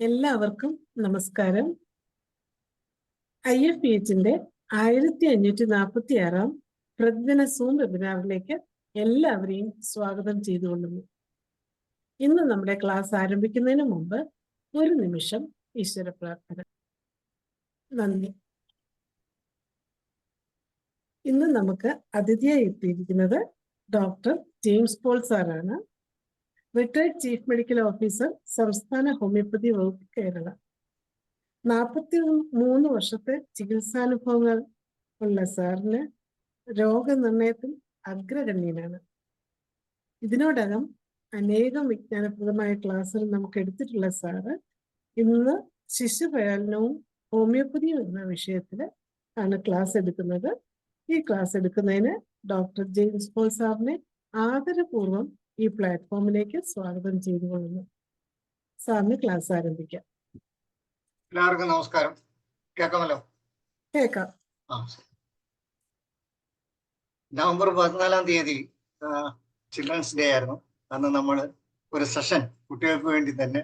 എല്ലാവർക്കും നമസ്കാരം. IFPHന്റെ 1546 പ്രതിദിന സൂം വെബിനാറിലേക്ക് എല്ലാവരെയും സ്വാഗതം ചെയ്തുകൊള്ളുന്നു. ഇന്ന് നമ്മുടെ ക്ലാസ് ആരംഭിക്കുന്നതിന് മുമ്പ് ഒരു നിമിഷം ഈശ്വര പ്രാർത്ഥന. നന്ദി. ഇന്ന് നമുക്ക് അതിഥിയായി എത്തിയിരിക്കുന്നത് ഡോക്ടർ ജെയിംസ് പോൾ സാറാണ്. റിട്ടയർഡ് ചീഫ് മെഡിക്കൽ ഓഫീസർ, സംസ്ഥാന ഹോമിയോപ്പതി വകുപ്പ്, കേരള. 43 വർഷത്തെ ചികിത്സാനുഭവങ്ങൾ ഉള്ള സാറിന് രോഗനിർണയത്തിൽ അഗ്രഗണ്യനാണ്. ഇതിനോടകം അനേകം വിജ്ഞാനപ്രദമായ ക്ലാസ്സുകൾ നമുക്ക് എടുത്തിട്ടുള്ള സാറ് ഇന്ന് ശിശുപരിപാലനവും ഹോമിയോപ്പതിയും എന്ന വിഷയത്തിൽ ആണ് ക്ലാസ് എടുക്കുന്നത്. ഈ ക്ലാസ് എടുക്കുന്നതിന് ഡോക്ടർ ജെയിംസ് പോൾ സാറിനെ ആദരപൂർവ്വം ഈ പ്ലാറ്റ്ഫോമിലേക്ക് സ്വാഗതം ചെയ്തുകൊള്ളുന്നു. സാറിന് ക്ലാസ് ആരംഭിക്കാം. എല്ലാവർക്കും നമസ്കാരം. കേൾക്കാമല്ലോ? കേൾക്കാം. നവംബർ 14-ാം തീയതി ചിൽഡ്രൻസ് ഡേ ആയിരുന്നു. അന്ന് നമ്മൾ ഒരു സെഷൻ കുട്ടികൾക്ക് വേണ്ടി തന്നെ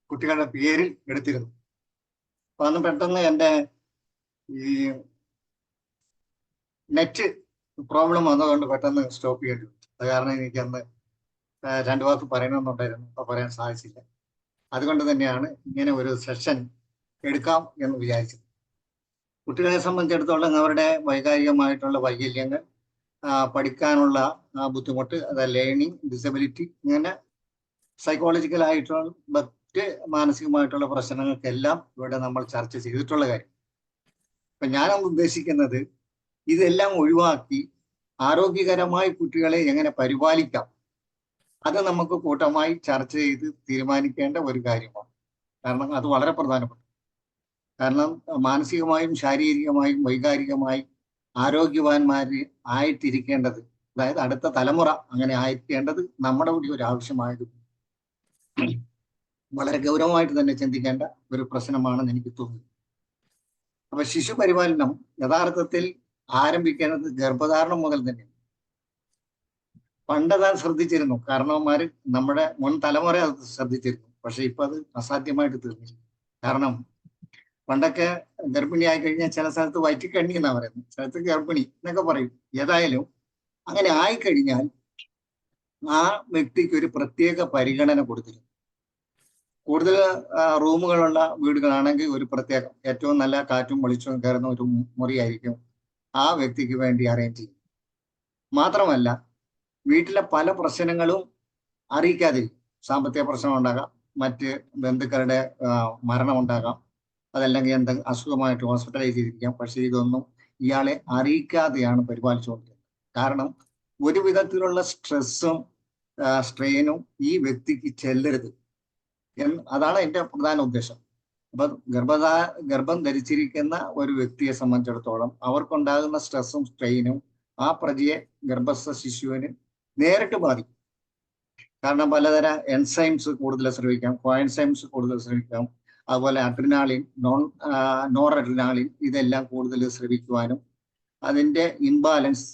കുട്ടികളുടെ പേരിൽ എടുത്തിരുന്നു. അപ്പൊ അന്ന് പെട്ടെന്ന് എൻ്റെ ഈ നെറ്റ് പ്രോബ്ലം വന്നതുകൊണ്ട് പെട്ടെന്ന് സ്റ്റോപ്പ് ചെയ്യേണ്ടി വന്നു. അത് കാരണം എനിക്ക് അന്ന് 2 വാക്ക് പറയണമെന്നുണ്ടായിരുന്നു, അപ്പൊ പറയാൻ സാധിച്ചില്ല. അതുകൊണ്ട് തന്നെയാണ് ഇങ്ങനെ ഒരു സെഷൻ എടുക്കാം എന്ന് വിചാരിച്ചത്. കുട്ടികളെ സംബന്ധിച്ചിടത്തോളം അവരുടെ വൈകാരികമായിട്ടുള്ള വൈകല്യങ്ങൾ, പഠിക്കാനുള്ള ബുദ്ധിമുട്ട്, അതായത് ലേണിംഗ് ഡിസബിലിറ്റി, ഇങ്ങനെ സൈക്കോളജിക്കലായിട്ടുള്ള മറ്റ് മാനസികമായിട്ടുള്ള പ്രശ്നങ്ങൾക്കെല്ലാം ഇവിടെ നമ്മൾ ചർച്ച ചെയ്തിട്ടുള്ള കാര്യം. അപ്പൊ ഞാനൊന്ന് ഉദ്ദേശിക്കുന്നത് ഇതെല്ലാം ഒഴിവാക്കി ആരോഗ്യകരമായി കുട്ടികളെ എങ്ങനെ പരിപാലിക്കാം, അത് നമുക്ക് കൂട്ടമായി ചർച്ച ചെയ്ത് തീരുമാനിക്കേണ്ട ഒരു കാര്യമാണ്. കാരണം അത് വളരെ പ്രധാനപ്പെട്ട. കാരണം മാനസികമായും ശാരീരികമായും വൈകാരികമായും ആരോഗ്യവാന്മാര് ആയിട്ടിരിക്കേണ്ടത്, അതായത് അടുത്ത തലമുറ അങ്ങനെ ആയിരിക്കേണ്ടത് നമ്മുടെ കൂടി ഒരു ആവശ്യമായത് വളരെ ഗൗരവമായിട്ട് തന്നെ ചിന്തിക്കേണ്ട ഒരു പ്രശ്നമാണെന്ന് എനിക്ക് തോന്നുന്നു. അപ്പൊ ശിശു പരിപാലനം യഥാർത്ഥത്തിൽ ആരംഭിക്കേണ്ടത് ഗർഭധാരണം മുതൽ തന്നെ. പണ്ടതാൻ ശ്രദ്ധിച്ചിരുന്നു, കാരണവന്മാര് നമ്മുടെ മുൻ തലമുറ അത് ശ്രദ്ധിച്ചിരുന്നു. പക്ഷെ ഇപ്പൊ അത് അസാധ്യമായിട്ട് തീർന്നില്ല. കാരണം പണ്ടൊക്കെ ഗർഭിണിയായി കഴിഞ്ഞാൽ ചില സ്ഥലത്ത് വയറ്റിക്കണ്ണി എന്നാ പറയുന്നത്, സ്ഥലത്ത് ഗർഭിണി എന്നൊക്കെ പറയും. ഏതായാലും അങ്ങനെ ആയിക്കഴിഞ്ഞാൽ ആ വ്യക്തിക്ക് ഒരു പ്രത്യേക പരിഗണന കൊടുത്തിരുന്നു. കൂടുതൽ റൂമുകളുള്ള വീടുകളാണെങ്കിൽ ഒരു പ്രത്യേക, ഏറ്റവും നല്ല കാറ്റും വെളിച്ചവും കയറുന്ന ഒരു മുറിയായിരിക്കും ആ വ്യക്തിക്ക് വേണ്ടി അറേഞ്ച് ചെയ്യും. മാത്രമല്ല, വീട്ടിലെ പല പ്രശ്നങ്ങളും അറിയിക്കാതിരിക്കും. സാമ്പത്തിക പ്രശ്നം ഉണ്ടാകാം, മറ്റ് ബന്ധുക്കളുടെ മരണം ഉണ്ടാകാം, അതല്ലെങ്കിൽ എന്തെങ്കിലും അസുഖമായിട്ട് ഹോസ്പിറ്റലൈസ് ചെയ്തിരിക്കാം. പക്ഷെ ഇതൊന്നും ഇയാളെ അറിയിക്കാതെയാണ് പരിപാലിച്ചുകൊണ്ടിരുന്നത്. കാരണം ഒരു വിധത്തിലുള്ള സ്ട്രെസ്സും സ്ട്രെയിനും ഈ വ്യക്തിക്ക് ചെല്ലരുത്. അതാണ് എൻ്റെ പ്രധാന ഉദ്ദേശം. അപ്പൊ ഗർഭം ധരിച്ചിരിക്കുന്ന ഒരു വ്യക്തിയെ സംബന്ധിച്ചിടത്തോളം അവർക്കുണ്ടാകുന്ന സ്ട്രെസ്സും സ്ട്രെയിനും ആ പ്രജയെ, ഗർഭസ്ഥ ശിശുവിന് നേരിട്ട് ബാധിക്കും. കാരണം പലതരം എൻസൈംസ് കൂടുതൽ സ്രവിക്കാം, കോഎൻസൈംസ് കൂടുതൽ സ്രവിക്കാം, അതുപോലെ അഡ്രിനാലിൻ, നോർ അഡ്രിനാലിൻ, ഇതെല്ലാം കൂടുതൽ സ്രവിക്കുവാനും അതിൻ്റെ ഇംബാലൻസ്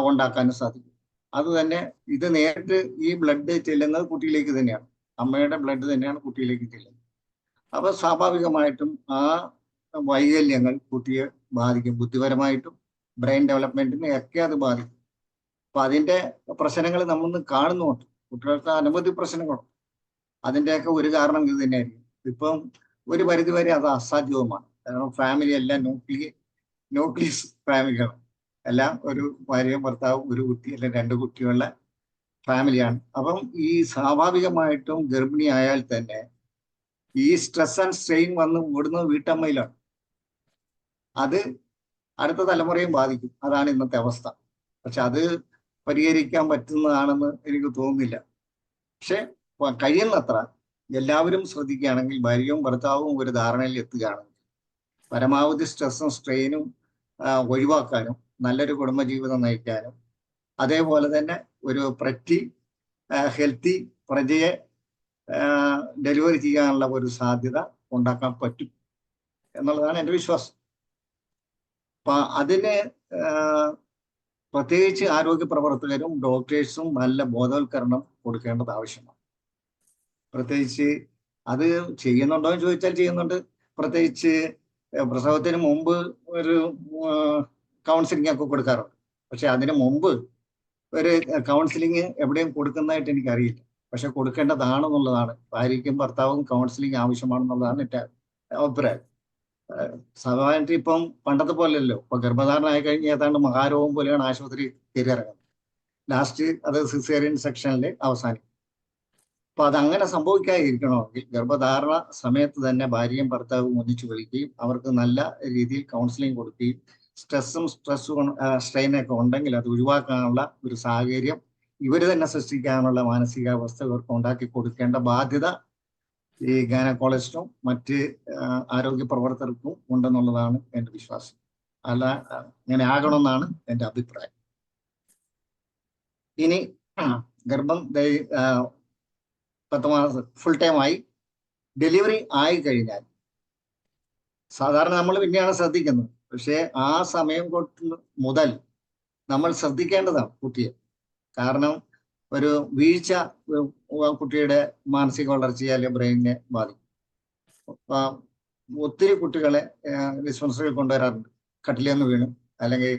ഉണ്ടാക്കാനും സാധിക്കും. അതുതന്നെ ഇത് നേരിട്ട് ഈ ബ്ലഡ് ചെല്ലുന്നത് കുട്ടിയിലേക്ക് തന്നെയാണ്, അമ്മയുടെ ബ്ലഡ് തന്നെയാണ് കുട്ടിയിലേക്ക് ചെല്ലുന്നത്. അപ്പൊ സ്വാഭാവികമായിട്ടും ആ വൈകല്യങ്ങൾ കുട്ടിയെ ബാധിക്കും. ബുദ്ധിപരമായിട്ടും ബ്രെയിൻ ഡെവലപ്മെന്റിനെ ഒക്കെ അത് ബാധിക്കും. അപ്പൊ അതിന്റെ പ്രശ്നങ്ങൾ നമ്മളൊന്ന് കാണുന്നുണ്ട്. കുട്ടികൾക്ക് അനവധി പ്രശ്നങ്ങളുണ്ട്. അതിൻ്റെയൊക്കെ ഒരു കാരണം ഇത് തന്നെയായിരിക്കും. ഇപ്പം ഒരു പരിധിവരെ അത് അസാധ്യവുമാണ്. കാരണം ഫാമിലി എല്ലാം ന്യൂക്ലിയസ് ഫാമിലിയാണ്. എല്ലാം ഒരു ഭാര്യയും ഭർത്താവും ഒരു കുട്ടി അല്ലെങ്കിൽ 2 കുട്ടികളുടെ ഫാമിലിയാണ്. അപ്പം ഈ സ്വാഭാവികമായിട്ടും ഗർഭിണി ആയാൽ തന്നെ ഈ സ്ട്രെസ് ആൻഡ് സ്ട്രെയിൻ വന്ന് ഓടുന്നത് വീട്ടമ്മയിലാണ്. അത് അടുത്ത തലമുറയും ബാധിക്കും. അതാണ് ഇന്നത്തെ അവസ്ഥ. പക്ഷെ അത് പരിഹരിക്കാൻ പറ്റുന്നതാണെന്ന് എനിക്ക് തോന്നുന്നില്ല. പക്ഷെ കഴിയുന്നത്ര എല്ലാവരും ശ്രദ്ധിക്കുകയാണെങ്കിൽ, ഭാര്യയും ഭർത്താവും ഒരു ധാരണയിൽ എത്തുകയാണെങ്കിൽ പരമാവധി സ്ട്രെസ്സും സ്ട്രെയിനും ഒഴിവാക്കാനും നല്ലൊരു കുടുംബജീവിതം നയിക്കാനും അതേപോലെ തന്നെ ഒരു ഹെൽത്തി പ്രജയെ ഡെലിവറി ചെയ്യാനുള്ള ഒരു സാധ്യത ഉണ്ടാക്കാൻ പറ്റും എന്നുള്ളതാണ് എൻ്റെ വിശ്വാസം. അപ്പൊ അതിന് പ്രത്യേകിച്ച് ആരോഗ്യ പ്രവർത്തകരും ഡോക്ടേഴ്സും നല്ല ബോധവൽക്കരണം കൊടുക്കേണ്ടത് ആവശ്യമാണ്. പ്രത്യേകിച്ച് അത് ചെയ്യുന്നുണ്ടോ എന്ന് ചോദിച്ചാൽ ചെയ്യുന്നുണ്ട്. പ്രത്യേകിച്ച് പ്രസവത്തിന് മുമ്പ് ഒരു കൗൺസിലിംഗ് ഒക്കെ കൊടുക്കാറുണ്ട്. പക്ഷെ അതിന് മുമ്പ് ഒരു കൗൺസിലിംഗ് എവിടെയും കൊടുക്കുന്നതായിട്ട് എനിക്കറിയില്ല. പക്ഷെ കൊടുക്കേണ്ടതാണെന്നുള്ളതാണ്. ഭാര്യയ്ക്കും ഭർത്താവും കൗൺസിലിംഗ് ആവശ്യമാണെന്നുള്ളതാണ് എൻ്റെ അഭിപ്രായം. സാധാരണ ഇപ്പം പണ്ടത്തെ പോലെയല്ലോ. ഇപ്പൊ ഗർഭധാരണം ആയി കഴിഞ്ഞ് ഏതാണ്ട് മഹാരോഗം പോലെയാണ് ആശുപത്രി കയറിയിറങ്ങുന്നത്. ലാസ്റ്റ് അത് സിസേറിയൻ സെക്ഷനിൽ അവസാനിക്കും. അപ്പൊ അതങ്ങനെ സംഭവിക്കാതിരിക്കണമെങ്കിൽ ഗർഭധാരണ സമയത്ത് തന്നെ ഭാര്യയും ഭർത്താവും ഒന്നിച്ചു വിളിക്കുകയും അവർക്ക് നല്ല രീതിയിൽ കൗൺസിലിംഗ് കൊടുക്കുകയും സ്ട്രെസ്സും സ്ട്രെയിനൊക്കെ ഉണ്ടെങ്കിൽ അത് ഒഴിവാക്കാനുള്ള ഒരു സാഹചര്യം ഇവർ തന്നെ സൃഷ്ടിക്കാനുള്ള മാനസികാവസ്ഥ ഇവർക്ക് ഉണ്ടാക്കി കൊടുക്കേണ്ട ബാധ്യത ഈ ഗൈനക്കോളജിസ്റ്റും മറ്റ് ആരോഗ്യ പ്രവർത്തകർക്കും ഉണ്ടെന്നുള്ളതാണ് എൻ്റെ വിശ്വാസം. അല്ല, ഇങ്ങനെ ആകണമെന്നാണ് എൻ്റെ അഭിപ്രായം. ഇനി ഗർഭം 10 മാസം ഫുൾ ടൈം ആയി ഡെലിവറി ആയി കഴിഞ്ഞാൽ സാധാരണ നമ്മൾ പിന്നെയാണ് ശ്രദ്ധിക്കുന്നത്. പക്ഷേ ആ സമയം മുതൽ നമ്മൾ ശ്രദ്ധിക്കേണ്ടതാണ് കുട്ടിയെ. കാരണം ഒരു വീഴ്ച കുട്ടിയുടെ മാനസിക വളർച്ചയെ അല്ലെങ്കിൽ ബ്രെയിനിനെ ബാധിക്കും. ഒത്തിരി കുട്ടികളെ ഡിസ്പെൻസറിയിൽ കൊണ്ടുവരാറുണ്ട്. കട്ടിലെന്ന് വീണു, അല്ലെങ്കിൽ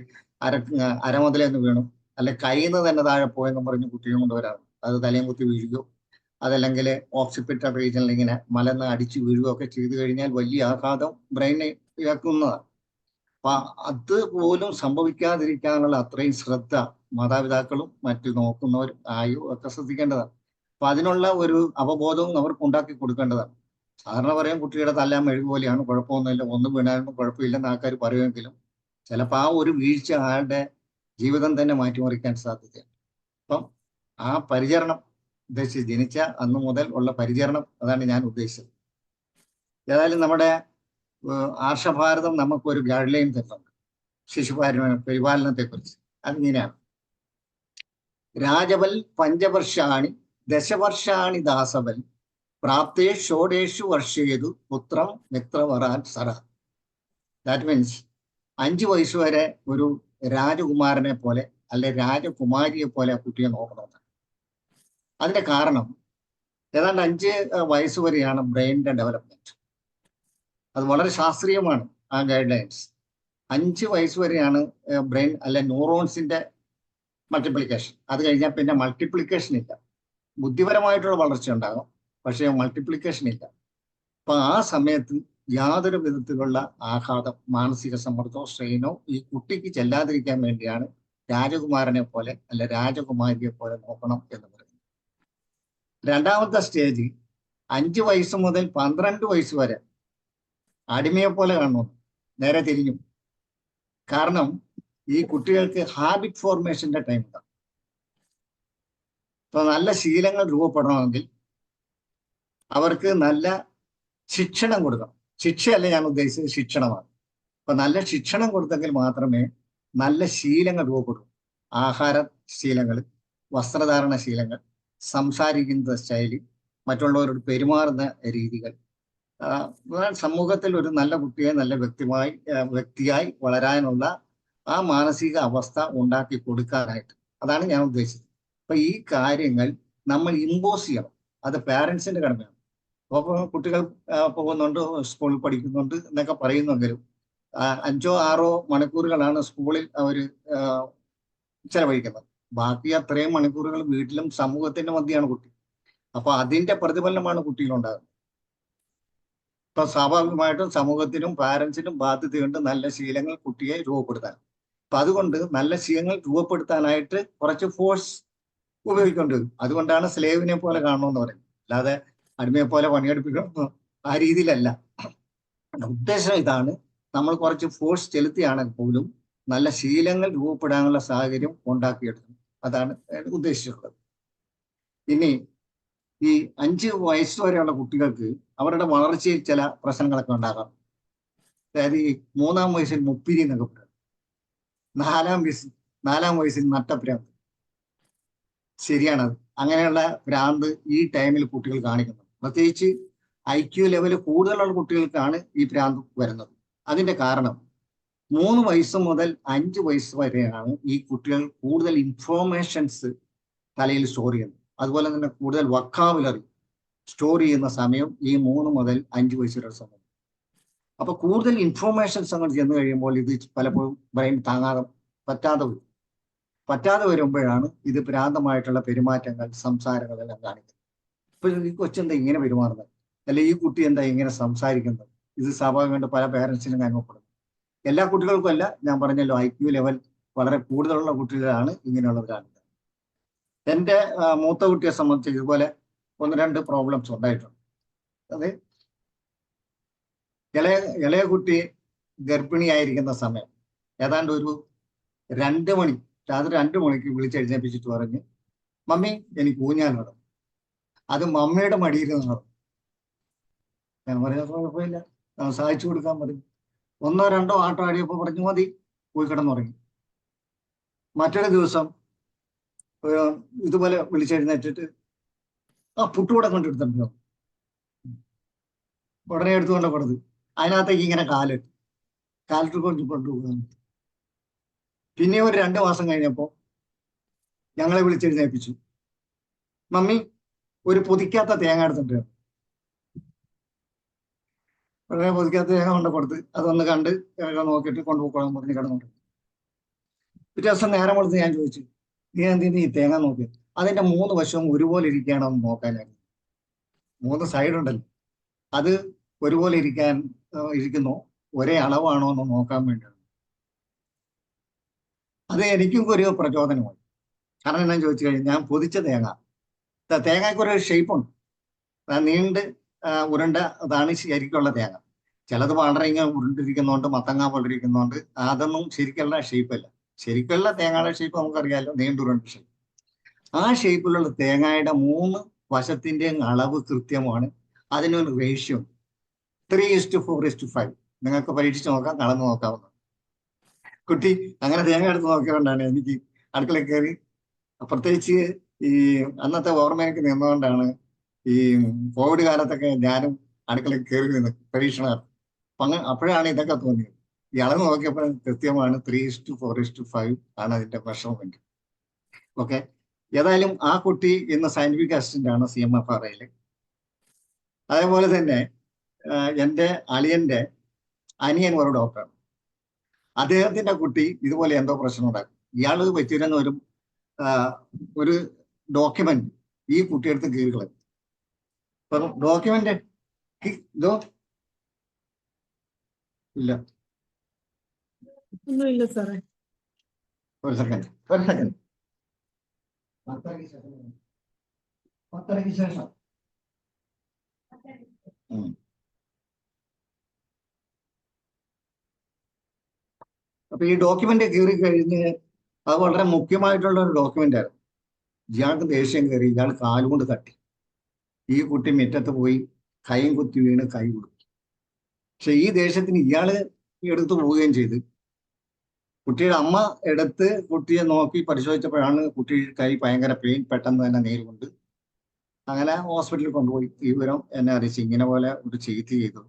അരമുതലെന്ന് വീണു, അല്ലെങ്കിൽ കയ്യിൽ നിന്ന് തന്നെ താഴെ പോയെന്ന് പറഞ്ഞ് കുട്ടിയെ കൊണ്ടുവരാറുണ്ട്. അത് തലയും കുത്തി വീഴുകയോ അതല്ലെങ്കിൽ ഓക്സിപിറ്റൽ റീജിയനിൽ ഇങ്ങനെ മലന്ന് അടിച്ചു വീഴുകയോ ഒക്കെ ചെയ്തു കഴിഞ്ഞാൽ വലിയ ആഘാതം ബ്രെയിനെ ഇഴക്കുന്നതാണ്. അപ്പൊ അതുപോലും സംഭവിക്കാതിരിക്കാനുള്ള അത്രയും ശ്രദ്ധ മാതാപിതാക്കളും മറ്റു നോക്കുന്നവരും ആയോ ഒക്കെ ശ്രദ്ധിക്കേണ്ടതാണ്. അപ്പൊ അതിനുള്ള ഒരു അവബോധവും അവർക്ക് ഉണ്ടാക്കി കൊടുക്കേണ്ടതാണ്. സാധാരണ പറയാൻ കുട്ടിയുടെ തല്ലാൻ മെഴുകു പോലെയാണ്, കുഴപ്പമൊന്നുമില്ല, ഒന്നും വീണാലും കുഴപ്പമില്ലെന്ന് ആൾക്കാർ പറയുമെങ്കിലും ചിലപ്പോൾ ആ ഒരു വീഴ്ച ആളുടെ ജീവിതം തന്നെ മാറ്റിമറിക്കാൻ സാധ്യതയുണ്ട്. അപ്പം ആ പരിചരണം ഉദ്ദേശിച്ച് ജനിച്ച അന്ന് മുതൽ ഉള്ള പരിചരണം അതാണ് ഞാൻ ഉദ്ദേശിച്ചത്. ഏതായാലും നമ്മുടെ ആർഷഭാരതം നമുക്കൊരു ഗൈഡ് ലൈൻ തരുന്നുണ്ട് പരിപാലനത്തെക്കുറിച്ച്. അതിങ്ങനെയാണ്: രാജവൽ പഞ്ചവർഷാണി ദശവർഷാണി ദാസവൽ പ്രാപ്തേ ഷോഡേഷു വർഷേതു പുത്രം മിത്രവരാൻ സര. ദാറ്റ് മീൻസ് 5 വയസ്സ് വരെ ഒരു രാജകുമാരനെ പോലെ അല്ലെ രാജകുമാരിയെ പോലെ ആ കുട്ടിയെ നോക്കണമെന്നാണ്. അതിന്റെ കാരണം ഏതാണ്ട് 5 വയസ്സ് വരെയാണ് ബ്രെയിനിന്റെ ഡെവലപ്മെന്റ്. അത് വളരെ ശാസ്ത്രീയമാണ് ആ ഗൈഡ് ലൈൻസ്. 5 വയസ്സ് വരെയാണ് ബ്രെയിൻ അല്ലെ ന്യൂറോൺസിന്റെ മൾട്ടിപ്ലിക്കേഷൻ. അത് കഴിഞ്ഞാൽ പിന്നെ മൾട്ടിപ്ലിക്കേഷൻ ഇല്ല. ബുദ്ധിപരമായിട്ടുള്ള വളർച്ച ഉണ്ടാകും, പക്ഷേ മൾട്ടിപ്ലിക്കേഷൻ ഇല്ല. അപ്പൊ ആ സമയത്ത് യാതൊരു വിധത്തിലുള്ള ആഘാതം, മാനസിക സമ്മർദ്ദമോ സ്ട്രെയിനോ ഈ കുട്ടിക്ക് ചെല്ലാതിരിക്കാൻ വേണ്ടിയാണ് രാജകുമാരനെ പോലെ അല്ല രാജകുമാരിയെ പോലെ നോക്കണം എന്ന് പറയുന്നത്. രണ്ടാമത്തെ സ്റ്റേജ് 5 വയസ്സ് മുതൽ 12 വയസ്സ് വരെ അടിമയെ പോലെ കാണുന്നു. നേരെ തിരിഞ്ഞു. കാരണം ഈ കുട്ടികൾക്ക് ഹാബിറ്റ് ഫോർമേഷന്റെ ടൈം ഉണ്ടാകും. ഇപ്പൊ നല്ല ശീലങ്ങൾ രൂപപ്പെടണമെങ്കിൽ അവർക്ക് നല്ല ശിക്ഷണം കൊടുക്കണം. ശിക്ഷയല്ല ഞാൻ ഉദ്ദേശിച്ചത്, ശിക്ഷണമാണ്. അപ്പൊ നല്ല ശിക്ഷണം കൊടുത്തെങ്കിൽ മാത്രമേ നല്ല ശീലങ്ങൾ രൂപപ്പെടൂ. ആഹാര ശീലങ്ങൾ, വസ്ത്രധാരണ ശീലങ്ങൾ, സംസാരിക്കുന്ന ശൈലി, മറ്റുള്ളവരോട് പെരുമാറുന്ന രീതികൾ, സമൂഹത്തിൽ ഒരു നല്ല കുട്ടിയെ നല്ല വ്യക്തിയായി വളരാനുള്ള ആ മാനസിക അവസ്ഥ ഉണ്ടാക്കി കൊടുക്കാനായിട്ട് അതാണ് ഞാൻ ഉദ്ദേശിച്ചത്. അപ്പൊ ഈ കാര്യങ്ങൾ നമ്മൾ ഇമ്പോസ് ചെയ്യണം. അത് പാരൻസിന്റെ കടമയാണ്. അപ്പോൾ കുട്ടികൾ പോകുന്നുണ്ട്, സ്കൂളിൽ പഠിക്കുന്നുണ്ട് എന്നൊക്കെ പറയുന്നെങ്കിലും 5-6 മണിക്കൂറുകളാണ് സ്കൂളിൽ അവർ ചെലവഴിക്കുന്നത്. ബാക്കി അത്രയും മണിക്കൂറുകൾ വീട്ടിലും സമൂഹത്തിന്റെ മധ്യയാണ് കുട്ടി. അപ്പൊ അതിന്റെ പ്രതിഫലനമാണ് കുട്ടികളുണ്ടാകുന്നത്. ഇപ്പൊ സ്വാഭാവികമായിട്ടും സമൂഹത്തിനും പാരൻസിനും ബാധ്യതയുണ്ട് നല്ല ശീലങ്ങൾ കുട്ടിയെ രൂപപ്പെടുത്താൻ. അപ്പൊ അതുകൊണ്ട് നല്ല ശീലങ്ങൾ രൂപപ്പെടുത്താനായിട്ട് കുറച്ച് ഫോഴ്സ് ഉപയോഗിക്കേണ്ടി വരും. അതുകൊണ്ടാണ് സ്ലേവിനെ പോലെ കാണണമെന്ന് പറയുന്നത്. അല്ലാതെ അടിമയെ പോലെ പണിയെടുപ്പിക്കണം ആ രീതിയിലല്ല. ഉദ്ദേശം ഇതാണ്, നമ്മൾ കുറച്ച് ഫോഴ്സ് ചെലുത്തിയാണെങ്കിൽ പോലും നല്ല ശീലങ്ങൾ രൂപപ്പെടാനുള്ള സാഹചര്യം ഉണ്ടാക്കിയെടുക്കണം. അതാണ് ഉദ്ദേശിച്ചിട്ടുള്ളത്. ഇനി ഈ 5 വയസ്സ് വരെയുള്ള കുട്ടികൾക്ക് അവരുടെ വളർച്ചയിൽ ചില പ്രശ്നങ്ങളൊക്കെ ഉണ്ടാകാം. അതായത് ഈ 3-ാം വയസ്സിൽ മുപ്പിരി എന്നൊക്കെ പറയും, 4-ാം വയസ്സിൽ നട്ടഭ്രാന്ത്. ശരിയാണത്. അങ്ങനെയുള്ള ഭ്രാന്ത് ഈ ടൈമിൽ കുട്ടികൾ കാണിക്കുന്നത്. പ്രത്യേകിച്ച് IQ ലെവല് കൂടുതലുള്ള കുട്ടികൾക്കാണ് ഈ ഭ്രാന്ത് വരുന്നത്. അതിന്റെ കാരണം 3 വയസ്സ് മുതൽ 5 വയസ്സ് വരെയാണ് ഈ കുട്ടികൾ കൂടുതൽ ഇൻഫോർമേഷൻസ് തലയിൽ സ്റ്റോർ ചെയ്യുന്നത്. അതുപോലെ തന്നെ കൂടുതൽ വൊക്കാബുലറി, സ്റ്റോർ ചെയ്യുന്ന സമയം ഈ 3 മുതൽ 5 വയസ്സ് വരെ സമയം. അപ്പൊ കൂടുതൽ ഇൻഫോർമേഷൻസ് അങ്ങോട്ട് ചെന്ന് കഴിയുമ്പോൾ ഇത് പലപ്പോഴും ബ്രെയിൻ പറ്റാതെ വരുമ്പോഴാണ് ഇത് ഭ്രാന്തമായിട്ടുള്ള പെരുമാറ്റങ്ങൾ, സംസാരങ്ങളെല്ലാം കാണിക്കുന്നത്. ഇപ്പൊ ഈ കൊച്ചെന്താ ഇങ്ങനെ പെരുമാറുന്നത്, അല്ലെ ഈ കുട്ടി എന്താ ഇങ്ങനെ സംസാരിക്കുന്നത്, ഇത് സ്വാഭാവികമായിട്ട് പല പേരൻസിനും അനുഭവപ്പെടും. എല്ലാ കുട്ടികൾക്കും അല്ല, ഞാൻ പറഞ്ഞല്ലോ IQ ലെവൽ വളരെ കൂടുതലുള്ള കുട്ടികളാണ് ഇങ്ങനെയുള്ളവരാണ്. എൻ്റെ മൂത്ത കുട്ടിയെ സംബന്ധിച്ച് ഇതുപോലെ 1-2 പ്രോബ്ലംസ് ഉണ്ടായിട്ടുണ്ട്. അത് ഇളയ കുട്ടി ഗർഭിണിയായിരിക്കുന്ന സമയം ഏതാണ്ട് ഒരു 2 മണി, രാത്രി 2 മണിക്ക് വിളിച്ചെഴുന്നേപ്പിച്ചിട്ട് പറഞ്ഞ്, മമ്മി എനിക്ക് ഊഞ്ഞാൽ വേണം. അത് മമ്മിയുടെ മടിയിൽ നടന്നു. ഞാൻ പറയാൻ കുഴപ്പമില്ല, സഹായിച്ചു കൊടുക്കാൻ പറയും. 1-2 ആട്ടം ആടിയപ്പോൾ പറഞ്ഞു മതി, പോയി കിടന്നുറങ്ങി. മറ്റൊരു ദിവസം ഇതുപോലെ വിളിച്ചെഴുന്നേറ്റിട്ട് പുട്ടുകൂടെ കൊണ്ടെടുത്തിട്ടുണ്ടോ, ഉടനെ എടുത്തുകൊണ്ട് കൊടുത്ത് അതിനകത്തേക്ക് ഇങ്ങനെ കാലിട്ട് കൊണ്ടുപോകാൻ. പിന്നെ ഒരു 2 മാസം കഴിഞ്ഞപ്പോൾ ഞങ്ങളെ വിളിച്ചെഴുന്നേൽപ്പിച്ചു, മമ്മി ഒരു പൊതിക്കാത്ത തേങ്ങ എടുത്തിട്ട്. വളരെ പൊതിക്കാത്ത തേങ്ങ കൊണ്ട് കൊടുത്ത് അതൊന്ന് കണ്ട് നോക്കിയിട്ട് കൊണ്ടുപോയിക്കോളാൻ പറഞ്ഞ് കിടന്നുണ്ട്. പിറ്റേ ദിവസം നേരം കൊടുത്ത് ഞാൻ ചോദിച്ചു, നീ എന്തിനു ഈ തേങ്ങ നോക്കി? അതിന്റെ 3 വശവും ഒരുപോലെ ഇരിക്കുകയാണോ എന്ന് നോക്കാനായിരുന്നു. 3 സൈഡ് ഉണ്ടല്ലോ, അത് ഒരുപോലെ ഇരിക്കുന്നോ, ഒരേ അളവാണോ എന്ന് നോക്കാൻ വേണ്ടിയാണ്. അത് എനിക്കും ഒരു പ്രചോദനമായി. കാരണം എന്നാ ചോദിച്ചു കഴിഞ്ഞാൽ, ഞാൻ പൊതിച്ച തേങ്ങയ്ക്കൊരു ഷേപ്പുണ്ട്, നീണ്ട് ഉരുണ്ട, അതാണ് ശരിക്കുള്ള തേങ്ങ. ചിലത് വളരെ ഇങ്ങനെ ഉരുണ്ടിരിക്കുന്നതുകൊണ്ട്, മത്തങ്ങ പോലെ ഇരിക്കുന്നതുകൊണ്ട് അതൊന്നും ശരിക്കുള്ള ഷേപ്പല്ല. ശരിക്കുള്ള തേങ്ങയുടെ ഷേപ്പ് നമുക്കറിയാമല്ലോ, നീണ്ടുരുണ്ട ഷേപ്പ്. ആ ഷേപ്പിലുള്ള തേങ്ങയുടെ 3 വശത്തിന്റെയും അളവ് കൃത്യമാണ്. അതിനൊരു റേഷ്യോ 3:4:5. നിങ്ങൾക്ക് പരീക്ഷിച്ച് നോക്കാം, കടന്നു നോക്കാവുന്ന. കുട്ടി അങ്ങനെ തേങ്ങ എടുത്ത് നോക്കിയതുകൊണ്ടാണ് എനിക്ക് അടുക്കളയിൽ കയറി, പ്രത്യേകിച്ച് ഈ അന്നത്തെ ഓർമ്മ എനിക്ക് നിന്നുകൊണ്ടാണ് ഈ കോവിഡ് കാലത്തൊക്കെ ഞാനും അടുക്കളയിൽ കയറി നിന്ന് പരീക്ഷണം. അപ്പോഴാണ് ഇതൊക്കെ തോന്നിയത്. ഈ അളവ് നോക്കിയപ്പോൾ കൃത്യമാണ് 3:4:5 ആണ് അതിന്റെ മെഷർമെന്റ്. ഓക്കെ, ഏതായാലും ആ കുട്ടി ഇന്ന് സയന്റിഫിക് അസിസ്റ്റന്റ് ആണ് CMFRയിൽ. അതേപോലെ തന്നെ എൻ്റെ അളിയന്റെ അനിയൻ ഒരു ഡോക്ടറാണ്. അദ്ദേഹത്തിന്റെ കുട്ടി ഇതുപോലെ എന്തോ പ്രശ്നം ഉണ്ടാക്കും. ഇയാൾ വെച്ചിരുന്ന ഒരു ഡോക്യുമെന്റ് ഈ കുട്ടിയെടുത്ത് കീറുകളെ. ഡോക്യുമെന്റ് ഇതോ ഇല്ല, ഒന്നുമില്ല സാറേ. ഒരു സെക്കൻഡ്. 10:30 ശേഷം അപ്പൊ ഈ ഡോക്യുമെന്റ് കീറി കഴിഞ്ഞ്, അത് വളരെ മുഖ്യമായിട്ടുള്ള ഒരു ഡോക്യുമെന്റ് ആയിരുന്നു. ഇയാൾക്ക് ദേഷ്യം കയറി, ഇയാൾ കാലുകൊണ്ട് തട്ടി. ഈ കുട്ടി മുറ്റത്ത് പോയി കൈയും കുത്തി വീണ് കൈ കൊടുത്തു. പക്ഷെ ഈ ദേഷ്യത്തിന് ഇയാള് എടുത്തു പോവുകയും ചെയ്ത്, കുട്ടിയുടെ അമ്മ എടുത്ത് കുട്ടിയെ നോക്കി പരിശോധിച്ചപ്പോഴാണ് കുട്ടി കൈ ഭയങ്കര പെയിൻ, പെട്ടെന്ന് തന്നെ നേരിട്ടുണ്ട്. അങ്ങനെ ഹോസ്പിറ്റലിൽ കൊണ്ടുപോയി. ഈ വിവരം എന്നെ അറിയിച്ചു, ഇങ്ങനെ പോലെ ഒരു ചികിത്സ ചെയ്തു.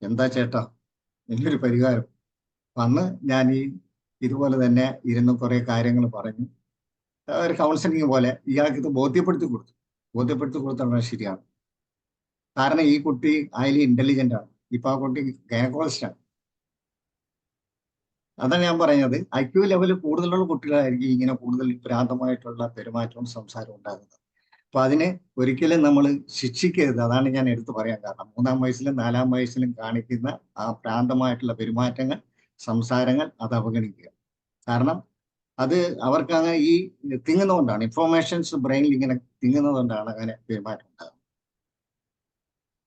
എന്താ ചേട്ടാ വലിയൊരു പരിഹാരം. അന്ന് ഞാൻ ഇതുപോലെ തന്നെ ഇരുന്ന് കുറെ കാര്യങ്ങൾ പറഞ്ഞു, ഒരു കൗൺസിലിംഗ് പോലെ ഇയാൾക്ക് ഇത് ബോധ്യപ്പെടുത്തി കൊടുത്തത് ശരിയാണ്. കാരണം ഈ കുട്ടി ഹൈലി ഇന്റലിജന്റ് ആണ്. ഇപ്പൊ ആ കുട്ടി ഗൈനക്കോളജിസ്റ്റ് ആണ്. അതാണ് ഞാൻ പറഞ്ഞത്, IQ ലെവൽ കൂടുതലുള്ള കുട്ടികളായിരിക്കും ഇങ്ങനെ കൂടുതൽ ഭ്രാന്തമായിട്ടുള്ള പെരുമാറ്റവും സംസാരവും ഉണ്ടാകുന്നത്. അപ്പൊ അതിനെ ഒരിക്കലും നമ്മൾ ശിക്ഷിക്കരുത്. അതാണ് ഞാൻ എടുത്തു പറയാൻ കാരണം. 3-ാം വയസ്സിലും 4-ാം വയസ്സിലും കാണിക്കുന്ന ആ ഭ്രാന്തമായിട്ടുള്ള പെരുമാറ്റങ്ങൾ, സംസാരങ്ങൾ അത് അവഗണിക്കുക. കാരണം അത് അവർക്ക് അങ്ങനെ ഈ തിങ്ങുന്നതുകൊണ്ടാണ്, ഇൻഫോർമേഷൻസ് ബ്രെയിനിൽ ഇങ്ങനെ തിങ്ങുന്നതുകൊണ്ടാണ് അങ്ങനെ പെരുമാറ്റം ഉണ്ടാകുന്നത്.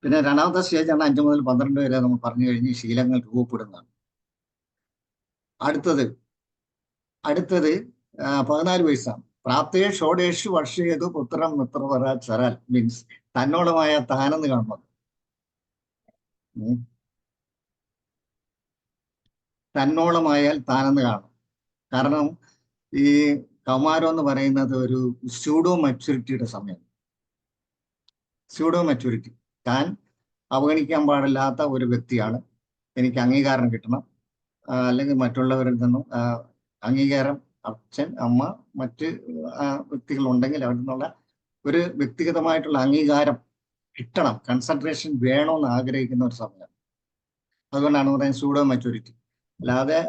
പിന്നെ 2ാമത്തെ സ്റ്റേജാണ് 5 മുതൽ 12 വരെ നമ്മൾ പറഞ്ഞു കഴിഞ്ഞ് ശീലങ്ങൾ രൂപപ്പെടുന്നതാണ്. അടുത്തത് 14 വയസ്സാണ്. പ്രാപ്തേ ഷോഡേഷു വർഷേതു പുത്രം മിത്രവര ചരാൽ. മീൻസ് തന്നോളമായ താനെന്ന് കാണുന്നത്. തന്നോളമായാൽ താനെന്ന് കാണും. കാരണം ഈ കൗമാരം എന്ന് പറയുന്നത് ഒരു സ്യൂഡോ മെച്യൂരിറ്റിയുടെ സമയം. സ്യൂഡോ മെച്യൂരിറ്റി, താൻ അവഗണിക്കാൻ പാടില്ലാത്ത ഒരു വ്യക്തിയാണ്, എനിക്ക് അംഗീകാരം കിട്ടണം, അല്ലെങ്കിൽ മറ്റുള്ളവരിൽ നിന്നും അംഗീകാരം, അച്ഛൻ, അമ്മ, മറ്റ് വ്യക്തികൾ ഉണ്ടെങ്കിൽ അവരിൽ നിന്നുള്ള ഒരു വ്യക്തിഗതമായിട്ടുള്ള അംഗീകാരം കിട്ടണം, കൺസെൻട്രേഷൻ വേണമെന്ന് ആഗ്രഹിക്കുന്ന ഒരു സമയം. അതുകൊണ്ടാണ് പറയുന്നത് സൂഡോ മെച്യൂരിറ്റി. അല്ലാതെ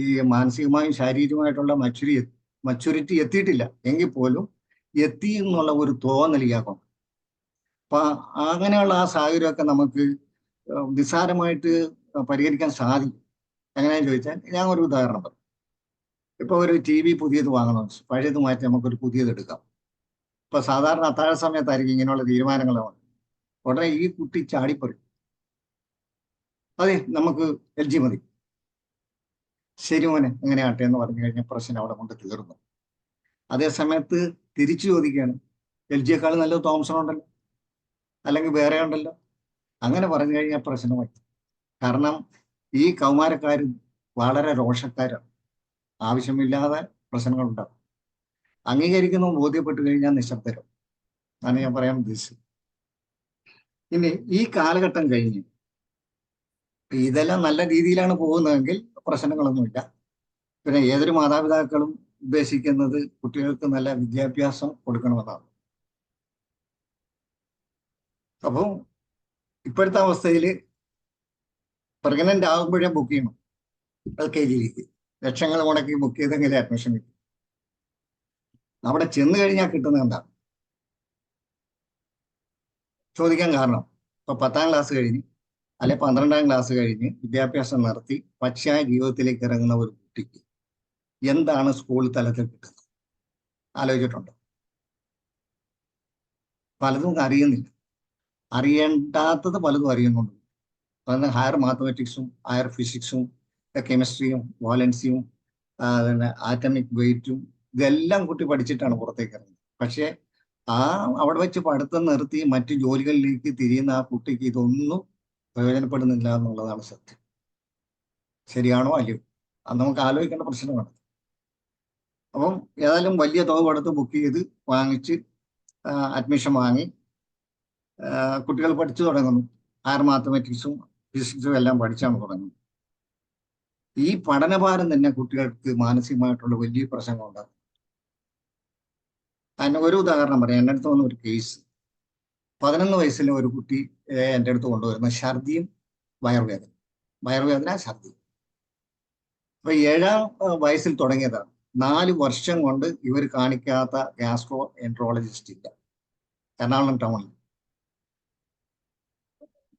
ഈ മാനസികമായും ശാരീരികമായിട്ടുള്ള മച്യൂരിറ്റി എത്തിയിട്ടില്ല എങ്കിൽ പോലും എത്തി എന്നുള്ള ഒരു തോന്നൽ ഇയാൾക്കുണ്ട്. അപ്പൊ അങ്ങനെയുള്ള ആ സാഹചര്യമൊക്കെ നമുക്ക് നിസ്സാരമായിട്ട് പരിഹരിക്കാൻ സാധിക്കും. എങ്ങനെയാന്ന് ചോദിച്ചാൽ ഞാൻ ഒരു ഉദാഹരണം പറയും. ഇപ്പൊ ഒരു TV പുതിയത് വാങ്ങണം, പഴയത് മാറ്റി നമുക്കൊരു പുതിയത് എടുക്കാം. ഇപ്പൊ സാധാരണ അത്താഴ സമയത്തായിരിക്കും ഇങ്ങനെയുള്ള തീരുമാനങ്ങൾ. ഉടനെ ഈ കുട്ടി ചാടിപ്പറയും, അതെ നമുക്ക് LG മതി. ശരി മോനെ, എങ്ങനെ ആട്ടെ എന്ന് പറഞ്ഞു കഴിഞ്ഞാൽ പ്രശ്നം അവിടെ കൊണ്ട് തീർന്നു. അതേ സമയത്ത് തിരിച്ചു ചോദിക്കുകയാണ്, LGയേക്കാൾ നല്ലത് തോംസൺ ഉണ്ടല്ലോ, അല്ലെങ്കിൽ വേറെ ഉണ്ടല്ലോ. അങ്ങനെ പറഞ്ഞു കഴിഞ്ഞാൽ പ്രശ്നമായി. കാരണം ഈ കൗമാരക്കാർ വളരെ രോഷക്കാരാണ്, ആവശ്യമില്ലാതെ പ്രശ്നങ്ങൾ ഉണ്ടാകും. അംഗീകരിക്കുന്നു ബോധ്യപ്പെട്ടു കഴിഞ്ഞാൽ നിശബ്ദരും ആണ് ഞാൻ പറയാൻ ഉദ്ദേശിച്ചത്. ഇനി ഈ കാലഘട്ടം കഴിഞ്ഞ് ഇതെല്ലാം നല്ല രീതിയിലാണ് പോകുന്നതെങ്കിൽ പ്രശ്നങ്ങളൊന്നുമില്ല. പിന്നെ ഏതൊരു മാതാപിതാക്കളും ഉദ്ദേശിക്കുന്നത് കുട്ടികൾക്ക് നല്ല വിദ്യാഭ്യാസം കൊടുക്കണമെന്നാണ്. അപ്പം ഇപ്പോഴത്തെ അവസ്ഥയിൽ പ്രഗ്നന്റ് ആകുമ്പോഴേ ബുക്ക് ചെയ്യണം LKGയിലേക്ക്. ലക്ഷങ്ങൾ മുടക്കി ബുക്ക് ചെയ്തെങ്കിലേ അഡ്മിഷൻ കിട്ടും. അവിടെ ചെന്ന് കഴിഞ്ഞാൽ കിട്ടുന്നത് എന്താണ് ചോദിക്കാൻ കാരണം, ഇപ്പൊ 10ാം ക്ലാസ് കഴിഞ്ഞ് അല്ലെ 12ാം ക്ലാസ് കഴിഞ്ഞ് വിദ്യാഭ്യാസം നടത്തി പച്ചയായ ജീവിതത്തിലേക്ക് ഇറങ്ങുന്ന ഒരു കുട്ടിക്ക് എന്താണ് സ്കൂൾ തലത്തിൽ കിട്ടുന്നത് ആലോചിച്ചിട്ടുണ്ടോ? പലതും അറിയുന്നില്ല, അറിയേണ്ടാത്തത് പലതും അറിയുന്നുണ്ട്. അതായത് ഹയർ മാത്തമാറ്റിക്സും ഹയർ ഫിസിക്സും കെമിസ്ട്രിയും വോലൻസിയും പിന്നെ ആറ്റമിക് വെയിറ്റും ഇതെല്ലാം കുട്ടി പഠിച്ചിട്ടാണ് പുറത്തേക്ക് ഇറങ്ങുന്നത്. പക്ഷേ അവിടെ വെച്ച് പഠിത്തം നിർത്തി മറ്റു ജോലികളിലേക്ക് തിരിയുന്ന ആ കുട്ടിക്ക് ഇതൊന്നും പ്രയോജനപ്പെടുന്നില്ല എന്നുള്ളതാണ് സത്യം. ശരിയാണോ അല്ലയോ അത് നമുക്ക് ആലോചിക്കേണ്ട പ്രശ്നമാണ്. അപ്പം ഏതായാലും വലിയ തുക കൊടുത്ത് ബുക്ക് ചെയ്ത് വാങ്ങിച്ച് അഡ്മിഷൻ വാങ്ങി കുട്ടികൾ പഠിച്ചു തുടങ്ങുന്നു. ഹയർ മാത്തമാറ്റിക്സും ഫിസിക്സും എല്ലാം പഠിച്ചാണ് തുടങ്ങുന്നത്. ഈ പഠനഭാരം തന്നെ കുട്ടികൾക്ക് മാനസികമായിട്ടുള്ള വലിയ പ്രശ്നങ്ങൾ ഉണ്ടാകും. അതിന് ഒരു ഉദാഹരണം പറയാം. എൻ്റെ അടുത്ത് വന്ന ഒരു കേസ്, 11 വയസ്സിലെ ഒരു കുട്ടി എൻ്റെ അടുത്ത് കൊണ്ടുവരുന്ന ഛർദിയും വയറുവേദന ഛർദി. അപ്പൊ 7ാം വയസ്സിൽ തുടങ്ങിയതാണ്. 4 വർഷം കൊണ്ട് ഇവർ കാണിക്കാത്ത ഗ്യാസ്ട്രോ എൻട്രോളജിസ്റ്റ് ഇല്ല എറണാകുളം ടൗണിൽ.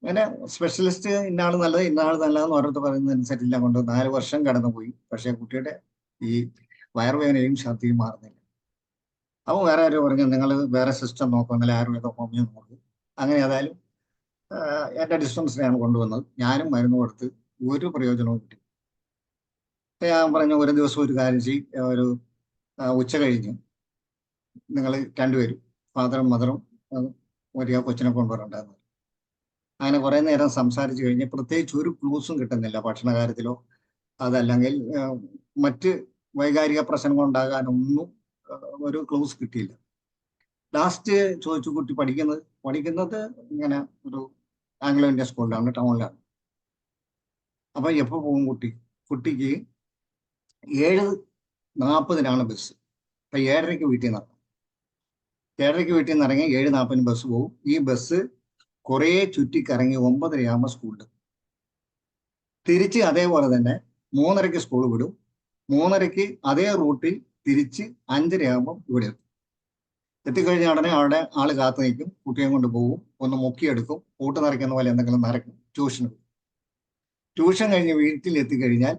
അങ്ങനെ സ്പെഷ്യലിസ്റ്റ് ഇന്നാൾ നല്ലത് ഇന്നാൾ നല്ലതെന്ന് ഓരോരുത്തർ പറയുന്നതനുസരിച്ചില്ല കൊണ്ട് 4 വർഷം കടന്നുപോയി. പക്ഷെ കുട്ടിയുടെ ഈ വയറുവേദനയും ഛർദിയും മാറുന്നില്ല. അപ്പോൾ വേറെ ആരും പറഞ്ഞു നിങ്ങൾ വേറെ സിസ്റ്റം നോക്കും, അല്ലെങ്കിൽ ആയുർവേദ ഹോമിയോ നോക്കും. അങ്ങനെ ഏതായാലും എൻ്റെ ഡിസ്റ്റൻസിനെയാണ് കൊണ്ടുവന്നത്. ഞാനും മരുന്ന് കൊടുത്ത് ഒരു പ്രയോജനവും കിട്ടി. ഞാൻ പറഞ്ഞു ഒരു ദിവസം ഒരു കാര്യം ചെയ്യും, ഒരു ഉച്ച കഴിഞ്ഞ് നിങ്ങൾ രണ്ടുപേരും ഫാദറും മദറും ഒരു കൊച്ചിനെ കൊണ്ടുവരണ്ടായിരുന്നു. അങ്ങനെ കുറെ നേരം സംസാരിച്ചു കഴിഞ്ഞ് പ്രത്യേകിച്ച് ഒരു ക്ലൂസും കിട്ടുന്നില്ല ഭക്ഷണ കാര്യത്തിലോ അതല്ലെങ്കിൽ മറ്റ് വൈകാരിക പ്രശ്നങ്ങൾ ഉണ്ടാകാനൊന്നും ഒരു ക്ലൂസ് കിട്ടിയില്ല. ലാസ്റ്റ് ചോദിച്ചു കുട്ടി പഠിക്കുന്നത് ഇങ്ങനെ ഒരു ആംഗ്ലോ ഇന്ത്യൻ സ്കൂളിലാണ്, ടൗണിലാണ്. അപ്പൊ എപ്പോൾ പോകും കുട്ടിക്ക് 7:40 ബസ്. അപ്പൊ 7:30 വീട്ടിൽ നിന്ന് ഇറങ്ങും. 7:30 വീട്ടിൽ നിന്ന് ഇറങ്ങി 7:40 ബസ് പോകും. ഈ ബസ് കുറെ ചുറ്റിക്കറങ്ങി 9:30 സ്കൂളിൽ തിരിച്ച് അതേപോലെ തന്നെ 3:30 സ്കൂൾ വിടും. 3:30 അതേ റൂട്ടിൽ തിരിച്ച് 5:30 ഇവിടെ എത്തും. എത്തിക്കഴിഞ്ഞ ഉടനെ അവിടെ ആള് കാത്തു നിൽക്കും, കുട്ടിയെ കൊണ്ട് പോകും, ഒന്ന് മുക്കിയെടുക്കും, കൂട്ട് നിറയ്ക്കുന്ന പോലെ എന്തെങ്കിലും നിറയ്ക്കും, ട്യൂഷന് പോകും. ട്യൂഷൻ കഴിഞ്ഞ് വീട്ടിൽ എത്തിക്കഴിഞ്ഞാൽ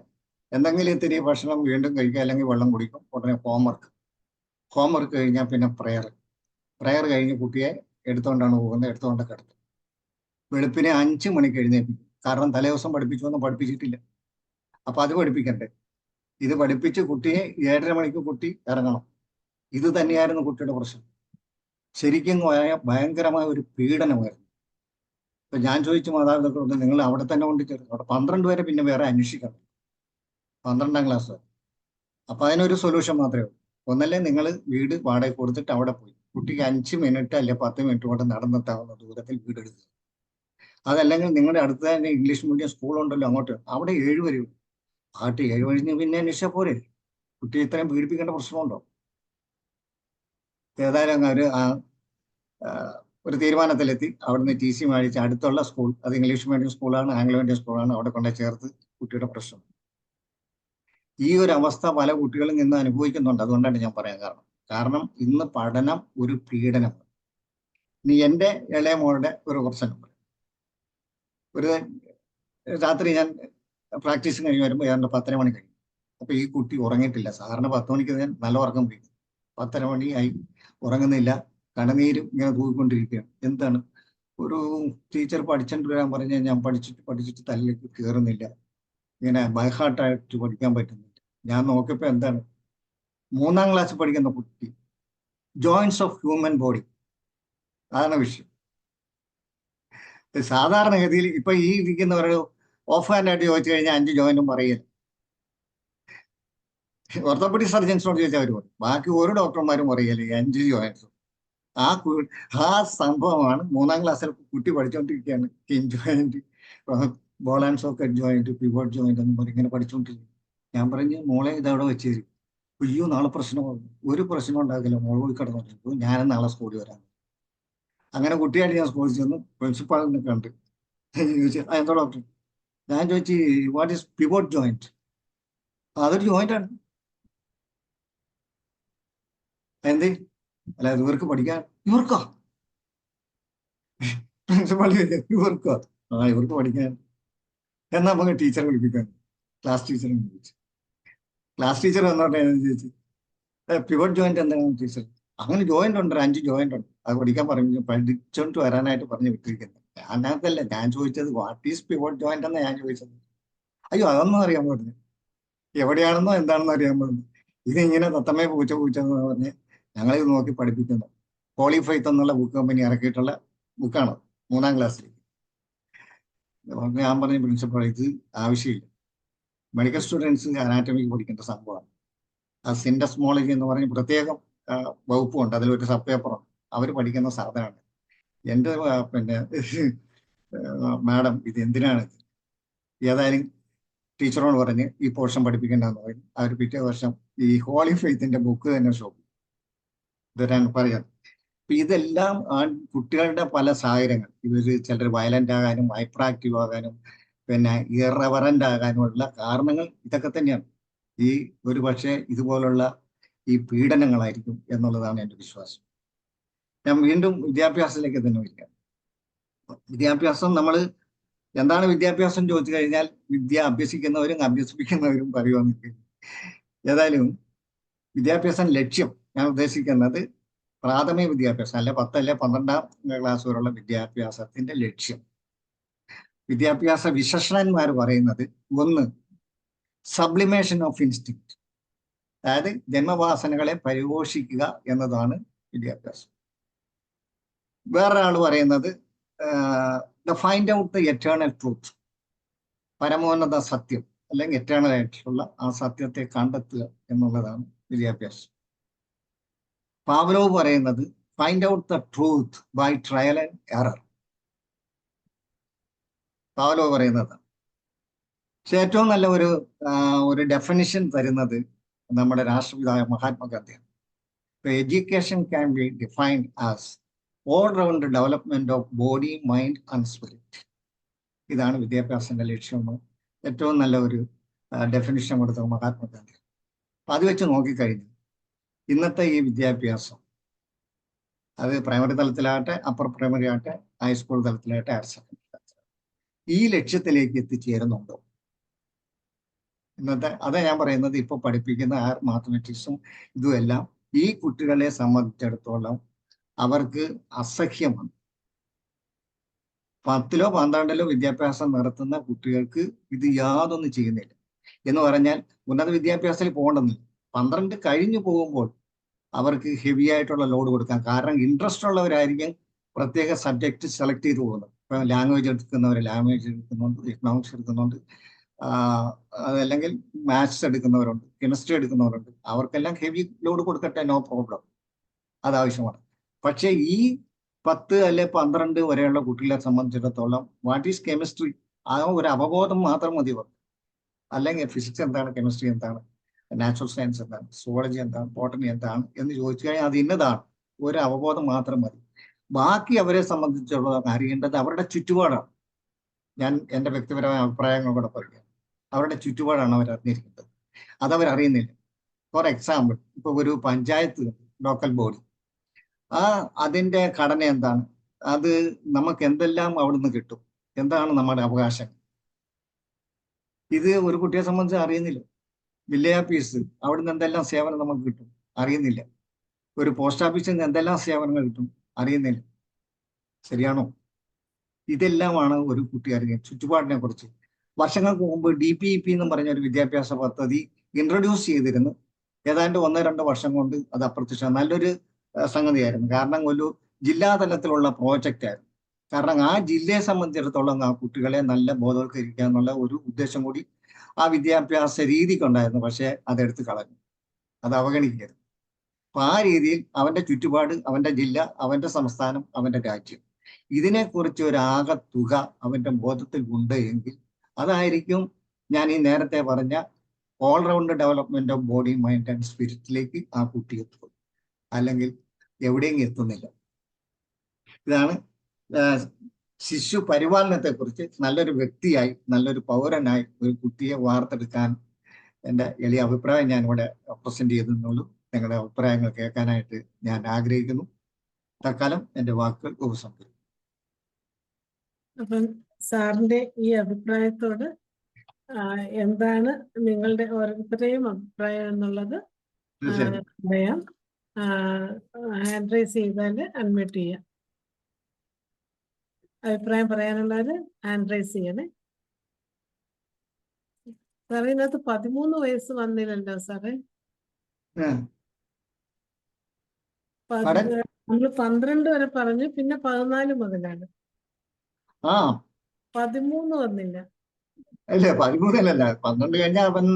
എന്തെങ്കിലും ഇത്തിരി ഭക്ഷണം വീണ്ടും കഴിക്കുക, അല്ലെങ്കിൽ വെള്ളം കുടിക്കും. ഉടനെ ഹോംവർക്ക് കഴിഞ്ഞാൽ പിന്നെ പ്രെയർ കഴിഞ്ഞ് കുട്ടിയെ എടുത്തുകൊണ്ടാണ് പോകുന്നത്, എടുത്തുകൊണ്ട് കിടത്തും. വെളുപ്പിനെ 5 മണിക്ക് എഴുന്നേൽപ്പിക്കും. കാരണം തലേദിവസം പഠിപ്പിച്ചൊന്നും പഠിപ്പിച്ചിട്ടില്ല. അപ്പൊ അത് പഠിപ്പിക്കണ്ടേ. ഇത് പഠിപ്പിച്ച് കുട്ടിയെ 7:30 മണിക്ക് കുട്ടി ഇറങ്ങണം. ഇത് തന്നെയായിരുന്നു കുട്ടിയുടെ പ്രശ്നം. ശരിക്കും ഭയങ്കരമായ ഒരു പീഡനമായിരുന്നു. ഇപ്പൊ ഞാൻ ചോദിച്ചു മാതാപിതാക്കളോട്, നിങ്ങൾ അവിടെ തന്നെ കൊണ്ട് ചേർന്നു. അവിടെ 12 വരെ പിന്നെ വേറെ അന്വേഷിക്കണം, 12ാം ക്ലാസ് വരെ. അപ്പൊ അതിനൊരു സൊല്യൂഷൻ മാത്രമേ ഉള്ളൂ. ഒന്നല്ലേ നിങ്ങൾ വീട് വാടക കൊടുത്തിട്ട് അവിടെ പോയി കുട്ടിക്ക് 5 മിനിറ്റ് അല്ലെ 10 മിനിറ്റ് കൊണ്ട് നടന്നെത്താവുന്ന ദൂരത്തിൽ വീട് എടുക്കുക. അതല്ലെങ്കിൽ നിങ്ങളുടെ അടുത്ത് തന്നെ ഇംഗ്ലീഷ് മീഡിയം സ്കൂളുണ്ടല്ലോ, അങ്ങോട്ട് അവിടെ 7 വരെ. 7 കഴിഞ്ഞ് പിന്നെ അന്വേഷിച്ചാൽ പോരെ. കുട്ടി ഇത്രയും പീഡിപ്പിക്കേണ്ട പ്രശ്നമുണ്ടോ? ഏതായാലും അവർ ഒരു തീരുമാനത്തിലെത്തി. അവിടുന്ന് ടി സി മേടിച്ച് അടുത്തുള്ള സ്കൂൾ, അത് ഇംഗ്ലീഷ് മീഡിയം സ്കൂളാണ്, ആംഗ്ലോ ഇന്ത്യൻ സ്കൂളാണ്, അവിടെ കൊണ്ടുപോയി ചേർത്ത് കുട്ടിയുടെ പ്രശ്നം. ഈ ഒരു അവസ്ഥ പല കുട്ടികളും ഇന്ന് അനുഭവിക്കുന്നുണ്ട്. അതുകൊണ്ടാണ് ഞാൻ പറയാൻ കാരണം ഇന്ന് പഠനം ഒരു പീഡനം. ഇനി എൻ്റെ ഇളയ മോളുടെ ഒരു പ്രശ്നം, ഒരു രാത്രി ഞാൻ പ്രാക്ടീസ് കഴിഞ്ഞ് വരുമ്പോൾ ഏതാണ്ട് 10:30 മണി കഴിഞ്ഞു. അപ്പൊ ഈ കുട്ടി ഉറങ്ങിയിട്ടില്ല. സാധാരണ 10 മണിക്ക് ഞാൻ നല്ല ഉറക്കം പിടിക്കും. 10:30 മണിയായി, ഉറങ്ങുന്നില്ല, കടനീരും ഇങ്ങനെ തൂക്കിക്കൊണ്ടിരിക്കുകയാണ്. എന്താണ്? ഒരു ടീച്ചർ പഠിച്ചിട്ട് വരാൻ പറഞ്ഞാൽ ഞാൻ പഠിച്ചിട്ട് തലയിലേക്ക് കയറുന്നില്ല, ഇങ്ങനെ ബൈഹാർട്ടായിട്ട് പഠിക്കാൻ പറ്റുന്നില്ല. ഞാൻ നോക്കിയപ്പോ എന്താണ്, 3ാം ക്ലാസ് പഠിക്കുന്ന കുട്ടി, ജോയിന്റ്സ് ഓഫ് ഹ്യൂമൻ ബോഡി, അതാണ് വിഷയം. സാധാരണഗതിയിൽ ഇപ്പൊ ഈ ഇരിക്കുന്നവരുടെ ഓഫ് ഹാൻഡ് ആയിട്ട് ചോദിച്ചു കഴിഞ്ഞാൽ 5 ജോയിന്റും പറയില്ല. ഓർത്തോപെഡിക് സർജൻസിനോട് ചോദിച്ചാൽ അവർ പറയും. ബാക്കി ഒരു ഡോക്ടർമാരും പറയല്ലേ 5 ജോയിന്റ്സും. ആ സംഭവമാണ് 3ാം ക്ലാസ്സിൽ കുട്ടി പഠിച്ചുകൊണ്ടിരിക്കുകയാണ്. കിൻ joint, ball and socket joint, pivot joint എന്ന് പറയും, ഇങ്ങനെ പഠിച്ചുകൊണ്ടിരിക്കും. ഞാൻ പറഞ്ഞു, മോളെ ഇതവിടെ വെച്ച് തരും. അയ്യോ നാളെ പ്രശ്നമാകും. ഒരു പ്രശ്നം ഉണ്ടാക്കില്ല, മോൾ പോയി കിടന്നു, ഞാനും നാളെ സ്കൂളിൽ വരാം. അങ്ങനെ കുട്ടിയായിട്ട് ഞാൻ സ്കൂളിൽ ചെന്നു, പ്രിൻസിപ്പാളിനെ കണ്ട് ചോദിച്ചു, എന്താ ഡോക്ടർ? ഞാൻ ചോദിച്ചു, വാട്ട് ഈസ് പിവോട്ട് ജോയിന്റ്? അതൊരു ജോയിന്റ് ആണ്. എന്ത്? അല്ല ഇവർക്ക് പഠിക്കാൻ, ഇവർക്കോ? പ്രിൻസിപ്പാൾ ഇവർക്കോ? ഇവർക്ക് പഠിക്കാൻ. എന്നാ നമുക്ക് ടീച്ചറെ വിളിപ്പിക്കാൻ, ക്ലാസ് ടീച്ചറെ വിളിച്ചു. ക്ലാസ് ടീച്ചർ വന്നോട്ടെ എന്ന് ചോദിച്ചു, പിവോട്ട് ജോയിന്റ് എന്താണ് ടീച്ചർ? അങ്ങനെ ജോയിന്റ് ഉണ്ട്, 5 ജോയിന്റ് ഉണ്ട്, അത് പഠിക്കാൻ പഠിച്ചോണ്ട് വരാനായിട്ട് പറഞ്ഞു വിട്ടിരിക്കുന്നത്. ഞാനതല്ല ഞാൻ ചോദിച്ചത്, വാട്ട് ഈസ് പിവോട്ട് ജോയിന്റ് എന്നാ ഞാൻ ചോദിച്ചത്. അയ്യോ അതൊന്നും അറിയാൻ പറഞ്ഞു, എവിടെയാണെന്നോ എന്താണെന്നോ അറിയാൻ പറഞ്ഞു. ഇതിങ്ങനെ തത്തമ്മയെ പൂച്ച എന്ന് പറഞ്ഞ് ഞങ്ങളിത് നോക്കി പഠിപ്പിക്കുന്നു. ക്വാളിഫൈത്ത് എന്നുള്ള ബുക്ക് കമ്പനി ഇറക്കിയിട്ടുള്ള ബുക്കാണ് 3ാം ക്ലാസ്സിൽ. ഞാൻ പറഞ്ഞ പ്രിൻസിപ്പൾ, ഇത് ആവശ്യമില്ല. മെഡിക്കൽ സ്റ്റുഡൻസ് അനാറ്റമിക്ക് പഠിക്കേണ്ട സംഭവമാണ്. ആ സിൻഡസ്മോളജി എന്ന് പറഞ്ഞ് പ്രത്യേകം വകുപ്പുണ്ട്, അതിലൊരു സബ് പേപ്പറുണ്ട്, അവർ പഠിക്കുന്ന സാധനമാണ്. എൻ്റെ പിന്നെ മാഡം ഇത് എന്തിനാണ്? ഏതായാലും ടീച്ചറോട് പറഞ്ഞ് ഈ പോർഷൻ പഠിപ്പിക്കേണ്ടെന്ന് പറയും. അവർ പിറ്റേ വർഷം ഈ ഹോളി ഫെയ്ത്തിന്റെ ബുക്ക് തന്നെ ഷോപ്പ് തരാൻ പറയാം. അപ്പൊ ഇതെല്ലാം കുട്ടികളുടെ പല സാഹചര്യങ്ങൾ, ചിലർ വയലന്റ് ആകാനും ഹൈപ്പർ ആക്റ്റീവ് ആകാനും പിന്നെ ഇറവറന്റ് ആകാനുമുള്ള കാരണങ്ങൾ ഇതൊക്കെ തന്നെയാണ്. ഈ ഒരു പക്ഷേ ഇതുപോലുള്ള ഈ പീഡനങ്ങളായിരിക്കും എന്നുള്ളതാണ് എൻ്റെ വിശ്വാസം. ഞാൻ വീണ്ടും വിദ്യാഭ്യാസത്തിലേക്ക് തന്നെ വരിക. വിദ്യാഭ്യാസം, നമ്മൾ എന്താണ് വിദ്യാഭ്യാസം ചോദിച്ചു കഴിഞ്ഞാൽ വിദ്യ അഭ്യസിക്കുന്നവരും അഭ്യസിപ്പിക്കുന്നവരും പറയുമെന്ന്. ഏതായാലും വിദ്യാഭ്യാസം ലക്ഷ്യം ഞാൻ ഉദ്ദേശിക്കുന്നത് പ്രാഥമിക വിദ്യാഭ്യാസം, അല്ലെ 10 അല്ലെ 12ാം ക്ലാസ് വരെയുള്ള വിദ്യാഭ്യാസത്തിന്റെ ലക്ഷ്യം, വിദ്യാഭ്യാസ വിശേഷണന്മാർ പറയുന്നത്, 1 സബ്ലിമേഷൻ ഓഫ് ഇൻസ്റ്റിങ്ക്റ്റ്, അതായത് ജന്മവാസനകളെ പരിപോഷിക്കുക എന്നതാണ് വിദ്യാഭ്യാസം. വേറൊരാൾ പറയുന്നത് find out the eternal truth, പരമോന്നത സത്യം അല്ലെങ്കിൽ എറ്റേണൽ ആയിട്ടുള്ള ആ സത്യത്തെ കണ്ടെത്തുക എന്നുള്ളതാണ് വിദ്യാഭ്യാസം. പാവ്ലോവ് പറയുന്നത് find out the truth by trial and error, Pavlov പറയുന്നത്. പക്ഷെ ഏറ്റവും നല്ല ഒരു ഡെഫിനിഷൻ തരുന്നത് നമ്മുടെ രാഷ്ട്രപിതാവായ മഹാത്മാഗാന്ധിയാണ്. Education can be defined as all round development of body, mind and spirit. ഇതാണ് വിദ്യാഭ്യാസത്തിന്റെ ലക്ഷ്യമെന്ന് ഏറ്റവും നല്ല ഒരു ഡെഫിനിഷൻ കൊടുത്ത മഹാത്മാഗാന്ധി. അത് വെച്ച് നോക്കിക്കഴിഞ്ഞു ഇന്നത്തെ ഈ വിദ്യാഭ്യാസം, അത് പ്രൈമറി തലത്തിലാകട്ടെ, അപ്പർ പ്രൈമറി ആകട്ടെ, ഹൈസ്കൂൾ തലത്തിലാകട്ടെ, ഹയർ സെക്കൻഡറി തലത്തിലാകട്ടെ, ഈ ലക്ഷ്യത്തിലേക്ക് എത്തിച്ചേരുന്നുണ്ടോ? ഇന്നത്തെ അതാ ഞാൻ പറയുന്നത്, ഇപ്പൊ പഠിപ്പിക്കുന്ന മാത്തമാറ്റിക്സും ഇതുമെല്ലാം ഈ കുട്ടികളെ സംബന്ധിച്ചിടത്തോളം അവർക്ക് അസഹ്യമാണ്. 10ലോ 12ലോ വിദ്യാഭ്യാസം നടത്തുന്ന കുട്ടികൾക്ക് ഇത് യാതൊന്നും ചെയ്യുന്നില്ല. എന്ന് പറഞ്ഞാൽ ഉന്നത വിദ്യാഭ്യാസത്തിൽ പോകണമെന്നില്ല, 12 കഴിഞ്ഞു പോകുമ്പോൾ അവർക്ക് ഹെവി ആയിട്ടുള്ള ലോഡ് കൊടുക്കാം. കാരണം ഇൻട്രസ്റ്റ് ഉള്ളവരായിരിക്കും പ്രത്യേക സബ്ജക്റ്റ് സെലക്ട് ചെയ്ത് പോകുന്നത്. ഇപ്പൊ ലാംഗ്വേജ് എടുക്കുന്നവർ ലാംഗ്വേജ് എടുക്കുന്നുണ്ട്, എക്കണോമിക്സ് എടുക്കുന്നുണ്ട്, അതല്ലെങ്കിൽ മാത്സ് എടുക്കുന്നവരുണ്ട്, കെമിസ്ട്രി എടുക്കുന്നവരുണ്ട്. അവർക്കെല്ലാം ഹെവി ലോഡ് കൊടുക്കട്ടെ, നോ പ്രോബ്ലം, അതാവശ്യമാണ്. പക്ഷേ ഈ 10 അല്ലെ 12 വരെയുള്ള കുട്ടികളെ സംബന്ധിച്ചിടത്തോളം വാട്ട് ഈസ് കെമിസ്ട്രി, ആ ഒരു അവബോധം മാത്രം മതി. അല്ലെങ്കിൽ ഫിസിക്സ് എന്താണ്, കെമിസ്ട്രി എന്താണ്, നാച്ചുറൽ സയൻസ് എന്താണ്, സുവോളജി എന്താണ്, ബോട്ടണി എന്താണ് എന്ന് ചോദിച്ചു കഴിഞ്ഞാൽ അത് ഇന്നതാണ്, ഒരു അവബോധം മാത്രം മതി. ബാക്കി അവരെ സംബന്ധിച്ചുള്ള അറിയേണ്ടത് അവരുടെ ചുറ്റുപാടാണ്. ഞാൻ എൻ്റെ വ്യക്തിപരമായ അഭിപ്രായങ്ങൾ കൂടെ പറയുക. അവരുടെ ചുറ്റുപാടാണ് അവർ അറിഞ്ഞിരിക്കുന്നത്, അതവരറിയുന്നില്ല. ഫോർ എക്സാമ്പിൾ, ഇപ്പൊ ഒരു പഞ്ചായത്ത് ലോക്കൽ ബോഡി, അതിന്റെ ഘടന എന്താണ്, അത് നമുക്ക് എന്തെല്ലാം അവിടുന്ന് കിട്ടും, എന്താണ് നമ്മുടെ അവകാശം, ഇത് ഒരു കുട്ടിയെ സംബന്ധിച്ച് അറിയുന്നില്ല. വില്ലേജ് ഓഫീസ്, അവിടുന്ന് എന്തെല്ലാം സേവനം നമുക്ക് കിട്ടും, അറിയുന്നില്ല. ഒരു പോസ്റ്റ് ഓഫീസിൽ നിന്ന് എന്തെല്ലാം സേവനങ്ങൾ കിട്ടും, അറിയുന്നില്ല. ശരിയാണോ? ഇതെല്ലാമാണ് ഒരു കുട്ടി അറിയുന്നത് ചുറ്റുപാടിനെ കുറിച്ച്. വർഷങ്ങൾക്ക് മുമ്പ് DPEP എന്നും പറഞ്ഞ ഒരു വിദ്യാഭ്യാസ പദ്ധതി ഇൻട്രൊഡ്യൂസ് ചെയ്തിരുന്നു. ഏതാണ്ട് 1-2 വർഷം കൊണ്ട് അത് അപ്രത്യക്ഷം. നല്ലൊരു സംഗതിയായിരുന്നു. കാരണം ഒരു ജില്ലാ തലത്തിലുള്ള പ്രോജക്റ്റ് ആയിരുന്നു. കാരണം ആ ജില്ലയെ സംബന്ധിച്ചിടത്തോളം ആ കുട്ടികളെ നല്ല ബോധവൽക്കരിക്കുക എന്നുള്ള ഒരു ഉദ്ദേശം കൂടി ആ വിദ്യാഭ്യാസ രീതിക്കുണ്ടായിരുന്നു. പക്ഷെ അതെടുത്ത് കളഞ്ഞു, അത് അവഗണിക്കരുത്. അപ്പൊ ആ രീതിയിൽ അവന്റെ ചുറ്റുപാട്, അവന്റെ ജില്ല, അവന്റെ സംസ്ഥാനം, അവന്റെ രാജ്യം, ഇതിനെക്കുറിച്ച് ഒരു ആകെ തുക അവന്റെ ബോധത്തിൽ ഉണ്ട് എങ്കിൽ അതായിരിക്കും ഞാൻ ഈ നേരത്തെ പറഞ്ഞ all round development of body, mind and സ്പിരിറ്റിലേക്ക് ആ കുട്ടി എത്തും. അല്ലെങ്കിൽ എവിടെയും എത്തുന്നില്ല. ഇതാണ് ശിശു പരിപാലനത്തെ കുറിച്ച് നല്ലൊരു വ്യക്തിയായി, നല്ലൊരു പൗരനായി ഒരു കുട്ടിയെ വാർത്തെടുക്കാൻ എൻ്റെ എളിയ അഭിപ്രായം ഞാൻ ഇവിടെ പ്രസന്റ് ചെയ്തെന്നുള്ളൂ. നിങ്ങളുടെ അഭിപ്രായങ്ങൾ കേൾക്കാനായിട്ട് ഞാൻ ആഗ്രഹിക്കുന്നു. തൽക്കാലം എൻ്റെ വാക്കുകൾ ഉപസംഹരിക്കുന്നു. അപ്പം സാറിന്റെ ഈ അഭിപ്രായത്തോട് എന്താണ് നിങ്ങളുടെ ഓരോരുത്തരുടെയും അഭിപ്രായം എന്നുള്ളത് തീർച്ചയായിട്ടും. പറയാം. ഹാൻഡ് റൈസ് ചെയ്താൽ അൺമ്യൂട്ട് ചെയ്യാം. അഭിപ്രായം പറയാനുള്ളവര് ഹാൻഡ് റൈസ് ചെയ്യണേ. സാറേ, ഇതിനകത്ത് 13 വയസ്സ് വന്നില്ലല്ലോ സാറേ. നമ്മള് 12 വരെ പറഞ്ഞു, പിന്നെ 14 മുതലാണ്. 13 വന്നില്ല. അല്ലേ, 13 12 കഴിഞ്ഞാൽ അവൻ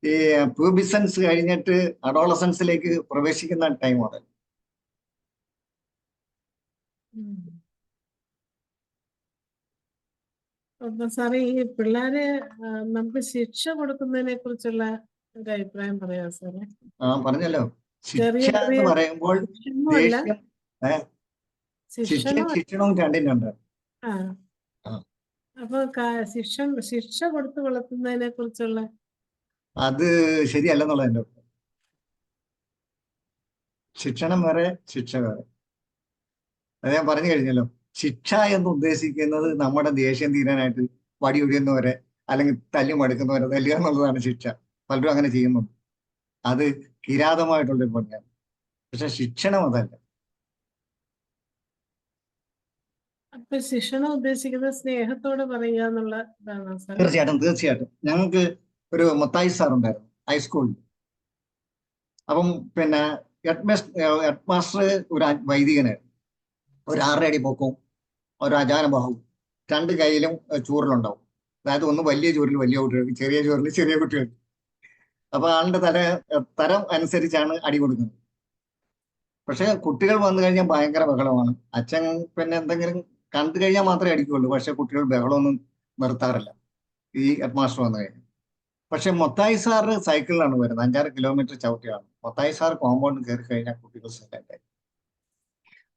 ഈ പ്യൂബിസൻസ് കഴിഞ്ഞിട്ട് അഡോളസൻസിലേക്ക് പ്രവേശിക്കുന്ന ടൈമാണ്. അപ്പൊ സാറേ, ഈ പിള്ളേരെ നമുക്ക് ശിക്ഷ കൊടുക്കുന്നതിനെ കുറിച്ചുള്ള ഒരു അഭിപ്രായം പറയാം സാറേ. പറഞ്ഞല്ലോ, ചെറിയ ശിക്ഷ എന്ന് പറയുമ്പോൾ ദേഷ്യം, ശിക്ഷണവും രണ്ടിനുണ്ട്. അപ്പൊ ശിക്ഷ കൊടുത്ത് വളർത്തുന്നതിനെ കുറിച്ചുള്ള അത് ശരിയല്ലെന്നുള്ള എൻ്റെ അഭിപ്രായം. ശിക്ഷണം വേറെ, ശിക്ഷ വേറെ. അത് ഞാൻ പറഞ്ഞു കഴിഞ്ഞല്ലോ. ശിക്ഷ എന്ന് ഉദ്ദേശിക്കുന്നത് നമ്മുടെ ദേഷ്യം തീരാനായിട്ട് വടി ഒഴിയുന്നവരെ അല്ലെങ്കിൽ തല്ലി മടുക്കുന്നവരെ തല്ലുക എന്നുള്ളതാണ് ശിക്ഷ. പലരും അങ്ങനെ ചെയ്യുന്നുണ്ട്. അത് കിരാതമായിട്ടുള്ളൊരു പണിയാണ്. പക്ഷെ ശിക്ഷണം അതല്ല. അപ്പൊ ശിക്ഷണം ഉദ്ദേശിക്കുന്നത് സ്നേഹത്തോടെ പറയുക എന്നുള്ള ഇതാണോ സാർ? തീർച്ചയായിട്ടും. ഞങ്ങൾക്ക് ഒരു മത്തായി സാർ ഉണ്ടായിരുന്നു ഹൈസ്കൂളിൽ. അപ്പം പിന്നെ ഹെഡ് മാസ്റ്റർ ഒരു വൈദികനായിരുന്നു. ഒരു 6 അടി പൊക്കവും ഒരു അജാനഭാവവും, 2 കൈയിലും ചൂരലുണ്ടാവും. അതായത് ഒന്ന് വലിയ ചൂരിൽ വലിയ കുട്ടികൾക്ക്, ചെറിയ ചൂരിൽ ചെറിയ കുട്ടികൾക്ക്. അപ്പൊ ആളുടെ തരം അനുസരിച്ചാണ് അടി കൊടുക്കുന്നത്. പക്ഷെ കുട്ടികൾ വന്നു കഴിഞ്ഞാൽ ഭയങ്കര ബഹളമാണ്. അച്ഛൻ പിന്നെ എന്തെങ്കിലും കണ്ടു കഴിഞ്ഞാൽ മാത്രമേ അടിക്കുകയുള്ളൂ. പക്ഷെ കുട്ടികൾ ബഹളമൊന്നും നിർത്താറില്ല ഈ ഹെഡ് മാസ്റ്റർ വന്നു കഴിഞ്ഞാൽ. പക്ഷെ മൊത്തായി സാറ് സൈക്കിളിലാണ് വരുന്നത്. 5-6 കിലോമീറ്റർ ചവിട്ടിയാണ്. മൊത്തായി സാർ കോമ്പൗണ്ട് കയറി കഴിഞ്ഞാൽ കുട്ടികൾ സെറ്റായി.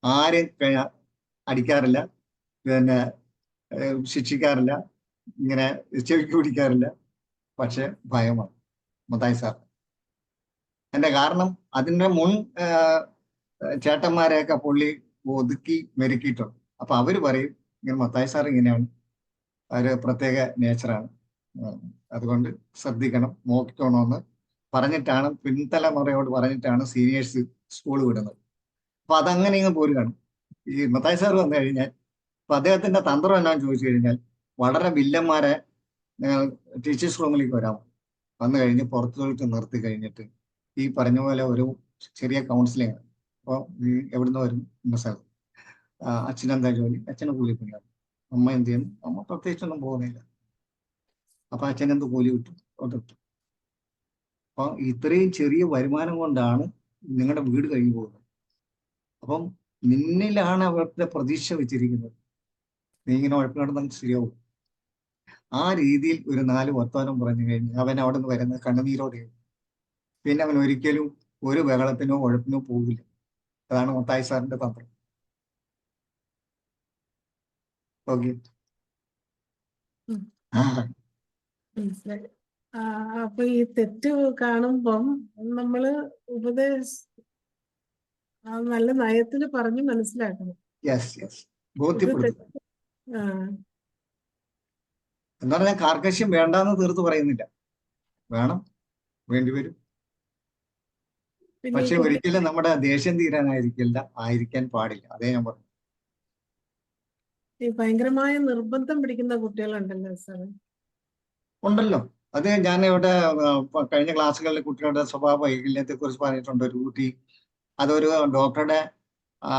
ആരും അടിക്കാറില്ല, പിന്നെ ശിക്ഷിക്കാറില്ല, ഇങ്ങനെ ചെവിക്ക് പിടിക്കാറില്ല. പക്ഷെ ഭയമാണ് മത്തായി സാർ. എന്റെ കാരണം അതിന്റെ മുൻ ചേട്ടന്മാരെയൊക്കെ പുള്ളി ഒതുക്കി മെരുക്കിയിട്ടുണ്ട്. അപ്പൊ അവര് പറയും ഇങ്ങനെ മത്തായി സാർ ഇങ്ങനെയാണ്, ഒരു പ്രത്യേക നേച്ചറാണ്, അതുകൊണ്ട് ശ്രദ്ധിക്കണം, നോക്കിക്കോണമെന്ന് പറഞ്ഞിട്ടാണ്, പിൻതലമുറയോട് പറഞ്ഞിട്ടാണ് സീനിയേഴ്സ് സ്കൂൾ വിടുന്നത്. അപ്പൊ അതങ്ങനെ ഇങ്ങ് പോരുകയാണ്. ഈ മത്തായി സാർ വന്നു കഴിഞ്ഞാൽ അപ്പൊ അദ്ദേഹത്തിന്റെ തന്ത്രം എന്നാന്ന് ചോദിച്ചു കഴിഞ്ഞാൽ, വളരെ വില്ലന്മാരെ ടീച്ചേഴ്സ് റൂമിലേക്ക് വന്നു കഴിഞ്ഞ് പുറത്തോട്ട് നിർത്തി കഴിഞ്ഞിട്ട് ഈ പറഞ്ഞ പോലെ ഒരു ചെറിയ കൗൺസിലിംഗ്. അപ്പോൾ എവിടുന്ന് വരും? ഇന്ന സ്ഥലം. അച്ഛനെന്താ ജോലി? അച്ഛന് കൂലിപ്പണിയാണ്. അമ്മ എന്ത് ചെയ്യുന്നു? അമ്മ പ്രത്യേകിച്ചൊന്നും പോകുന്നില്ല. അപ്പൊ അച്ഛൻ എന്ത് കൂലി കിട്ടും? കിട്ടും. അപ്പൊ ഇത്രയും ചെറിയ വരുമാനം കൊണ്ടാണ് നിങ്ങളുടെ വീട് കഴിഞ്ഞു പോകുന്നത്. അപ്പം നിന്നിലാണ് അവരുടെ പ്രതീക്ഷ വെച്ചിരിക്കുന്നത്. നീ ഇങ്ങനെ ഉഴപ്പിനോട് ശരിയാവും. ആ രീതിയിൽ ഒരു 4 വർത്തമാനം പറഞ്ഞു കഴിഞ്ഞ് അവൻ അവിടെ നിന്ന് വരുന്നത് കണ്ണുനീരോടെ. പിന്നെ അവൻ ഒരിക്കലും ഒരു ബഹളത്തിനോ ഉഴപ്പിനോ പോകില്ല. അതാണ് മത്തായി സാറിന്റെ തന്ത്രം. ഓക്കെ. ഉം. ആ മനസ്സിലായി. അപ്പൊ ഈ തെറ്റ് കാണുമ്പം നമ്മള് നല്ല നയത്തിന് പറഞ്ഞ് മനസ്സിലാക്കണം. യെസ് യെസ്, ഇത് ബോധ്യപ്പെടുത്തുക. തെറ്റ്. ആ എന്ന് പറഞ്ഞാൽ കാർക്കശ്യം വേണ്ടാന്ന് തീർത്ത് പറയുന്നില്ല, വേണം, വേണ്ടിവരും. പിന്നെ ഈ പക്ഷെ കുട്ടി ഒരിക്കലും നമ്മുടെ ദേഷ്യം ആയിരിക്കാൻ പാടില്ല. അതേ ഞാൻ പറഞ്ഞു. ഈ ഭയങ്കരമായ നിർബന്ധം പിടിക്കുന്ന കുട്ടികളുണ്ടല്ലോ സാറേ. ഉണ്ടല്ലോ, അത് ഞാൻ ഇവിടെ കഴിഞ്ഞ ക്ലാസ്സുകളിൽ കുട്ടികളുടെ സ്വഭാവ വൈകല്യത്തെ കുറിച്ച് പറഞ്ഞിട്ടുണ്ട്. ഒരു കുട്ടി, അതൊരു ഡോക്ടറുടെ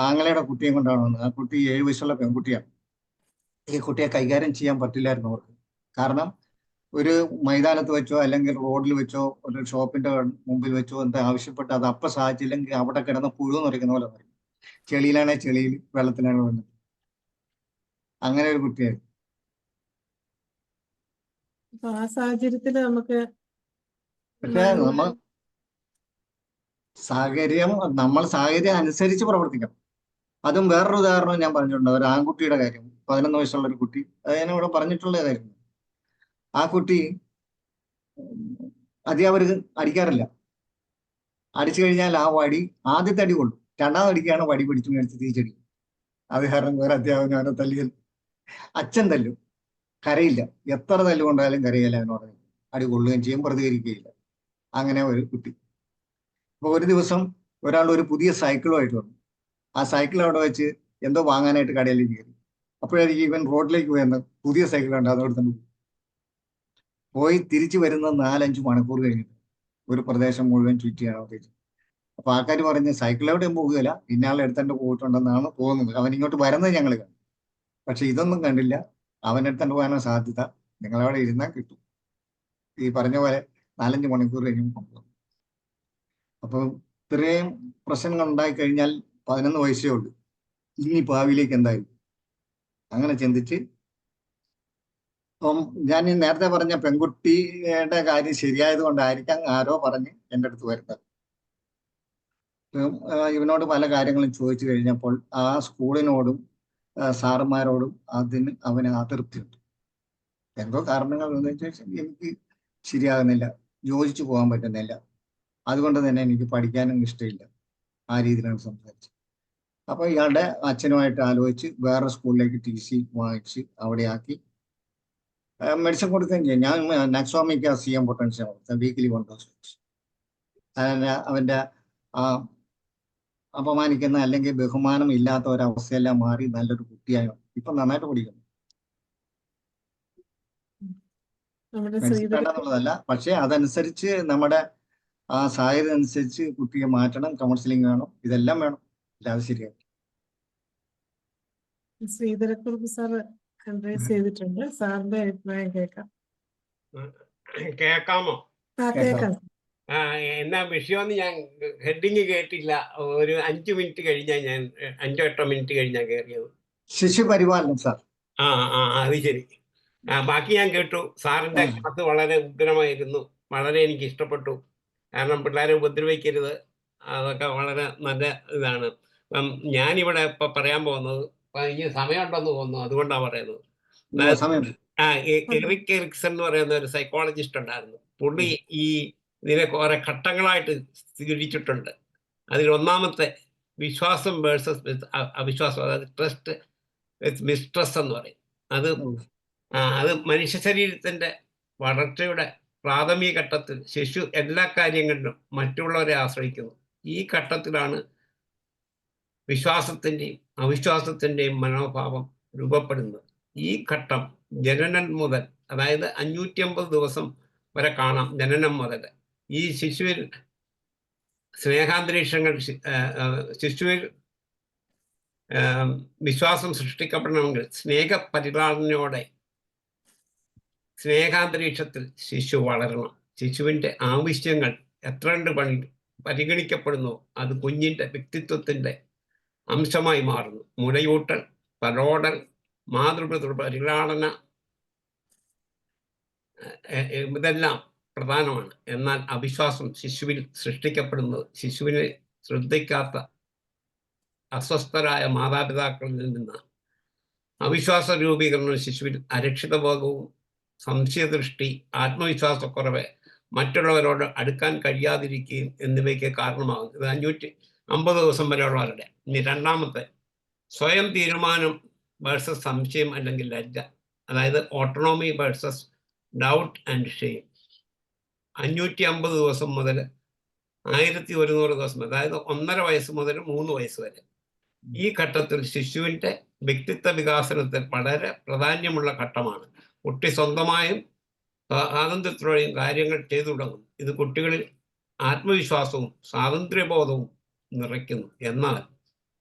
ആങ്ങളയുടെ കുട്ടിയെ കൊണ്ടാണ് വന്നത്. ആ കുട്ടി 7 വയസ്സുള്ള പെൺകുട്ടിയാണ്. ഈ കുട്ടിയെ കൈകാര്യം ചെയ്യാൻ പറ്റില്ലായിരുന്നു അവർക്ക്. കാരണം ഒരു മൈതാനത്ത് വെച്ചോ അല്ലെങ്കിൽ റോഡിൽ വെച്ചോ ഒരു ഷോപ്പിന്റെ മുമ്പിൽ വെച്ചോ എന്താ ആവശ്യപ്പെട്ട് അത് അപ്പം സാധിച്ചില്ലെങ്കിൽ അവിടെ കിടന്ന് പുഴു നിറയ്ക്കുന്ന പോലെ പറയും. ചെളിയിലാണെ ചെളിയിൽ, വെള്ളത്തിലാണ് വെള്ളം. അങ്ങനെ ഒരു കുട്ടിയായിരുന്നു. അപ്പൊ ആ സാഹചര്യത്തിൽ നമുക്ക് പക്ഷെ നമ്മൾ സാഹചര്യം അനുസരിച്ച് പ്രവർത്തിക്കണം. അതും വേറൊരു ഉദാഹരണം ഞാൻ പറഞ്ഞിട്ടുണ്ട്. ഒരു ആൺകുട്ടിയുടെ കാര്യം, 11 വയസ്സുള്ള ഒരു കുട്ടി, അത് ഞാൻ ഇവിടെ പറഞ്ഞിട്ടുള്ള കാര്യം. ആ കുട്ടി അധ്യാപകർക്ക് അടിക്കാറില്ല. അടിച്ചു കഴിഞ്ഞാൽ ആ വടി ആദ്യത്തെ അടി കൊള്ളും, രണ്ടാമത് അടിക്കാണ് വടി പിടിച്ചു മേടിച്ച് തിരിച്ചടിക്കും. അത് കാരണം വേറെ അധ്യാപകൻ അവനെ തല്ലിയത്. അച്ഛൻ തല്ലും, കരയില്ല. എത്ര തല്ലുകൊണ്ടായാലും കരയില്ല. അവനോട് അടി കൊള്ളുകയും ചെയ്യും, പ്രതികരിക്കുകയില്ല. അങ്ങനെ ഒരു കുട്ടി. അപ്പൊ ഒരു ദിവസം ഒരാൾ ഒരു പുതിയ സൈക്കിളുമായിട്ട് വന്നു. ആ സൈക്കിൾ അവിടെ വെച്ച് എന്തോ വാങ്ങാനായിട്ട് കടയിലേക്ക് കയറി. അപ്പോഴായിരിക്കും ഇവൻ റോഡിലേക്ക് പോയെന്ന് പുതിയ സൈക്കിൾ ഉണ്ട്, അതോടെ തന്നെ പോയി തിരിച്ചു വരുന്നത് 4-5 മണിക്കൂർ കഴിഞ്ഞിട്ട്. ഒരു പ്രദേശം മുഴുവൻ ചുറ്റിയാണ് ഉദ്ദേശിച്ചത്. അപ്പൊ ആൾക്കാർ പറഞ്ഞ് സൈക്കിൾ എവിടെയും പോകുകയില്ല, ഇന്നയാൾ എടുത്തോണ്ട് പോയിട്ടുണ്ടെന്നാണ് തോന്നുന്നത്. അവൻ ഇങ്ങോട്ട് വരുന്നത് ഞങ്ങൾ കണ്ടു, പക്ഷെ ഇതൊന്നും കണ്ടില്ല. അവൻ എടുത്തോണ്ട് പോകാനാണ് സാധ്യത. നിങ്ങളവിടെ ഇരുന്നാൽ കിട്ടും. ഈ പറഞ്ഞ പോലെ 4-5 മണിക്കൂർ കഴിയുമ്പോൾ കൊണ്ടുപോകും. അപ്പൊ ഇത്രയും പ്രശ്നങ്ങൾ ഉണ്ടായി കഴിഞ്ഞാൽ 11 വയസ്സേ ഉള്ളൂ. ഇനി ഭാവിയിലേക്ക് എന്തായാലും അങ്ങനെ ചിന്തിച്ച്, ഞാൻ ഈ നേരത്തെ പറഞ്ഞ പെൺകുട്ടിയുടെ കാര്യം ശരിയായത് കൊണ്ടായിരിക്കാം ആരോ പറഞ്ഞ് എൻ്റെ അടുത്ത് വരുന്നത്. ഇവനോട് പല കാര്യങ്ങളും ചോദിച്ചു കഴിഞ്ഞപ്പോൾ ആ സ്കൂളിനോടും സാറുമാരോടും അവന് അതൃപ്തിയുണ്ട്. എന്തോ കാരണങ്ങൾ എന്താ ചോദിച്ചാൽ എനിക്ക് ശരിയാകുന്നില്ല, യോജിച്ചു പോകാൻ പറ്റുന്നില്ല, അതുകൊണ്ട് തന്നെ എനിക്ക് പഠിക്കാനും ഇഷ്ടമില്ല. ആ രീതിയിലാണ് സംസാരിച്ചത്. അപ്പൊ ഇയാളുടെ അച്ഛനുമായിട്ട് ആലോചിച്ച് വേറെ സ്കൂളിലേക്ക് TC വാങ്ങിച്ച് അവിടെ ആക്കി മെഡിസിൻ കൊടുക്കുകയും ചെയ്യും. ഞാൻ നെക്സോമിക് CM പൊട്ടൻഷ്യൽ വീക്കിലി 1 ഡോസ്. അവന്റെ ആ അപമാനിക്കുന്ന അല്ലെങ്കിൽ ബഹുമാനം ഇല്ലാത്ത ഒരവസ്ഥയെല്ലാം മാറി നല്ലൊരു കുട്ടിയായി ഇപ്പൊ നന്നായിട്ട് പഠിക്കുന്നു. മെഡിസിൻ വേണ്ടെന്നുള്ളതല്ല, പക്ഷെ അതനുസരിച്ച് നമ്മുടെ ആ സാഹചര്യം അനുസരിച്ച് കുട്ടിയെ മാറ്റണം. കൗൺസിലിംഗ് വേണം, ഇതെല്ലാം വേണം. ഇല്ലാതെ ശരിയാവും. ശ്രീധരക്കുറുപ്പ് സാറ് അഡ്രൈസ് ചെയ്തിട്ടുണ്ട്. സാറിന്റെ അഭിപ്രായം കേൾക്കാം. കേൾക്കാമോ? കേൾക്കാം. എന്നാ വിഷയമെന്ന് ഞാൻ ഹെഡിങ് കേട്ടില്ല. ഒരു 5 മിനിറ്റ് കഴിഞ്ഞാൽ ഞാൻ 5-8 മിനിറ്റ് കഴിഞ്ഞാൽ കയറിയത്. ശിശുപരിപാലനം സാർ. അത് ശരി. ബാക്കി ഞാൻ കേട്ടു. സാറിന്റെ ക്ലാസ് വളരെ ഉഗ്രമായിരുന്നു, വളരെ എനിക്ക് ഇഷ്ടപ്പെട്ടു. കാരണം പിള്ളേരെ ഉപദ്രവിക്കരുത്, അതൊക്കെ വളരെ നല്ല ഇതാണ്. ഞാനിവിടെ ഇപ്പൊ പറയാൻ പോകുന്നത്, ഇനി സമയമുണ്ടെന്ന് തോന്നുന്നു, അതുകൊണ്ടാണ് പറയുന്നത്. എറിക് എറിക്സൺ എന്ന് പറയുന്ന ഒരു സൈക്കോളജിസ്റ്റ് ഉണ്ടായിരുന്നു. പുള്ളി ഈ ഇതിനെ കുറെ ഘട്ടങ്ങളായിട്ട് സ്വീകരിച്ചിട്ടുണ്ട്. അതിൽ ഒന്നാമത്തെ വിശ്വാസം വേഴ്സസ് അവിശ്വാസം, അതായത് ട്രസ്റ്റ് വിത്ത് മിസ്ട്രസ്റ്റ് എന്ന് പറയും. അത് മനുഷ്യ ശരീരത്തിന്റെ വളർച്ചയുടെ പ്രാഥമിക ഘട്ടത്തിൽ ശിശു എല്ലാ കാര്യങ്ങളിലും മറ്റുള്ളവരെ ആശ്രയിക്കുന്നു. ഈ ഘട്ടത്തിലാണ് വിശ്വാസത്തിന്റെയും അവിശ്വാസത്തിന്റെയും മനോഭാവം രൂപപ്പെടുന്നത്. ഈ ഘട്ടം ജനനം മുതൽ, അതായത് 550 ദിവസം വരെ കാണാം. ജനനം മുതൽ ഈ ശിശുവിൽ സ്നേഹാന്തരീക്ഷങ്ങൾ, ശിശുവിൽ വിശ്വാസം സൃഷ്ടിക്കപ്പെടണമെങ്കിൽ സ്നേഹപരിപാലനയോടെ സ്നേഹാന്തരീക്ഷത്തിൽ ശിശു വളരണം. ശിശുവിൻ്റെ ആവശ്യങ്ങൾ എത്ര കണ്ട് പരിഗണിക്കപ്പെടുന്നു, അത് കുഞ്ഞിൻ്റെ വ്യക്തിത്വത്തിൻ്റെ അംശമായി മാറുന്നു. മുലയൂട്ടൽ, തലോടൽ, മാതൃപരിലാളന, ഇതെല്ലാം പ്രധാനമാണ്. എന്നാൽ അവിശ്വാസം ശിശുവിൽ സൃഷ്ടിക്കപ്പെടുന്നത് ശിശുവിനെ ശ്രദ്ധിക്കാത്ത അസ്വസ്ഥരായ മാതാപിതാക്കളിൽ നിന്നാണ്. അവിശ്വാസ രൂപീകരണം ശിശുവിൽ അരക്ഷിതബോധവും സംശയദൃഷ്ടി, ആത്മവിശ്വാസക്കുറവ്, മറ്റുള്ളവരോട് അടുക്കാൻ കഴിയാതിരിക്കുകയും എന്നിവയ്ക്ക് കാരണമാകും. ഇത് 550 ദിവസം വരെയുള്ളവരുടെ. ഇനി രണ്ടാമത്തെ, സ്വയം തീരുമാനം വേഴ്സസ് സംശയം അല്ലെങ്കിൽ ലജ്ജ, അതായത് autonomy versus doubt and shame. 550 ദിവസം മുതൽ 1100 ദിവസം, അതായത് 1.5 വയസ്സ് മുതൽ 3 വയസ്സ് വരെ. ഈ ഘട്ടത്തിൽ ശിശുവിൻ്റെ വ്യക്തിത്വ വികാസനത്തിൽ വളരെ പ്രാധാന്യമുള്ള ഘട്ടമാണ്. കുട്ടി സ്വന്തമായും സ്വാതന്ത്ര്യത്തോടെയും കാര്യങ്ങൾ ചെയ്തു തുടങ്ങും. ഇത് കുട്ടികളിൽ ആത്മവിശ്വാസവും സ്വാതന്ത്ര്യബോധവും നിറയ്ക്കുന്നു. എന്നാൽ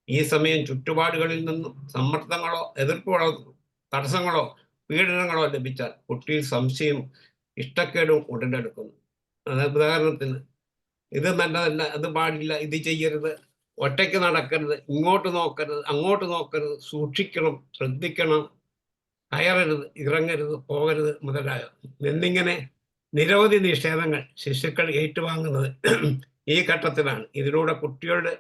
ഈ സമയം ചുറ്റുപാടുകളിൽ നിന്നും സമ്മർദ്ദങ്ങളോ എതിർപ്പുകളോ തടസ്സങ്ങളോ പീഡനങ്ങളോ ലഭിച്ചാൽ കുട്ടിയിൽ സംശയവും ഇഷ്ടക്കേടും ഉടലെടുക്കുന്നു. അതായത് ഉദാഹരണത്തിന്, ഇത് നല്ലതല്ല, അത് പാടില്ല, ഇത് ചെയ്യരുത്, ഒറ്റയ്ക്ക് നടക്കരുത്, ഇങ്ങോട്ട് നോക്കരുത്, അങ്ങോട്ട് നോക്കരുത്, സൂക്ഷിക്കണം, ശ്രദ്ധിക്കണം, കയറരുത്, ഇറങ്ങരുത്, പോകരുത് മുതലായ എന്നിങ്ങനെ നിരവധി നിഷേധങ്ങൾ ശിശുക്കൾ ഏറ്റുവാങ്ങുന്നത് ഈ ഘട്ടത്തിലാണ്. ഇതിലൂടെ കുട്ടികളുടെ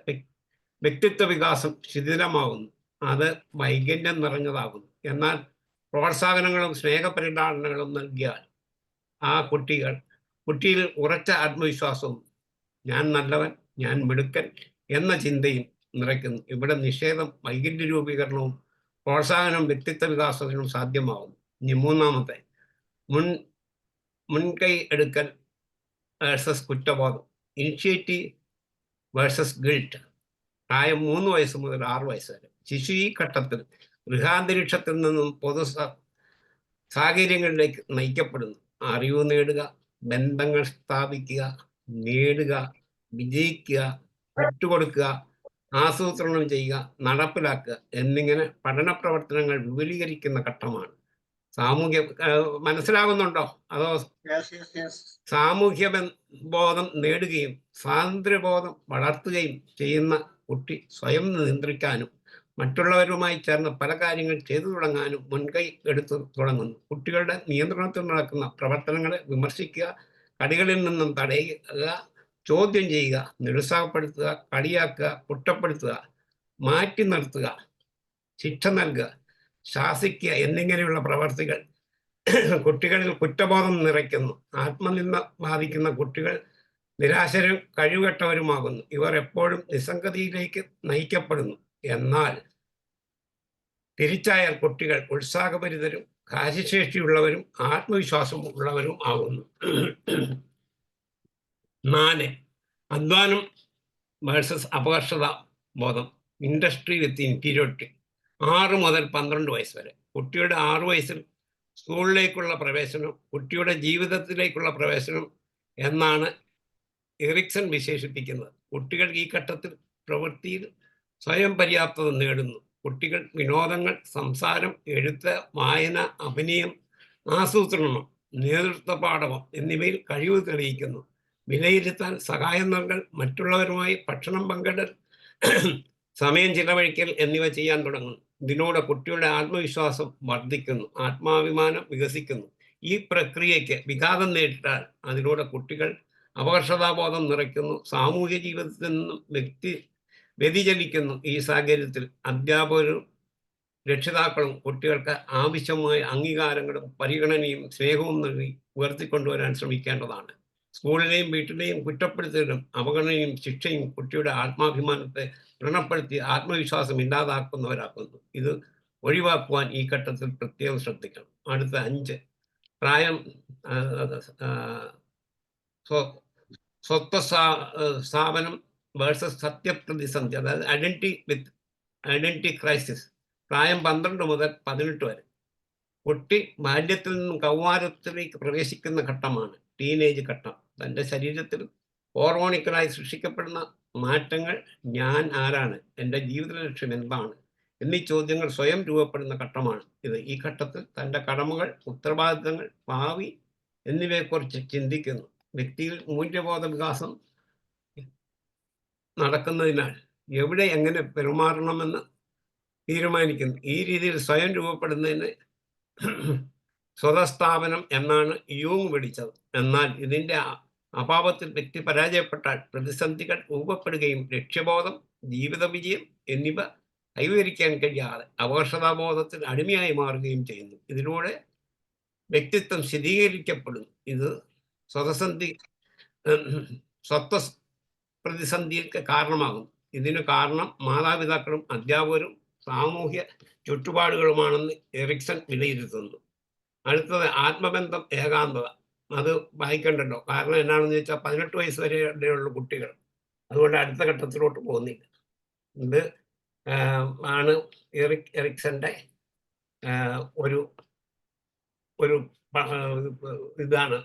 വ്യക്തിത്വ വികാസം ശിഥിലമാകുന്നു, അത് വൈകല്യം നിറഞ്ഞതാകുന്നു. എന്നാൽ പ്രോത്സാഹനങ്ങളും സ്നേഹപരിപാലനങ്ങളും നൽകിയാൽ ആ കുട്ടിയിൽ ഉറച്ച ആത്മവിശ്വാസവും ഞാൻ നല്ലവൻ, ഞാൻ മിടുക്കൻ എന്ന ചിന്തയും നിറയ്ക്കുന്നു. ഇവിടെ നിഷേധം വൈകല്യ രൂപീകരണവും പ്രോത്സാഹനം വ്യക്തിത്വ വികാസത്തിനും സാധ്യമാകുന്നു. ഇനി മൂന്നാമത്തെ, മുൻകൈ എടുക്കൽ വേഴ്സസ് കുറ്റബോധം, ഇനിഷ്യേറ്റീവ് വേഴ്സസ് ഗിൽട്ട്. പ്രായം 3 വയസ്സ് മുതൽ 6 വയസ്സ് വരെ. ശിശു ഈ ഘട്ടത്തിൽ ഗൃഹാന്തരീക്ഷത്തിൽ നിന്നും പൊതു സാഹചര്യങ്ങളിലേക്ക് നയിക്കപ്പെടുന്നു. അറിവ് നേടുക, ബന്ധങ്ങൾ സ്ഥാപിക്കുക, നേടുക, വിജയിക്കുക, വിട്ടുകൊടുക്കുക, ആസൂത്രണം ചെയ്യുക, നടപ്പിലാക്കുക എന്നിങ്ങനെ പഠന പ്രവർത്തനങ്ങൾ വിപുലീകരിക്കുന്ന ഘട്ടമാണ്. മനസ്സിലാകുന്നുണ്ടോ? അതോ സാമൂഹ്യ ബോധം നേടുകയും സ്വാതന്ത്ര്യബോധം വളർത്തുകയും ചെയ്യുന്ന കുട്ടി സ്വയം നിയന്ത്രിക്കാനും മറ്റുള്ളവരുമായി ചേർന്ന് പല കാര്യങ്ങൾ ചെയ്തു തുടങ്ങാനും മുൻകൈ എടുത്തു തുടങ്ങുന്നു. കുട്ടികളുടെ നിയന്ത്രണത്തിൽ നടക്കുന്ന പ്രവർത്തനങ്ങളെ വിമർശിക്കുക, കളികളിൽ നിന്നും തടയുക, ചോദ്യം ചെയ്യുക, നിരുത്സാഹപ്പെടുത്തുക, കളിയാക്കുക, കുറ്റപ്പെടുത്തുക, മാറ്റി നിർത്തുക, ശിക്ഷ നൽകുക, ശാസിക്കുക എന്നിങ്ങനെയുള്ള പ്രവർത്തികൾ കുട്ടികളിൽ കുറ്റബോധം നിറയ്ക്കുന്നു. ആത്മനിന്ദ ബാധിക്കുന്ന കുട്ടികൾ നിരാശരും കഴിവുകെട്ടവരുമാകുന്നു. ഇവർ എപ്പോഴും നിസ്സംഗതിയിലേക്ക് നയിക്കപ്പെടുന്നു. എന്നാൽ തിരിച്ചായാൽ കുട്ടികൾ ഉത്സാഹഭരിതരും കാര്യശേഷിയുള്ളവരും ആത്മവിശ്വാസം ഉള്ളവരും ആകുന്നു. 4, അധ്വാനം വേഴ്സസ് അപകർഷത ബോധം, ഇൻഡസ്ട്രി വിത്ത് ഇൻറ്റീരിയോറിറ്റി. 6 മുതൽ 12 വയസ്സ് വരെ. കുട്ടിയുടെ 6 വയസ്സിൽ സ്കൂളിലേക്കുള്ള പ്രവേശനം കുട്ടിയുടെ ജീവിതത്തിലേക്കുള്ള പ്രവേശനം എന്നാണ് എറിക്സൺ വിശേഷിപ്പിക്കുന്നത്. കുട്ടികൾ ഈ ഘട്ടത്തിൽ പ്രവൃത്തിയിൽ സ്വയം പര്യാപ്തത നേടുന്നു. കുട്ടികൾ വിനോദങ്ങൾ, സംസാരം, എഴുത്ത്, വായന, അഭിനയം, ആസൂത്രണം, നേതൃത്വ പാഠകം എന്നിവയിൽ കഴിവ് തെളിയിക്കുന്നു. വിലയിരുത്താൻ, സഹായം നൽകൽ, മറ്റുള്ളവരുമായി ഭക്ഷണം പങ്കിടൽ, സമയം ചിലവഴിക്കൽ എന്നിവ ചെയ്യാൻ തുടങ്ങുന്നു. ഇതിലൂടെ കുട്ടിയുടെ ആത്മവിശ്വാസം വർദ്ധിക്കുന്നു, ആത്മാഭിമാനം വികസിക്കുന്നു. ഈ പ്രക്രിയയ്ക്ക് വിഘാതം നേരിട്ടാൽ അതിലൂടെ കുട്ടികൾ അപകർഷതാബോധം നിറയ്ക്കുന്നു, സാമൂഹ്യ ജീവിതത്തിൽ നിന്നും വ്യതിചലിക്കുന്നു. ഈ സാഹചര്യത്തിൽ അധ്യാപകരും രക്ഷിതാക്കളും കുട്ടികൾക്ക് ആവശ്യമായ അംഗീകാരങ്ങളും പരിഗണനയും സ്നേഹവും നൽകി ഉയർത്തിക്കൊണ്ടുവരാൻ ശ്രമിക്കേണ്ടതാണ്. സ്കൂളിലെയും വീട്ടിലെയും കുറ്റപ്പെടുത്തലും അവഗണനയും ശിക്ഷയും കുട്ടിയുടെ ആത്മാഭിമാനത്തെ വ്രണപ്പെടുത്തി ആത്മവിശ്വാസം ഇല്ലാതാക്കുന്നവരാക്കുന്നു. ഇത് ഒഴിവാക്കുവാൻ ഈ ഘട്ടത്തിൽ പ്രത്യേകം ശ്രദ്ധിക്കണം. അടുത്ത 5, പ്രായം സ്വത്വ സ്ഥാപനം വേഴ്സസ് സത്യപ്രതിസന്ധി, അതായത് ഐഡന്റിറ്റി ക്രൈസിസ്. പ്രായം 12 മുതൽ 18 വരെ. കുട്ടി ബാല്യത്തിൽ നിന്നും കൗമാരത്തിലേക്ക് പ്രവേശിക്കുന്ന ഘട്ടമാണ് ടീനേജ് ഘട്ടം. തൻ്റെ ശരീരത്തിൽ ഹോർമോണിക്കലായി സൃഷ്ടിക്കപ്പെടുന്ന മാറ്റങ്ങൾ, ഞാൻ ആരാണ്, എൻ്റെ ജീവിത ലക്ഷ്യം എന്താണ് എന്നീ ചോദ്യങ്ങൾ സ്വയം രൂപപ്പെടുന്ന ഘട്ടമാണ് ഇത്. ഈ ഘട്ടത്തിൽ തൻ്റെ കടമകൾ, ഉത്തരവാദിത്തങ്ങൾ, ഭാവി എന്നിവയെക്കുറിച്ച് ചിന്തിക്കുന്നു. വ്യക്തിയിൽ മൂല്യബോധ വികാസം നടക്കുന്നതിനാൽ എവിടെ എങ്ങനെ പെരുമാറണമെന്ന് തീരുമാനിക്കുന്നു. ഈ രീതിയിൽ സ്വയം രൂപപ്പെടുന്നതിന് സ്വതസ്ഥാപനം എന്നാണ് യൂങ് വിളിച്ചത്. എന്നാൽ ഇതിൻ്റെ അഭാവത്തിൽ വ്യക്തി പരാജയപ്പെട്ടാൽ പ്രതിസന്ധികൾ രൂപപ്പെടുകയും ലക്ഷ്യബോധം, ജീവിത വിജയം എന്നിവ കൈവരിക്കാൻ കഴിയാതെ അപകർഷതാബോധത്തിന് അടിമയായി മാറുകയും ചെയ്യുന്നു. ഇതിലൂടെ വ്യക്തിത്വം ശിഥീകരിക്കപ്പെടുന്നു. ഇത് സ്വതസന്ധി സ്വത്വ പ്രതിസന്ധിക്ക് കാരണമാകുന്നു. ഇതിന് കാരണം മാതാപിതാക്കളും അധ്യാപകരും സാമൂഹ്യ ചുറ്റുപാടുകളുമാണെന്ന് എറിക്സൺ വിലയിരുത്തുന്നു. അടുത്തത് ആത്മബന്ധം, ഏകാന്തത. അത് വായിക്കണ്ടല്ലോ. കാരണം എന്നാണെന്ന് ചോദിച്ചാൽ 18 വയസ്സ് വരെയുള്ള കുട്ടികൾ അതുകൊണ്ട് അടുത്ത ഘട്ടത്തിലോട്ട് പോകുന്നില്ല. ഇത് ആണ് എറിക്സന്റെ ഒരു ഒരു ഇതാണ്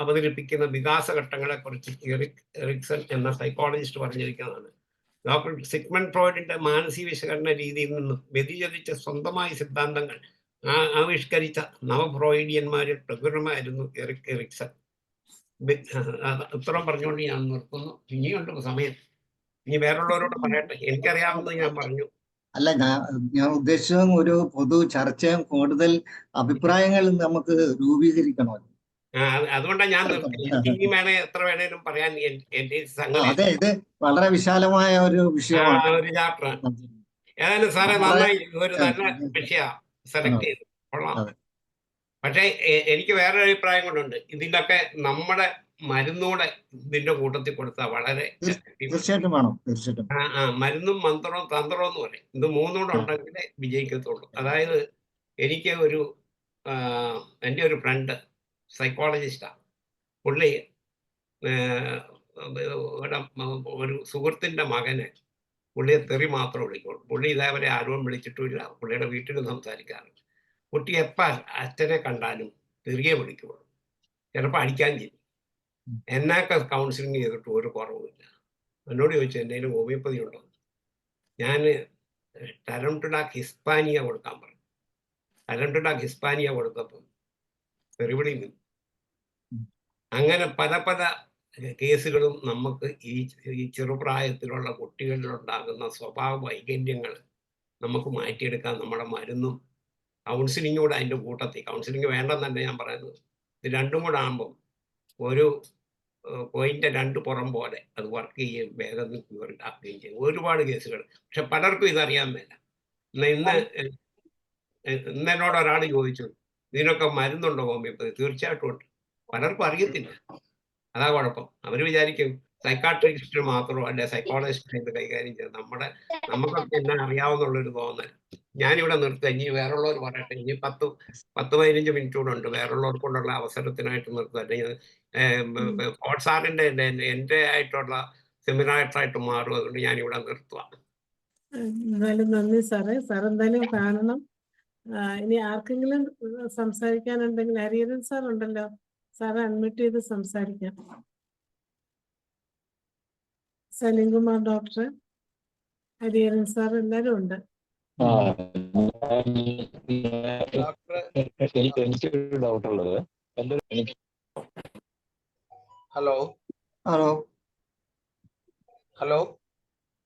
അവതരിപ്പിക്കുന്ന വികാസഘട്ടങ്ങളെ കുറിച്ച് എറിക്സൺ എന്ന സൈക്കോളജിസ്റ്റ് പറഞ്ഞിരിക്കുന്നതാണ്. ഡോക്ടർ സിഗ്മണ്ട് ഫ്രോയിഡിന്റെ മാനസിക വിശകലന രീതിയിൽ നിന്നും വ്യതിചലിച്ച സ്വന്തമായ സിദ്ധാന്തങ്ങൾ ആവിഷ്കരിച്ച നവഫ്രോയിഡിയന്മാരിൽ പ്രകടമായിരുന്നു എറിക്സൺ. ഉത്തരം പറഞ്ഞുകൊണ്ട് ഞാൻ നിർത്തുന്നു. ഇനിയുണ്ട് സമയം. ഇനി വേറുള്ളവരോട് പറയട്ടെ. എനിക്കറിയാവുന്നത് ഞാൻ പറഞ്ഞു. അല്ല, ഞാൻ ഉദ്ദേശിച്ചതും ഒരു പൊതു ചർച്ചയും കൂടുതൽ അഭിപ്രായങ്ങൾ നമുക്ക് രൂപീകരിക്കണമല്ലോ. അതുകൊണ്ടാണ് ഞാൻ നിർത്തി. ഇനി വേണേ എത്ര വേണേലും പറയാൻ എന്റെ സംഗതി. അതെ, ഇത് വളരെ വിശാലമായ ഒരു വിഷയമാണ്. ഒരു ചാപ്റ്റർ. ഏതായാലും സാറേ നന്നായി, ഒരു നല്ല വിഷയ സെലക്ട് ചെയ്തു, കൊള്ളാം. പക്ഷേ എനിക്ക് വേറെ അഭിപ്രായം കൊണ്ടുണ്ട്. ഇതിലൊക്കെ നമ്മുടെ മരുന്നൂടെ ഇതിന്റെ കൂട്ടത്തിൽ കൊടുത്താൽ വളരെ തീർച്ചയായിട്ടും വേണം. തീർച്ചയായിട്ടും മരുന്നും മന്ത്രവും തന്ത്രവും എന്ന് പറയും. ഇത് മൂന്നൂടെ ഉണ്ടെങ്കിലേ വിജയിക്കത്തുള്ളൂ. അതായത് എനിക്ക് എൻ്റെ ഒരു ഫ്രണ്ട് സൈക്കോളജിസ്റ്റാണ്. പുള്ളി ഒരു സുഹൃത്തിൻ്റെ മകന് പുള്ളിയെ തെറി മാത്രം വിളിക്കുള്ളൂ. പുള്ളി ഇതേവരെ ആരും വിളിച്ചിട്ടുമില്ല. പുള്ളിയുടെ വീട്ടിൽ സംസാരിക്കാറുണ്ട്. കുട്ടി എപ്പോൾ അച്ഛനെ കണ്ടാലും തെറിയെ വിളിക്കുള്ളൂ. ചിലപ്പോൾ അടിക്കാൻ ചെയ്യും. എന്നൊക്കെ കൗൺസിലിംഗ് ചെയ്തിട്ട് ഒരു കുറവുമില്ല. എന്നോട് ചോദിച്ചു എന്തെങ്കിലും ഹോമിയോപ്പതി ഉണ്ടോ. ഞാൻ ടലംറ്റുഡാക് ഹിസ്പാനിയ കൊടുക്കാൻ പറഞ്ഞു. ടലംറ്റുഡാക് ഹിസ്പാനിയ കൊടുത്തപ്പോൾ തെറിവിളി നിന്നു. അങ്ങനെ പല പല കേസുകളും നമുക്ക് ഈ ചെറുപ്രായത്തിലുള്ള കുട്ടികളിലുണ്ടാകുന്ന സ്വഭാവ വൈകല്യങ്ങൾ നമുക്ക് മാറ്റിയെടുക്കാൻ നമ്മുടെ മരുന്നും കൗൺസിലിംഗ് കൂടെ അതിൻ്റെ കൂട്ടത്തിൽ, കൗൺസിലിംഗ് വേണ്ടെന്നല്ല ഞാൻ പറയുന്നത്, ഇത് രണ്ടും കൂടെ ആകുമ്പം ഒരു പോയിന്റ് രണ്ട് പുറം പോലെ അത് വർക്ക് ചെയ്യുകയും വേഗം ഉണ്ടാക്കുകയും ചെയ്യും. ഒരുപാട് കേസുകൾ. പക്ഷെ പലർക്കും ഇതറിയാൻ മേല. എന്നോട് ഒരാൾ ചോദിച്ചു ഇതിനൊക്കെ മരുന്നുണ്ടോ ഹോമിയോപ്പതി? തീർച്ചയായിട്ടും ഉണ്ട്. പലർക്കും അറിയത്തില്ല. അതാ കുഴപ്പം. അവർ വിചാരിക്കും സൈക്കാട്രിസ്റ്റ് മാത്രമോ അല്ലെ സൈക്കോളജിസ്റ്റ് ഇത് കൈകാര്യം ചെയ്ത് നമുക്കൊക്കെ എന്നെ അറിയാവുന്നുള്ളൊരു തോന്നൽ. ഞാനിവിടെ നിർത്തുക. ഇനി വേറുള്ളവർ പറയട്ടെ. ഇനി 10-15 മിനിറ്റ് കൂടെ ഉണ്ട്. വേറുള്ളവർക്കുള്ള അവസരത്തിനായിട്ട് നിർത്തുക. അല്ലെങ്കിൽ സാറിന്റെ എൻ്റെ ആയിട്ടുള്ള സെമിനാറായിട്ട് മാറും. അതുകൊണ്ട് ഞാനിവിടെ നിർത്തുക. എന്തായാലും നന്ദി സാറേ. സാർ എന്തായാലും കാണണം. ഇനി ആർക്കെങ്കിലും സംസാരിക്കാനുണ്ടെങ്കിൽ ഹരിഹരൻ സാർ ഉണ്ടല്ലോ, സാറ് അൺമ്യൂട്ട് ചെയ്ത് സംസാരിക്കാം. സലീംകുമാർ ഡോക്ടർ, ഹരിഹരൻ സാർ, എല്ലാവരും ഉണ്ട്. എനിക്കൊരു ഡൗട്ട് ഉള്ളത്. ഹലോ ഹലോ ഹലോ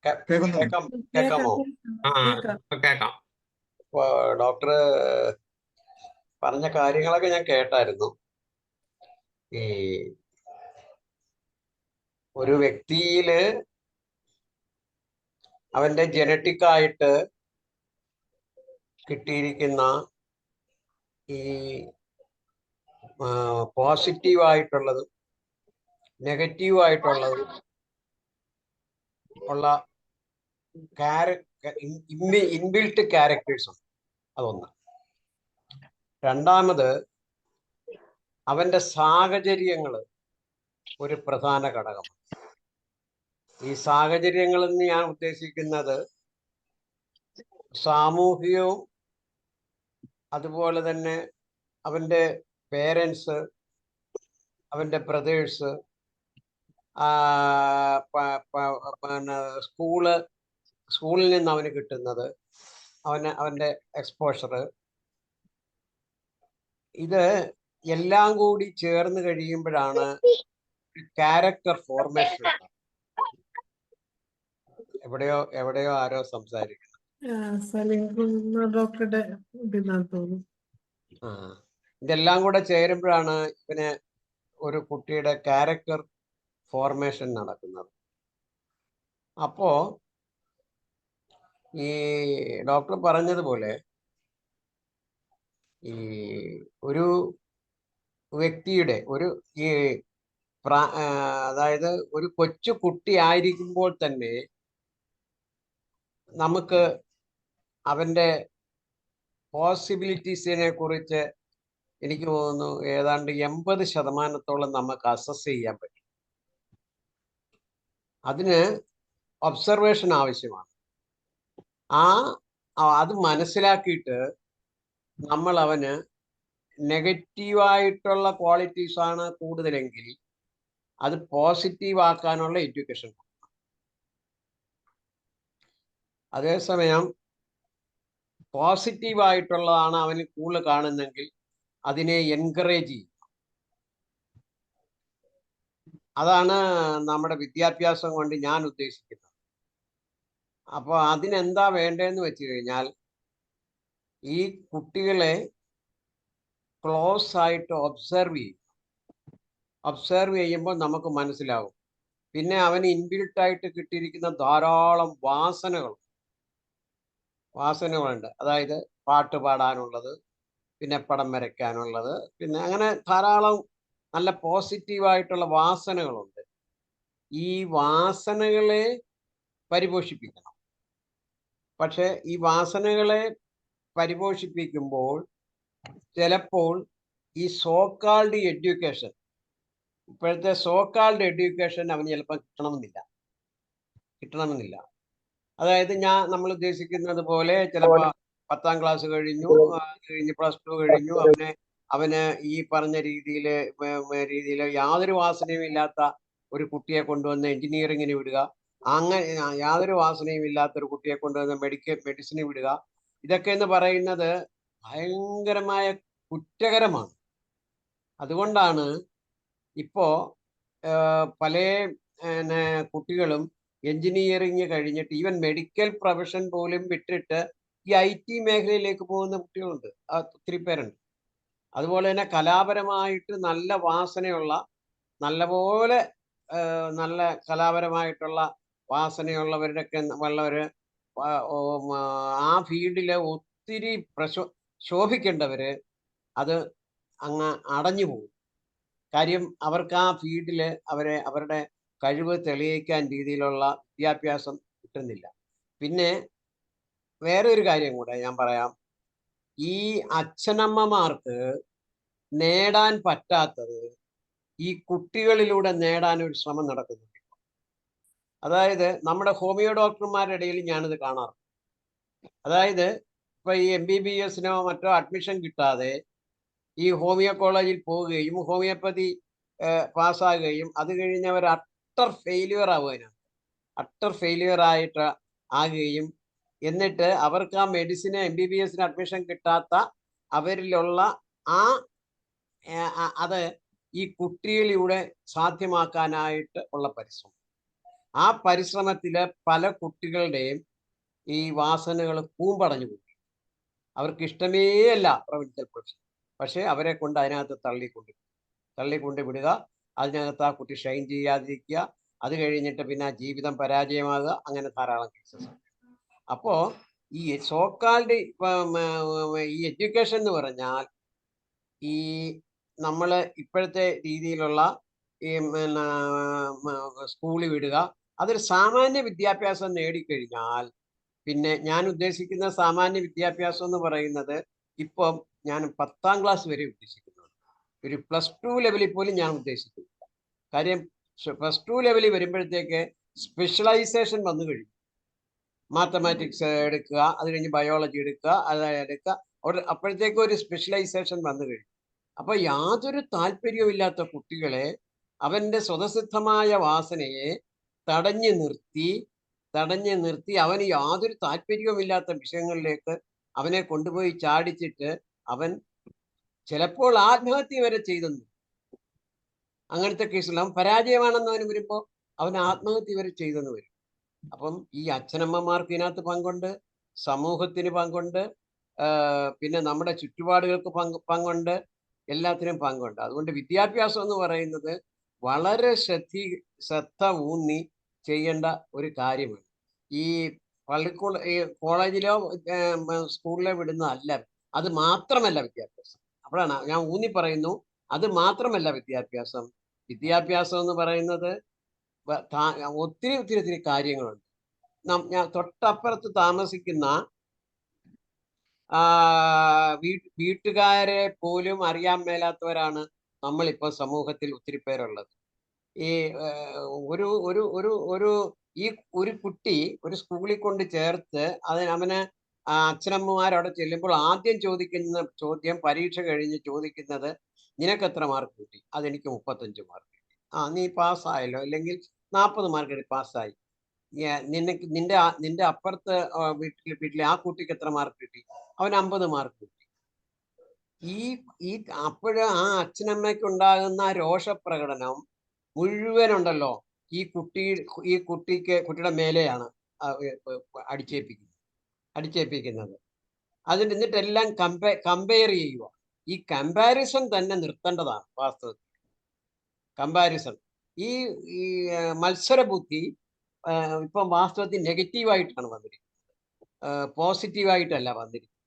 കേൾക്കാമോ? കേൾക്കാം. ഡോക്ടർ പറഞ്ഞ കാര്യങ്ങളൊക്കെ ഞാൻ കേട്ടായിരുന്നു. ഈ ഒരു വ്യക്തിയില് അവന്റെ ജനറ്റിക് ആയിട്ട് കിട്ടിയിരിക്കുന്ന ഈ പോസിറ്റീവ് ആയിട്ടുള്ളതും നെഗറ്റീവ് ആയിട്ടുള്ളതും ഉള്ള ഇൻബിൽറ്റ് ക്യാരക്ടേഴ്സ് ഉണ്ട്. അതൊന്ന്. രണ്ടാമത് അവന്റെ സാഹചര്യങ്ങൾ ഒരു പ്രധാന ഘടകമാണ്. ഈ സാഹചര്യങ്ങൾ എന്ന് ഞാൻ ഉദ്ദേശിക്കുന്നത് സാമൂഹികവും അതുപോലെ തന്നെ അവന്റെ പേരൻസ്, അവന്റെ ബ്രദേഴ്സ്, പിന്നെ സ്കൂളിൽ നിന്ന് അവന് കിട്ടുന്നത്, അവന്റെ എക്സ്പോഷർ, ഇത് എല്ലാം കൂടി ചേർന്ന് കഴിയുമ്പോഴാണ് ക്യാരക്ടർ ഫോർമേഷൻ. എവിടെയോ ആരോ സംസാരിക്കണം. ഇതെല്ലാം കൂടെ ചേരുമ്പോഴാണ് ഇവന് ഒരു കുട്ടിയുടെ ക്യാരക്ടർ ഫോർമേഷൻ നടക്കുന്നത്. അപ്പോ ഈ ഡോക്ടർ പറഞ്ഞതുപോലെ ഈ ഒരു വ്യക്തിയുടെ ഈ അതായത് ഒരു കൊച്ചു കുട്ടി ആയിരിക്കുമ്പോൾ തന്നെ നമുക്ക് അവന്റെ പോസിബിലിറ്റീസിനെ കുറിച്ച് എനിക്ക് തോന്നുന്നു ഏതാണ്ട് 80% നമുക്ക് അസസ് ചെയ്യാൻ പറ്റും. അതിന് ഒബ്സർവേഷൻ ആവശ്യമാണ്. അത് മനസ്സിലാക്കിയിട്ട് നമ്മൾ അവന് നെഗറ്റീവായിട്ടുള്ള ക്വാളിറ്റീസ് ആണ് കൂടുതലെങ്കിൽ അത് പോസിറ്റീവ് ആക്കാനുള്ള എഡ്യൂക്കേഷൻ. അതേസമയം പോസിറ്റീവായിട്ടുള്ളതാണ് അവന് കൂടുതൽ കാണുന്നെങ്കിൽ അതിനെ എൻകറേജ് ചെയ്യും. അതാണ് നമ്മുടെ വിദ്യാഭ്യാസം കൊണ്ട് ഞാൻ ഉദ്ദേശിക്കുന്നത്. അപ്പോൾ അതിനെന്താ വേണ്ടതെന്ന് വെച്ച് കഴിഞ്ഞാൽ ഈ കുട്ടികളെ ക്ലോസ് ആയിട്ട് ഒബ്സർവ് ചെയ്യുമ്പോൾ നമുക്ക് മനസ്സിലാവും. പിന്നെ അവന് ഇൻബിൽട്ടായിട്ട് കിട്ടിയിരിക്കുന്ന ധാരാളം വാസനകളുണ്ട്. അതായത് പാട്ട് പാടാനുള്ളത്, പിന്നെ പടം വരയ്ക്കാനുള്ളത്, പിന്നെ അങ്ങനെ ധാരാളം നല്ല പോസിറ്റീവായിട്ടുള്ള വാസനകളുണ്ട്. ഈ വാസനകളെ പരിപോഷിപ്പിക്കണം. പക്ഷെ ഈ വാസനകളെ പരിപോഷിപ്പിക്കുമ്പോൾ ചിലപ്പോൾ ഈ സോക്കാൾഡ് എഡ്യൂക്കേഷൻ, ഇപ്പോഴത്തെ സോക്കാൾഡ് എഡ്യൂക്കേഷൻ അവന് ചിലപ്പോൾ കിട്ടണമെന്നില്ല. അതായത് നമ്മൾ ഉദ്ദേശിക്കുന്നത് പോലെ ചിലപ്പോൾ 10ാം ക്ലാസ് കഴിഞ്ഞു +2 കഴിഞ്ഞു, അവന് ഈ പറഞ്ഞ രീതിയിൽ യാതൊരു വാസനയും ഇല്ലാത്ത ഒരു കുട്ടിയെ കൊണ്ടുവന്ന് എഞ്ചിനീയറിങ്ങിന് വിടുക, അങ്ങനെ യാതൊരു വാസനയും ഇല്ലാത്ത ഒരു കുട്ടിയെ കൊണ്ടുവന്ന് മെഡിസിന് വിടുക, ഇതൊക്കെ എന്ന് പറയുന്നത് ഭയങ്കരമായ കുറ്റകരമാണ്. അതുകൊണ്ടാണ് ഇപ്പോ പല കുട്ടികളും എഞ്ചിനീയറിങ് കഴിഞ്ഞിട്ട് ഈവൻ മെഡിക്കൽ പ്രൊഫഷൻ പോലും വിട്ടിട്ട് ഈ IT മേഖലയിലേക്ക് പോകുന്ന കുട്ടികളുണ്ട്, ഒത്തിരി പേരുണ്ട്. അതുപോലെ തന്നെ കലാപരമായിട്ട് നല്ല വാസനയുള്ള, നല്ല കലാപരമായിട്ടുള്ള വാസനയുള്ളവരുടെയൊക്കെ ആ ഫീൽഡിൽ ഒത്തിരി ശോഭിക്കേണ്ടവര് അത് അങ്ങ് അടഞ്ഞു പോകും. കാര്യം അവർക്ക് ആ ഫീൽഡിൽ അവരുടെ കഴിവ് തെളിയിക്കാൻ രീതിയിലുള്ള വിദ്യാഭ്യാസം കിട്ടുന്നില്ല. പിന്നെ വേറെ ഒരു കാര്യം കൂടെ ഞാൻ പറയാം. ഈ അച്ഛനമ്മമാർക്ക് നേടാൻ പറ്റാത്തത് ഈ കുട്ടികളിലൂടെ നേടാൻ ഒരു ശ്രമം നടക്കുന്നുണ്ട്. അതായത് നമ്മുടെ ഹോമിയോ ഡോക്ടർമാരുടെ ഇടയിൽ ഞാനിത് കാണാറുണ്ട്. അതായത് ഇപ്പൊ ഈ MBBSനോ മറ്റോ അഡ്മിഷൻ കിട്ടാതെ ഈ ഹോമിയോ കോളേജിൽ പോവുകയും ഹോമിയോപ്പതി പാസ്സാകുകയും അത് കഴിഞ്ഞവർ അട്ടർ ഫെയിലിയർ ആകുകയും എന്നിട്ട് അവർക്ക് ആ മെഡിസിന് MBBSന് അഡ്മിഷൻ കിട്ടാത്ത അവരിലുള്ള അത് ഈ കുട്ടികളിലൂടെ സാധ്യമാക്കാനായിട്ട് ഉള്ള പരിശ്രമം. ആ പരിശ്രമത്തില് പല കുട്ടികളുടെയും ഈ വാസനകൾ കൂമ്പടഞ്ഞു പോയി. അവർക്ക് ഇഷ്ടമേ അല്ല പ്രൊവിൻഷ്യൽ പ്രൊഫഷൻ, പക്ഷെ അവരെ കൊണ്ട് അതിനകത്ത് തള്ളിക്കൊണ്ട് വിടുക, അതിനകത്ത് ആ കുട്ടി ഷൈൻ ചെയ്യാതിരിക്കുക, അത് കഴിഞ്ഞിട്ട് പിന്നെ ആ ജീവിതം പരാജയമാകുക, അങ്ങനെ ധാരാളം കേസസ്. അപ്പോ ഈ സോക്കാൾഡ് ഈ എഡ്യൂക്കേഷൻ എന്ന് പറഞ്ഞാൽ ഈ നമ്മൾ ഇപ്പോഴത്തെ രീതിയിലുള്ള ഈ സ്കൂളിൽ വിടുക, അതൊരു സാമാന്യ വിദ്യാഭ്യാസം നേടിക്കഴിഞ്ഞാൽ, പിന്നെ ഞാൻ ഉദ്ദേശിക്കുന്ന സാമാന്യ വിദ്യാഭ്യാസം എന്ന് പറയുന്നത് ഇപ്പം ഞാൻ 10ാം ക്ലാസ് വരെ ഉദ്ദേശിക്കുന്നുണ്ട്. ഒരു +2 ലെവലിൽ പോലും ഞാൻ ഉദ്ദേശിക്കുന്നില്ല. കാര്യം +2 ലെവലിൽ വരുമ്പോഴത്തേക്ക് സ്പെഷ്യലൈസേഷൻ വന്നു കഴിയും. മാത്തമാറ്റിക്സ് എടുക്കുക, അത് കഴിഞ്ഞ് ബയോളജി എടുക്കുക, അപ്പോഴത്തേക്കും ഒരു സ്പെഷ്യലൈസേഷൻ വന്നു കഴിയും. അപ്പൊ യാതൊരു താല്പര്യവുമില്ലാത്ത കുട്ടികളെ അവന്റെ സ്വതസിദ്ധമായ വാസനയെ തടഞ്ഞു നിർത്തി അവന് യാതൊരു താല്പര്യവുമില്ലാത്ത വിഷയങ്ങളിലേക്ക് അവനെ കൊണ്ടുപോയി ചാടിച്ചിട്ട് അവൻ ചിലപ്പോൾ ആത്മഹത്യ വരെ ചെയ്തെന്നു. അങ്ങനത്തെ കേസിൽ അവൻ പരാജയമാണെന്ന് അവന് വരുമ്പോൾ അവൻ ആത്മഹത്യ വരെ ചെയ്തെന്ന് വരും. അപ്പം ഈ അച്ഛനമ്മമാർക്ക് ഇതിനകത്ത് പങ്കുണ്ട്, സമൂഹത്തിന് പങ്കുണ്ട്, പിന്നെ നമ്മുടെ ചുറ്റുപാടുകൾക്ക് പങ്കുണ്ട്, എല്ലാത്തിനും പങ്കുണ്ട്. അതുകൊണ്ട് വിദ്യാഭ്യാസം എന്ന് പറയുന്നത് വളരെ ശ്രദ്ധ ഊന്നി ചെയ്യേണ്ട ഒരു കാര്യമാണ്. ഈ ഈ കോളേജിലോ സ്കൂളിലോ വിടുന്നതല്ല. അത് മാത്രമല്ല വിദ്യാഭ്യാസം. അപ്പോഴാണ് ഞാൻ ഊന്നി പറയുന്നു, അത് മാത്രമല്ല വിദ്യാഭ്യാസം. വിദ്യാഭ്യാസം എന്ന് പറയുന്നത് ഒത്തിരി ഒത്തിരി ഒത്തിരി കാര്യങ്ങളുണ്ട്. ഞാൻ തൊട്ടപ്പുറത്ത് താമസിക്കുന്ന വീട്ടുകാരെ പോലും അറിയാൻ മേലാത്തവരാണ് നമ്മളിപ്പോൾ സമൂഹത്തിൽ ഒത്തിരി പേരുള്ളത്. ഈ ഒരു ഒരു ഒരു ഒരു ഈ ഒരു കുട്ടി ഒരു സ്കൂളിൽ കൊണ്ട് ചേർത്ത് അവന് അച്ഛനമ്മമാരവിടെ ചെല്ലുമ്പോൾ ആദ്യം ചോദിക്കുന്ന ചോദ്യം, പരീക്ഷ കഴിഞ്ഞ് ചോദിക്കുന്നത്, നിനക്ക് എത്ര മാർക്ക് കിട്ടി? അതെനിക്ക് 35 മാർക്ക് കിട്ടി. നീ പാസ്സായല്ലോ, അല്ലെങ്കിൽ 40 മാർക്ക് കിട്ടി, പാസ്സായി. നിന്റെ അപ്പുറത്ത് വീട്ടിലെ ആ കുട്ടിക്ക് എത്ര മാർക്ക് കിട്ടി? അവന് 50 മാർക്ക് കിട്ടി. ഈ അപ്പോഴ് ആ അച്ഛനമ്മയ്ക്ക് ഉണ്ടാകുന്ന രോഷപ്രകടനം മുഴുവനുണ്ടല്ലോ ഈ കുട്ടിയുടെ മേലെയാണ് അടിച്ചേൽപ്പിക്കുന്നത്. അതിന് എന്നിട്ടെല്ലാം കമ്പയർ ചെയ്യുക. ഈ കമ്പാരിസൺ തന്നെ നിർത്തേണ്ടതാണ് വാസ്തവത്തിൽ. കമ്പാരിസൺ, ഈ മത്സരബുദ്ധി ഇപ്പം വാസ്തവത്തിൽ നെഗറ്റീവായിട്ടാണ് വന്നിരിക്കുന്നത്, പോസിറ്റീവായിട്ടല്ല വന്നിരിക്കുന്നത്.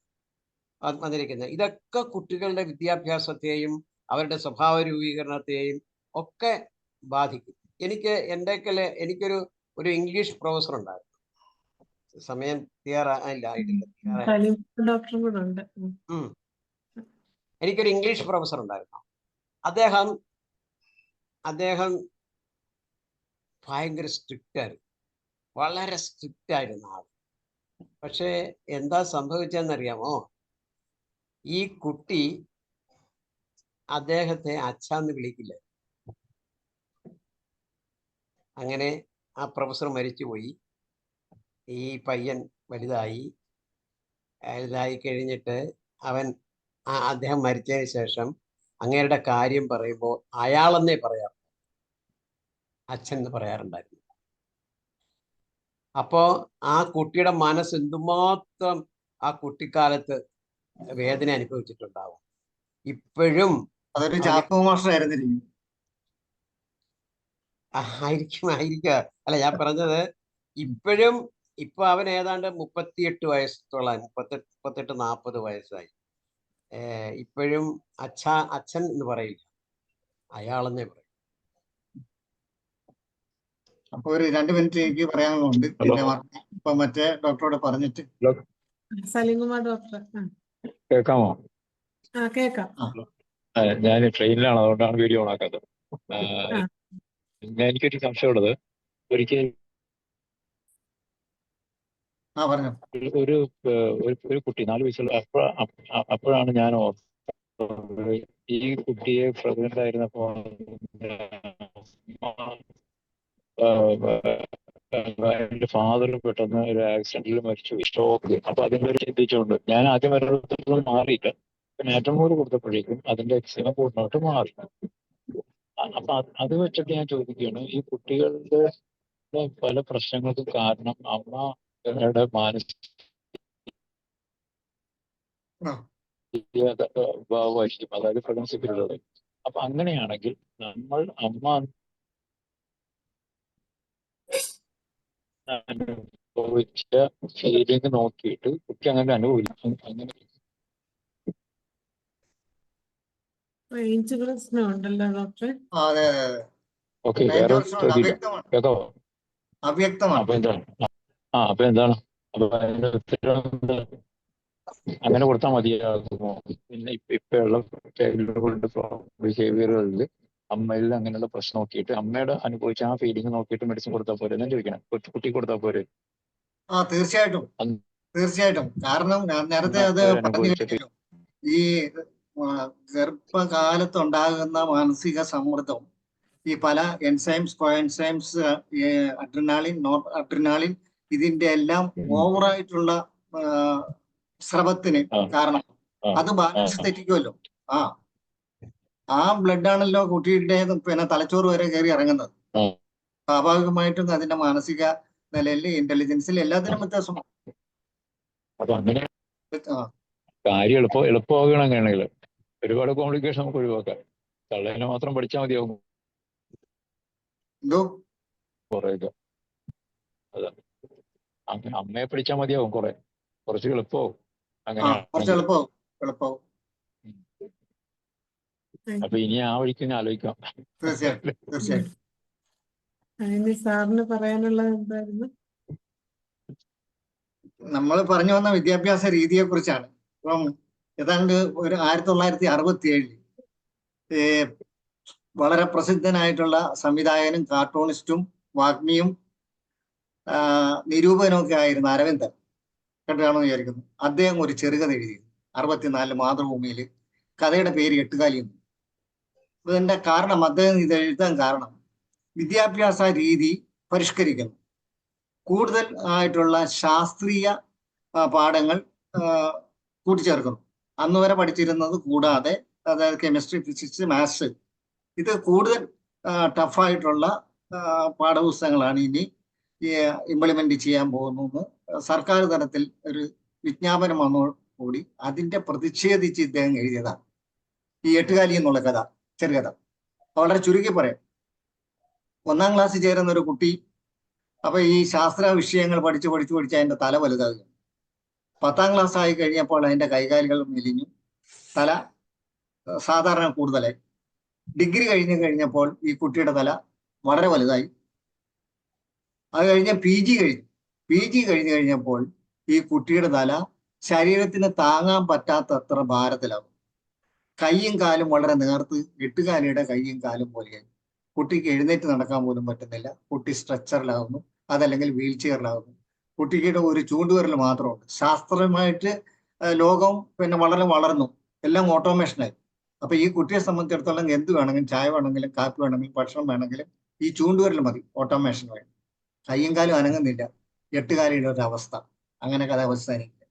ഇതൊക്കെ കുട്ടികളുടെ വിദ്യാഭ്യാസത്തെയും അവരുടെ സ്വഭാവ രൂപീകരണത്തെയും ഒക്കെ ബാധിക്കും. എനിക്കൊരു ഇംഗ്ലീഷ് പ്രൊഫസർ ഉണ്ടായിരുന്നു. സമയം ആയിട്ടില്ല. ഡോക്ടറും കൂടെ ഉണ്ട്. എനിക്കൊരു ഇംഗ്ലീഷ് പ്രൊഫസർ ഉണ്ടായിരുന്നു. അദ്ദേഹം ഭയങ്കര സ്ട്രിക്റ്റ് ആയിരുന്നു, വളരെ സ്ട്രിക്റ്റ് ആയിരുന്ന ആൾ. പക്ഷെ എന്താ സംഭവിച്ചതെന്നറിയാമോ? ഈ കുട്ടി അദ്ദേഹത്തെ അച്ഛാന്ന് വിളിക്കില്ല. അങ്ങനെ ആ പ്രൊഫസർ മരിച്ചുപോയി. ഈ പയ്യൻ വലുതായി കഴിഞ്ഞിട്ട് അദ്ദേഹം മരിച്ചതിന് ശേഷം അങ്ങേരുടെ കാര്യം പറയുമ്പോൾ അയാളെന്നേ പറയാറ്, അച്ഛൻ എന്ന് പറയാറുണ്ടായിരുന്നു. അപ്പോ ആ കുട്ടിയുടെ മനസ്സ് എന്തുമാത്രം ആ കുട്ടിക്കാലത്ത് വേദന അനുഭവിച്ചിട്ടുണ്ടാവും. ഇപ്പോഴും അതൊരു ചാക്കോ മാസ്റ്ററായിരുന്നിരിക്കും. ആയിരിക്കും. അല്ല, ഞാൻ പറഞ്ഞത് ഇപ്പോഴും ഇപ്പൊ അവൻ ഏതാണ്ട് 38 വയസ്സോളം, 38-40 വയസ്സായി. ഇപ്പോഴും അച്ഛൻ എന്ന് പറയില്ല, അയാളെന്നേ പറയും. അപ്പൊ ഒരു 2 മിനിറ്റ് എനിക്ക് പറയാനുള്ളതുണ്ട്. പിന്നെ ഇപ്പൊ മറ്റേ ഡോക്ടറോട് പറഞ്ഞിട്ട്. സലീംകുമാർ ഡോക്ടർ കേൾക്കാമോ? കേൾക്കാം. ഞാൻ ട്രെയിനിലാണ്, അതുകൊണ്ടാണ് വീഡിയോ ഓണാക്കാത്തത്. എനിക്കൊരു സംശയമുള്ളത്, ഒരിക്കൽ ഒരു കുട്ടി 4 വയസ്സുള്ള അപ്പോഴാണ് ഞാൻ ഈ കുട്ടിയെ പ്രഗ്നന്റ് ആയിരുന്നപ്പോ എന്റെ ഫാദർ പെട്ടെന്ന് ഒരു ആക്സിഡന്റിൽ മരിച്ചു, സ്ട്രോക്ക്. അപ്പൊ അതിന്റെ ഒരു ചിന്തിച്ചുകൊണ്ട് ഞാൻ ആദ്യം വരെ മാറിയില്ല. പിന്നെ ഏറ്റവും കൊടുത്തപ്പോഴേക്കും അതിന്റെ എക്സിമ പൂർണ്ണമായിട്ട് മാറി. അപ്പൊ അത് വെച്ചിട്ട് ഞാൻ ചോദിക്കുകയാണ്, ഈ കുട്ടികളുടെ പല പ്രശ്നങ്ങൾക്കും കാരണം അമ്മയുടെ മാനസിക ഭാവമായിരിക്കും, അതായത് പ്രഗ്നൻസി പീരീഡ്. അപ്പൊ അങ്ങനെയാണെങ്കിൽ നമ്മൾ അമ്മ അനുഭവിച്ച ഫീലിംഗ് നോക്കിയിട്ട് കുട്ടി അങ്ങനെ അനുഭവിക്കും. അങ്ങനെ റേഞ്ച് പ്രശ്നമുണ്ടല്ലോ ഡോക്ടറെ. ഓക്കെ, വേറെ കേൾക്കാവോ? അവ്യക്തമാണ്. അപ്പൊ എന്താണ് അപ്പൊ അതിന്റെ ഉത്തരം അങ്ങനെ കൊടുത്താൽ മതിയാകുമോ? പിന്നെ ഇപ്പോഴുള്ള ചൈൽഡ്ഹുഡ് ബിഹേവിയറുകളിൽ അമ്മയിൽ അങ്ങനെയുള്ള പ്രശ്നം നോക്കിയിട്ട് അമ്മയുടെ അനുഭവിച്ച ആ ഫീലിംഗ് നോക്കിയിട്ട് മെഡിസിൻ കൊടുത്താൽ പോരെ എന്ന് ചോദിക്കണം. കുട്ടി കൊടുത്താൽ പോരെ? തീർച്ചയായിട്ടും. കാരണം ഞാൻ നേരത്തെ അത് പറഞ്ഞു കഴിഞ്ഞല്ലോ, ഈ ഗർഭകാലത്തുണ്ടാകുന്ന മാനസിക സമ്മർദ്ദം, ഈ പല enzymes, coenzymes, adrenaline, noradrenaline, ഇതിന്റെ എല്ലാം ഓവറായിട്ടുള്ള സ്രവത്തിന് കാരണം അത് ബാലൻസ് തെറ്റിക്കുമല്ലോ. ആ ബ്ലഡ് ആണല്ലോ കുട്ടിയുടെ പിന്നെ തലച്ചോറ് വരെ കയറി ഇറങ്ങുന്നത്. സ്വാഭാവികമായിട്ടും അതിന്റെ മാനസിക നിലയിൽ, ഇന്റലിജൻസിൽ എല്ലാത്തിനും വ്യത്യാസമാണ്. അപ്പൊ അങ്ങനെ കാര്യം എളുപ്പമാകണമെങ്കിൽ ഒരുപാട് കോംപ്ലിക്കേഷൻ നമുക്ക് ഒഴിവാക്കാം. തള്ളേനെ മാത്രം പഠിച്ചാൽ മതിയാവും കുറേയൊക്കെ. അതാണ്. അമ്മയെ പിടിച്ചാൽ മതിയാവും കുറച്ച് എളുപ്പമാവും കുറച്ച് അങ്ങനെയാണെങ്കിൽ. എളുപ്പമാവും. അപ്പൊ ഇനി ആ വഴിക്ക് തന്നെ ആലോചിക്കാം. തീർച്ചയായിട്ടും. അതിന് സാറിന് പറയാനുള്ളത് എന്തായിരുന്നു? നമ്മൾ പറഞ്ഞു വന്ന വിദ്യാഭ്യാസ രീതിയെ കുറിച്ചാണ്. ഇപ്പം ഏതാണ്ട് ഒരു 1967 വളരെ പ്രസിദ്ധനായിട്ടുള്ള സംവിധായകനും കാർട്ടൂണിസ്റ്റും വാഗ്മിയും നിരൂപകനൊക്കെ ആയിരുന്ന അരവിന്ദൻ കണ്ടാണെന്ന് വിചാരിക്കുന്നു. അദ്ദേഹം ഒരു ചെറുകഥ എഴുതി 64 മാതൃഭൂമിയിൽ. കഥയുടെ പേര് എട്ടുകാലി. ഇതിന്റെ കാരണം, അദ്ദേഹം ഇത് എഴുതാൻ കാരണം, വിദ്യാഭ്യാസ രീതി പരിഷ്കരിക്കുന്നു, കൂടുതൽ ആയിട്ടുള്ള ശാസ്ത്രീയ പാഠങ്ങൾ കൂട്ടിച്ചേർക്കുന്നു. അന്ന് വരെ പഠിച്ചിരുന്നത് കൂടാതെ, അതായത് കെമിസ്ട്രി, ഫിസിക്സ്, മാത്സ്, ഇത് കൂടുതൽ ടഫായിട്ടുള്ള പാഠപുസ്തകങ്ങളാണ് ഇനി ഇംപ്ലിമെന്റ് ചെയ്യാൻ പോകുന്നു. സർക്കാർ തലത്തിൽ ഒരു വിജ്ഞാപനം വന്നതോടുകൂടി അതിന്റെ പ്രതിഷേധിച്ച് ഇദ്ദേഹം എഴുതിയതാണ് ഈ എട്ടുകാലി എന്നുള്ള കഥ, ചെറുകഥ. വളരെ ചുരുക്കി പറയാം, 1ാം ക്ലാസ്സിൽ ചേരുന്ന ഒരു കുട്ടി അപ്പൊ ഈ ശാസ്ത്ര വിഷയങ്ങൾ പഠിച്ച് അതിന്റെ തല വലുതാകുക. 10ാം ക്ലാസ് ആയി കഴിഞ്ഞപ്പോൾ അതിന്റെ കൈകാലുകൾ മെലിഞ്ഞു, തല സാധാരണ കൂടുതലായി. ഡിഗ്രി കഴിഞ്ഞപ്പോൾ ഈ കുട്ടിയുടെ തല വളരെ വലുതായി. അത് കഴിഞ്ഞ് പി ജി കഴിഞ്ഞപ്പോൾ ഈ കുട്ടിയുടെ തല ശരീരത്തിന് താങ്ങാൻ പറ്റാത്തത്ര ഭാരത്തിലാവും. കൈയും കാലും വളരെ നേർത്ത് എട്ടുകാലിയുടെ കൈയും കാലും പോലെയായി. കുട്ടിക്ക് എഴുന്നേറ്റ് നടക്കാൻ പോലും പറ്റുന്നില്ല. കുട്ടി സ്ട്രെച്ചറിലാവുന്നു, അതല്ലെങ്കിൽ വീൽ ചെയറിലാവുന്നു. കുട്ടിയുടെ ഒരു ചൂണ്ടുവിരൽ മാത്രമുണ്ട്. ശാസ്ത്രമായിട്ട് ലോകം പിന്നെ വളരെ വളർന്നു, എല്ലാം ഓട്ടോമേഷനായി. അപ്പൊ ഈ കുട്ടിയെ സംബന്ധിച്ചിടത്തോളം എന്ത് വേണമെങ്കിലും, ചായ വേണമെങ്കിലും, കാപ്പി വേണമെങ്കിലും, ഭക്ഷണം വേണമെങ്കിലും ഈ ചൂണ്ടുവിരൽ മതി, ഓട്ടോമേഷൻ വേണം. കയ്യും കാലും അനങ്ങുന്നില്ല. എട്ടുകാലിയുടെ ഒരു അവസ്ഥ. അങ്ങനെ കഥ അവസാനിക്കുക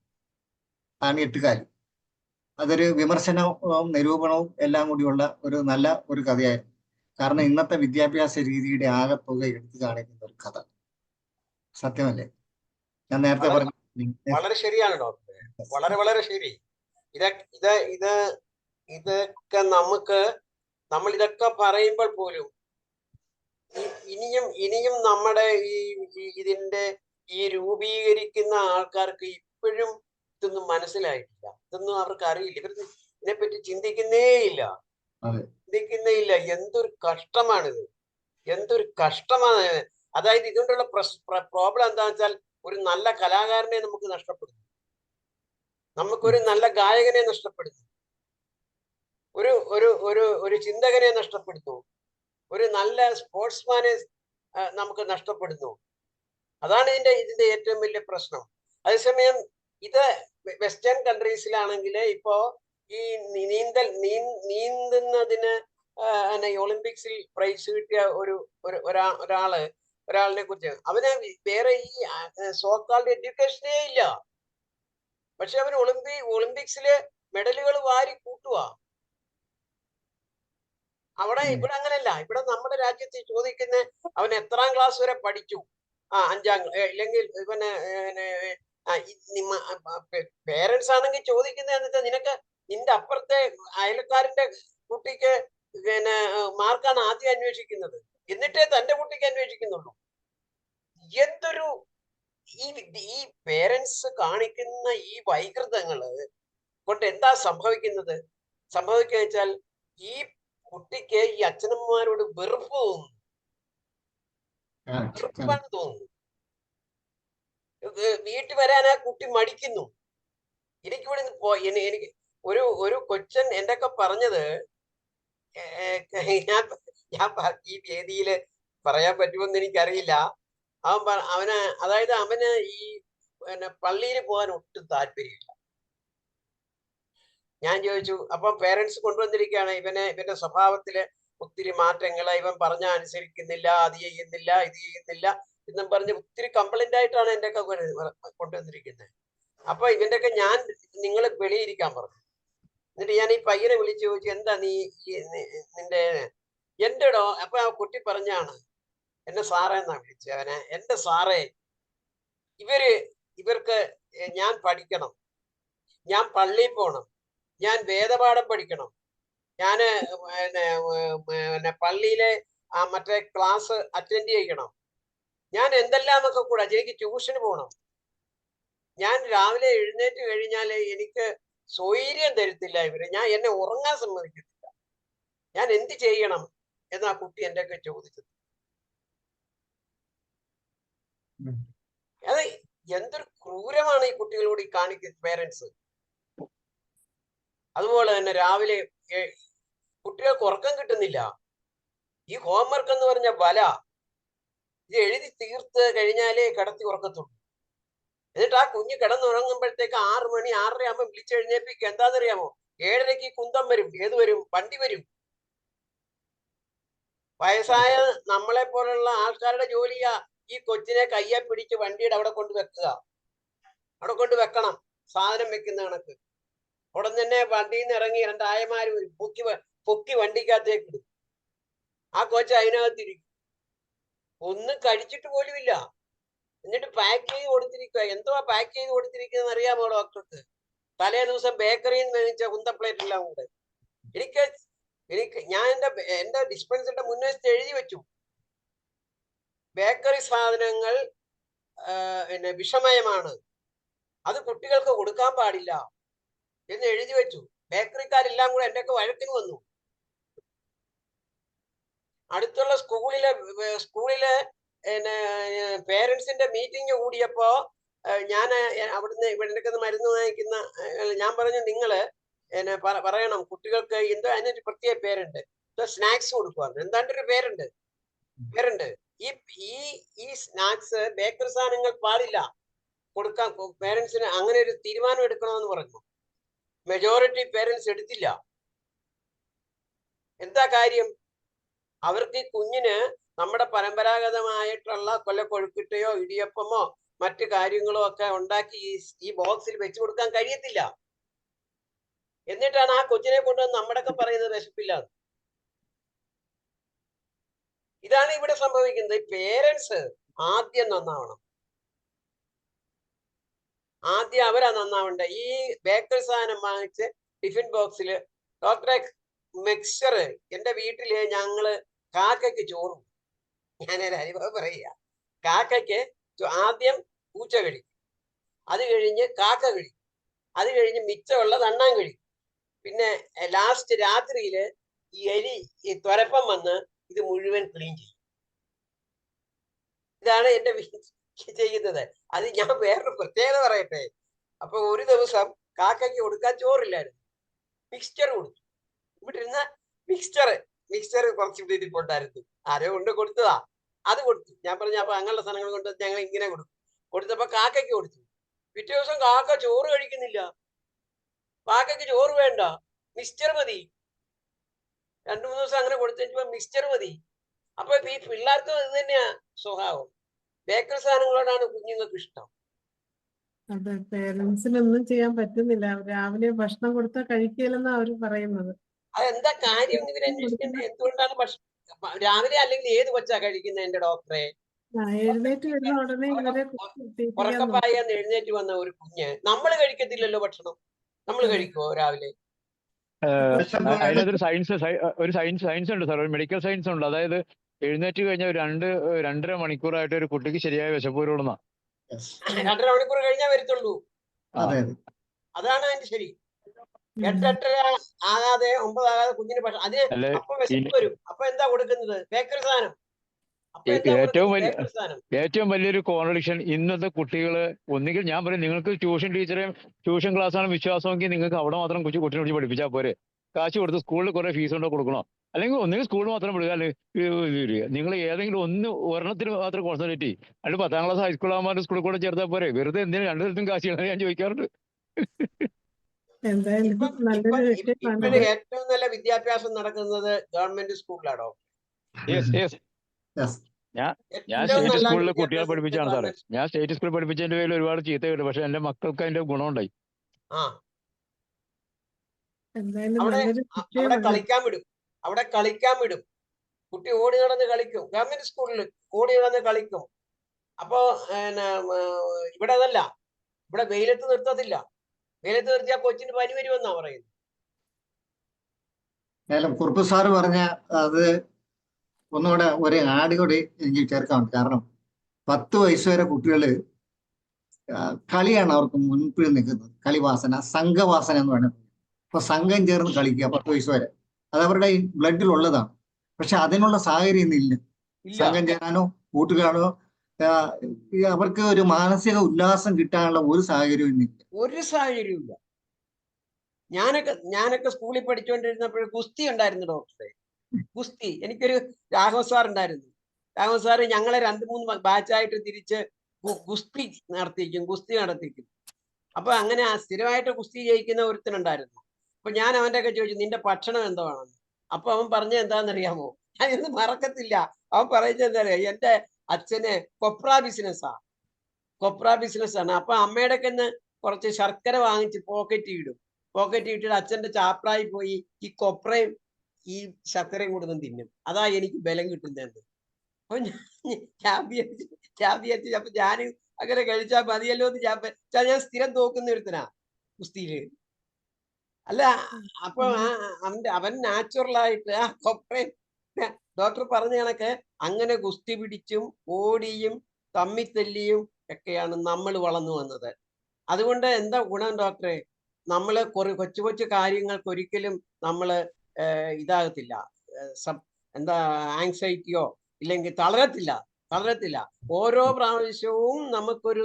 ആണ് എട്ടുകാലി. അതൊരു വിമർശനവും നിരൂപണവും എല്ലാം കൂടിയുള്ള ഒരു നല്ല ഒരു കഥയായിരുന്നു. കാരണം ഇന്നത്തെ വിദ്യാഭ്യാസ രീതിയുടെ ആകെത്തുക എടുത്തു കാണിക്കുന്ന ഒരു കഥ. സത്യമല്ലേ? ഞാൻ നേരത്തെ പറഞ്ഞു. വളരെ ശരിയാണ് ഡോക്ടർ, വളരെ ശരി. ഇതൊക്കെ നമ്മൾ ഇതൊക്കെ പറയുമ്പോൾ പോലും ഇനിയും നമ്മുടെ ഇതിന്റെ ഈ രൂപീകരിക്കുന്ന ആൾക്കാർക്ക് ഇപ്പോഴും ഇതൊന്നും മനസ്സിലായിട്ടില്ല. ഇതൊന്നും അവർക്ക് അറിയില്ല. ഇവർ ഇതിനെപ്പറ്റി ചിന്തിക്കുന്നേയില്ല. എന്തൊരു കഷ്ടമാണിത്, എന്തൊരു കഷ്ടമാണ്. അതായത് ഇതുകൊണ്ടുള്ള പ്രോബ്ലം എന്താണെന്ന് വെച്ചാൽ, ഒരു നല്ല കലാകാരനെ നമുക്ക് നഷ്ടപ്പെടുന്നു, നമുക്കൊരു നല്ല ഗായകനെ നഷ്ടപ്പെടുന്നു, ഒരു ചിന്തകനെ നഷ്ടപ്പെടുന്നു, ഒരു നല്ല സ്പോർട്സ്മാനെ നമുക്ക് നഷ്ടപ്പെടുന്നു. അതാണ് ഇതിന്റെ ഏറ്റവും വലിയ പ്രശ്നം. അതേസമയം ഇത് വെസ്റ്റേൺ കൺട്രീസിലാണെങ്കിൽ ഇപ്പോ ഈ നീന്തുന്നതിന് ഒളിമ്പിക്സിൽ പ്രൈസ് കിട്ടിയ ഒരാളിനെ കുറിച്ച്, അവന് വേറെ ഈ സോക്കാൾഡ് എഡ്യൂക്കേഷനേ ഇല്ല, പക്ഷെ അവന് ഒളിമ്പിക്സില് മെഡലുകൾ വാരി കൂട്ടുക. ഇവിടെ അങ്ങനെയല്ല. ഇവിടെ നമ്മുടെ രാജ്യത്ത് ചോദിക്കുന്ന അവൻ എത്രാം ക്ലാസ് വരെ പഠിച്ചു, 5ാം, ഇല്ലെങ്കിൽ ഇവന് പേരൻസ് ആണെങ്കിൽ ചോദിക്കുന്നത് എന്നിട്ട് നിനക്ക് നിന്റെ അപ്പുറത്തെ അയൽക്കാരന്റെ കുട്ടിക്ക് മാർക്കാണ് ആദ്യം അന്വേഷിക്കുന്നത്, എന്നിട്ടേ തന്റെ കുട്ടിക്ക് അന്വേഷിക്കുന്നുള്ളൂ. എന്തൊരു ഈ പേരൻസ് കാണിക്കുന്ന ഈ വൈകൃതങ്ങള് കൊണ്ട് എന്താ സംഭവിക്കുന്നത് വെച്ചാൽ, ഈ കുട്ടിക്ക് ഈ അച്ഛനമ്മമാരോട് വെറുപ്പാണ് തോന്നുന്നു. വീട്ടിൽ വരാൻ ആ കുട്ടി മടിക്കുന്നു. എനിക്കിവിടെ എനിക്ക് ഒരു കൊച്ചൻ എൻ്റെ ഒക്കെ പറഞ്ഞത്, ഞാൻ ഈ വേദിയില് പറയാൻ പറ്റുമെന്ന് എനിക്കറിയില്ല. അവന് ഈ പള്ളിയിൽ പോകാൻ ഒട്ടും താല്പര്യമില്ല. ഞാൻ ചോദിച്ചു, അപ്പൊ പേരൻസ് കൊണ്ടുവന്നിരിക്കുകയാണ് ഇവന്റെ സ്വഭാവത്തില് ഒത്തിരി മാറ്റങ്ങള്, ഇവൻ പറഞ്ഞ അനുസരിക്കുന്നില്ല, അത് ചെയ്യുന്നില്ല, ഇത് ചെയ്യുന്നില്ല എന്നും പറഞ്ഞ് ഒത്തിരി കംപ്ലൈന്റ് ആയിട്ടാണ് എൻ്റെ ഒക്കെ കൊണ്ടുവന്നിരിക്കുന്നത്. അപ്പൊ ഇവന്റെ ഒക്കെ ഞാൻ നിങ്ങൾ വെളിയിരിക്കാൻ പറഞ്ഞു. എന്നിട്ട് ഞാൻ ഈ പയ്യനെ വിളിച്ചു ചോദിച്ചു, എന്താ നിന്റെ എന്റെടോ? അപ്പൊ ആ കുട്ടി പറഞ്ഞാണ്, എന്നെ സാറേ എന്നാ വിളിച്ചത്. അവനെ, എന്റെ സാറേ, ഇവർക്ക് ഞാൻ പഠിക്കണം, ഞാൻ പള്ളിയിൽ പോകണം, ഞാൻ വേദപാഠം പഠിക്കണം, ഞാന് പള്ളിയിലെ മറ്റേ ക്ലാസ് അറ്റൻഡ് ചെയ്യണം, ഞാൻ എന്തെല്ലാമൊക്കെ കൂടെ, എനിക്ക് ട്യൂഷന് പോകണം, ഞാൻ രാവിലെ എഴുന്നേറ്റ് കഴിഞ്ഞാൽ എനിക്ക് സ്വൈര്യം തരത്തില്ല ഇവര്. എന്നെ ഉറങ്ങാൻ സമ്മതിക്കത്തില്ല. ഞാൻ എന്ത് ചെയ്യണം എന്നാ കുട്ടി എൻ്റെ ഒക്കെ ചോദിച്ചത്. അത് എന്തൊരു ക്രൂരമാണ് ഈ കുട്ടികളോട് ഈ കാണിക്കുന്ന പേരൻസ്. അതുപോലെ തന്നെ രാവിലെ കുട്ടികൾക്ക് ഉറക്കം കിട്ടുന്നില്ല. ഈ ഹോംവർക്ക് എന്ന് പറഞ്ഞ ബല ഇത് എഴുതി തീർത്ത് കഴിഞ്ഞാലേ കിടത്തി ഉറക്കത്തുള്ളൂ. എന്നിട്ട് ആ കുഞ്ഞ് കിടന്നുറങ്ങുമ്പോഴത്തേക്ക് 6 മണി 6:30 ആകുമ്പോൾ വിളിച്ചെഴുന്നേപ്പിക്കുക. എന്താണെന്നറിയാമോ? 7:30 കുന്തം വരും. ഏത് വരും? വണ്ടി വരും. വയസ്സായ നമ്മളെ പോലുള്ള ആൾക്കാരുടെ ജോലിയാ ഈ കൊച്ചിനെ കയ്യെ പിടിച്ച് വണ്ടിയുടെ അവിടെ കൊണ്ട് വെക്കുക. അവിടെ കൊണ്ട് വെക്കണം. സാധനം വെക്കുന്ന കണക്ക്. ഉടൻ തന്നെ വണ്ടിയിൽ നിന്ന് ഇറങ്ങി 2 ആയമാര് വരും. പൊക്കി വണ്ടിക്കകത്തേക്ക് ഇടും. ആ കൊച്ച് അതിനകത്തിരിക്കും. ഒന്നും കഴിച്ചിട്ട് പോലുമില്ല. എന്നിട്ട് പാക്ക് ചെയ്ത് കൊടുത്തിരിക്കുക. എന്തോ പാക്ക് ചെയ്ത് കൊടുത്തിരിക്കുന്നത് അറിയാമോ ഡോക്ടർക്ക്? തലേ ദിവസം ബേക്കറിയിൽ നിന്ന് മേടിച്ച കുന്തപ്ലേറ്റ് എല്ലാം കൂടെ. ഞാൻ എന്റെ ഡിസ്പെൻസറിന്റെ മുൻവശത്ത് എഴുതി വെച്ചു, ബേക്കറി സാധനങ്ങൾ പിന്നെ വിഷമയമാണ്, അത് കുട്ടികൾക്ക് കൊടുക്കാൻ പാടില്ല എന്ന് എഴുതി വെച്ചു. ബേക്കറിക്കാരെല്ലാം കൂടെ എൻ്റെ ഒക്കെ വഴക്കിന് വന്നു. അടുത്തുള്ള സ്കൂളിലെ പേരൻസിന്റെ മീറ്റിംഗ് കൂടിയപ്പോ ഞാൻ അവിടുന്ന് ഇവിടെ മരുന്ന് വാങ്ങിക്കുന്ന ഞാൻ പറഞ്ഞു, നിങ്ങള് പറയണം കുട്ടികൾക്ക് എന്തോ അതിനൊരു പ്രത്യേക പേരുണ്ട്, സ്നാക്സ് കൊടുക്കുക, എന്താണ്ടൊരു പേരുണ്ട്. ഈ സ്നാക്സ് ബേക്കറി സാധനങ്ങൾ പാടില്ല കൊടുക്കാൻ പേരൻസിന്. അങ്ങനെ ഒരു തീരുമാനം എടുക്കണമെന്ന് പറഞ്ഞു. മെജോറിറ്റി പേരൻസ് എടുത്തില്ല. എന്താ കാര്യം? അവർക്ക് ഈ കുഞ്ഞിന് നമ്മുടെ പരമ്പരാഗതമായിട്ടുള്ള കൊഴുക്കിട്ടയോ ഇടിയപ്പമോ മറ്റു കാര്യങ്ങളോ ഒക്കെ ഉണ്ടാക്കി ഈ ബോക്സിൽ വെച്ചു കൊടുക്കാൻ കഴിയത്തില്ല. എന്നിട്ടാണ് ആ കൊച്ചിനെ കൊണ്ടുവന്ന് നമ്മുടെയൊക്കെ പറയുന്നത് വിശപ്പില്ല. ഇതാണ് ഇവിടെ സംഭവിക്കുന്നത്. പേരൻസ് ആദ്യം നന്നാവണം. ആദ്യം അവരാ നന്നാവണ്ടേ. ഈ ബേക്കറി സാധനം വാങ്ങിച്ച് ടിഫിൻ ബോക്സിൽ ഡോക്ടറെ മിക്സ്ചർ എൻ്റെ വീട്ടില് ഞങ്ങള് കാക്കയ്ക്ക് ചോറും, ഞാനൊരു അനുഭവം പറയുക. കാക്കയ്ക്ക് ആദ്യം പൂച്ച കഴിക്കും, അത് കഴിഞ്ഞ് കാക്ക കഴിക്കും, അത് കഴിഞ്ഞ് മിച്ചമുള്ളത് അണ്ണാൻ കഴിക്കും. പിന്നെ ലാസ്റ്റ് രാത്രിയില് ഈ ത്വരപ്പം വന്ന് ഇത് മുഴുവൻ ക്ലീൻ ചെയ്യും. ഇതാണ് എൻ്റെ ചെയ്യുന്നത്. അത് ഞാൻ വേറൊരു പ്രത്യേകത പറയട്ടെ. അപ്പൊ ഒരു ദിവസം കാക്കയ്ക്ക് കൊടുക്കാൻ ചോറില്ലായിരുന്നു, മിക്സ്ചർ കൊടുത്തു. ഇവിടെ ഇരുന്ന മിക്സ്ചർ കുറച്ച് ഇവിടെ ഇരിപ്പുണ്ടായിരുന്നു. ആരോ കൊണ്ട് കൊടുത്തതാ, അത് കൊടുത്തു. ഞാൻ പറഞ്ഞു അപ്പൊ അങ്ങനെയുള്ള സാധനങ്ങൾ കൊണ്ട് ഞങ്ങൾ ഇങ്ങനെ കൊടുത്തപ്പോ കാക്കയ്ക്ക് കൊടുത്തു. പിറ്റേ ദിവസം കാക്ക ചോറ് കഴിക്കുന്നില്ല. കാക്കയ്ക്ക് ചോറ് വേണ്ട, മിക്സ്ചർ മതി. 2-3 ദിവസം അങ്ങനെ കൊടുത്തപ്പോ മിക്സ്ചർ മതി. അപ്പൊ ഈ പിള്ളേർക്ക് ഇത് തന്നെയാ സ്വഭാവം. ബേക്കറി സാധനങ്ങളോടാണ് കുഞ്ഞുങ്ങൾക്ക് ഇഷ്ടം. അതെ, പേരൻസിനൊന്നും ചെയ്യാൻ പറ്റുന്നില്ല. രാവിലെ ഭക്ഷണം കൊടുത്താൽ കഴിക്കില്ലെന്നാ അവര് പറയുന്നത്. അതെന്താ കാര്യം ഇവർ അന്വേഷിക്കേണ്ടത്? എന്തുകൊണ്ടാണ് രാവിലെ അല്ലെങ്കിൽ ഏത് കൊച്ചാ കഴിക്കുന്നത്? എന്റെ ഡോക്ടറെ, എഴുന്നേറ്റ് വരുന്ന ഉടനെ ഇവരെ ഉറക്കപ്പായെന്ന് എഴുന്നേറ്റ് വന്ന ഒരു കുഞ്ഞ് നമ്മൾ കഴിക്കത്തില്ലല്ലോ ഭക്ഷണം. നമ്മൾ കഴിക്കുവോ രാവിലെ? അതിനകത്തൊരു സയൻസ് ഉണ്ട് സാർ, ഒരു മെഡിക്കൽ സയൻസ് ഉണ്ട്. അതായത് എഴുന്നേറ്റ് കഴിഞ്ഞ 2-2.5 മണിക്കൂറായിട്ട് ഒരു കുട്ടിക്ക് ശരിയായ വിശപ്പ് വരുള്ളൂ. 2.5 മണിക്കൂർ കഴിഞ്ഞാൽ വരത്തുള്ളൂ. അതാണ് അതിന്റെ ശരി. 8-8:30 ആകാതെ 9 ആകാതെ കുഞ്ഞിന് ഭക്ഷണം, അതിന് അപ്പൊ വിശപ്പ് വരും. അപ്പൊ എന്താ കൊടുക്കുന്നത്? ബേക്കറി സാധനം. ഏറ്റവും വലിയൊരു കോൺട്രഡിക്ഷൻ ഇന്നത്തെ കുട്ടികള്. ഒന്നുകിൽ ഞാൻ പറയും, നിങ്ങൾക്ക് ട്യൂഷൻ ക്ലാസ്സാണ് വിശ്വാസമെങ്കിൽ നിങ്ങൾക്ക് അവിടെ മാത്രം കുട്ടിനെ കുറിച്ച് പഠിപ്പിച്ചാൽ പോരെ. കാശ് കൊടുത്ത് സ്കൂളിൽ കുറെ ഫീസ് കൊണ്ടോ കൊടുക്കണോ? അല്ലെങ്കിൽ ഒന്നുകിൽ സ്കൂളിൽ മാത്രം വിടുക, അല്ലെങ്കിൽ നിങ്ങൾ ഏതെങ്കിലും ഒരെണ്ണത്തിന് മാത്രം കോൺസെൻട്രേറ്റ് ചെയ്യും. അല്ലെങ്കിൽ 10ാം ക്ലാസ് ഹൈസ്കൂൾ ആകുമ്പോൾ സ്കൂളിൽ കൂടെ ചേർത്താൽ പോരെ. വെറുതെ എന്തിനും 2 സ്ഥലത്തും കാശ് ചെയ്യണം ഞാൻ ചോദിക്കാറുണ്ട്. ഏറ്റവും നല്ല വിദ്യാഭ്യാസം നടക്കുന്നത് ഗവൺമെന്റ് സ്കൂളിലാണോ? ഞാൻ സ്റ്റേറ്റ് സ്കൂളിൽ കുട്ടികളെ പഠിപ്പിച്ചാണ് സാറേ. ഞാൻ സ്റ്റേറ്റ് സ്കൂളിൽ പഠിപ്പിച്ചതിന്റെ പേരിൽ ഒരുപാട് ചീത്ത കേട്ടു. പക്ഷെ എന്റെ മക്കൾക്ക് അതിന്റെ ഗുണമുണ്ടായി. അവിടെ കളിക്കാൻ വിടും. കുട്ടി ഓടി നടന്ന് കളിക്കും. ഗവൺമെന്റ് സ്കൂളിൽ ഓടി നടന്ന് കളിക്കും. അപ്പൊ ഇവിടെ അതല്ല. ഇവിടെ വെയിലത്ത് നിർത്തത്തില്ല. വെയിലത്ത് നിർത്തിയാൽ കൊച്ചിന് പനി വരുമെന്നാ പറയുന്നത്. കുറുപ്പ് സാറ് പറഞ്ഞ അത് ഒന്നുകൂടെ ഒരു ആഡ് കൂടി എനിക്ക് ചേർക്കാറുണ്ട്. കാരണം 10 വയസ്സ് വരെ കുട്ടികള് കളിയാണ് അവർക്ക് മുൻപിൽ നിൽക്കുന്നത്. കളിവാസന, സംഘവാസന എന്ന് വേണം. ഇപ്പൊ സംഘം ചേർന്ന് കളിക്കുക 10 വയസ്സ് വരെ, അത് അവരുടെ ബ്ലഡിൽ ഉള്ളതാണ്. പക്ഷെ അതിനുള്ള സാഹചര്യം ഇന്നില്ല. സംഘം ചേരാനോ കൂട്ടുകാരോ അവർക്ക് ഒരു മാനസിക ഉല്ലാസം കിട്ടാനുള്ള ഒരു സാഹചര്യവും ഇന്നില്ല. ഒരു സാഹചര്യമില്ല. ഞാനൊക്കെ സ്കൂളിൽ പഠിച്ചുകൊണ്ടിരുന്നപ്പോൾ ഗുസ്തി ഉണ്ടായിരുന്നു ഡോക്ടറെ. ഗുസ്തി എനിക്കൊരു രാഘവ സാർ ഉണ്ടായിരുന്നു. രാഘവ സാറ് ഞങ്ങളെ 2-3 ബാച്ചായിട്ട് തിരിച്ച് ഗുസ്തി നടത്തിക്കും. അപ്പൊ അങ്ങനെ സ്ഥിരമായിട്ട് ഗുസ്തി ജയിക്കുന്ന ഒരുത്തനുണ്ടായിരുന്നു. അപ്പൊ ഞാൻ അവന്റെ ഒക്കെ ചോദിച്ചു, നിന്റെ ഭക്ഷണം എന്താണെന്ന്. അപ്പൊ അവൻ പറഞ്ഞ എന്താണെന്നറിയാമോ? ഞാൻ ഇന്ന് മറക്കത്തില്ല. അവൻ പറയുന്നത് എന്താ അറിയാം, എന്റെ അച്ഛന് കൊപ്ര ബിസിനസ്സാണ്. അപ്പൊ അമ്മയുടെ ഒക്കെ കുറച്ച് ശർക്കര വാങ്ങിച്ച് പോക്കറ്റ് ഇട്ടിട്ട് അച്ഛന്റെ ചാപ്രായി പോയി ഈ കൊപ്രയും ഈ ശർക്കരയും കൂടെ തിന്നും. അതാ എനിക്ക് ബലം കിട്ടുന്നത്. അപ്പൊ ഞാൻ വിചാരിച്ചു അപ്പൊ ഞാൻ അങ്ങനെ കഴിച്ചാൽ മതിയല്ലോ എന്ന് ഞാൻ സ്ഥിരം തോക്കുന്ന ഒരുത്തനാ കുസ്തിയില്. അല്ല, അപ്പൊ അവൻ നാച്ചുറലായിട്ട് ആ കൊപ്രയും ഡോക്ടർ പറഞ്ഞ കണക്ക് അങ്ങനെ ഗുസ്തി പിടിച്ചും ഓടിയും തമ്മിത്തല്ലിയും ഒക്കെയാണ് നമ്മൾ വളർന്നു വന്നത്. അതുകൊണ്ട് എന്താ ഗുണം ഡോക്ടറെ? നമ്മള് കൊച്ചു കൊച്ചു കാര്യങ്ങൾക്ക് ഒരിക്കലും നമ്മള് ഇതാകത്തില്ല, എന്താ ആങ്സൈറ്റിയോ ഇല്ലെങ്കിൽ തളരത്തില്ല. ഓരോ പ്രാവശ്യവും നമുക്കൊരു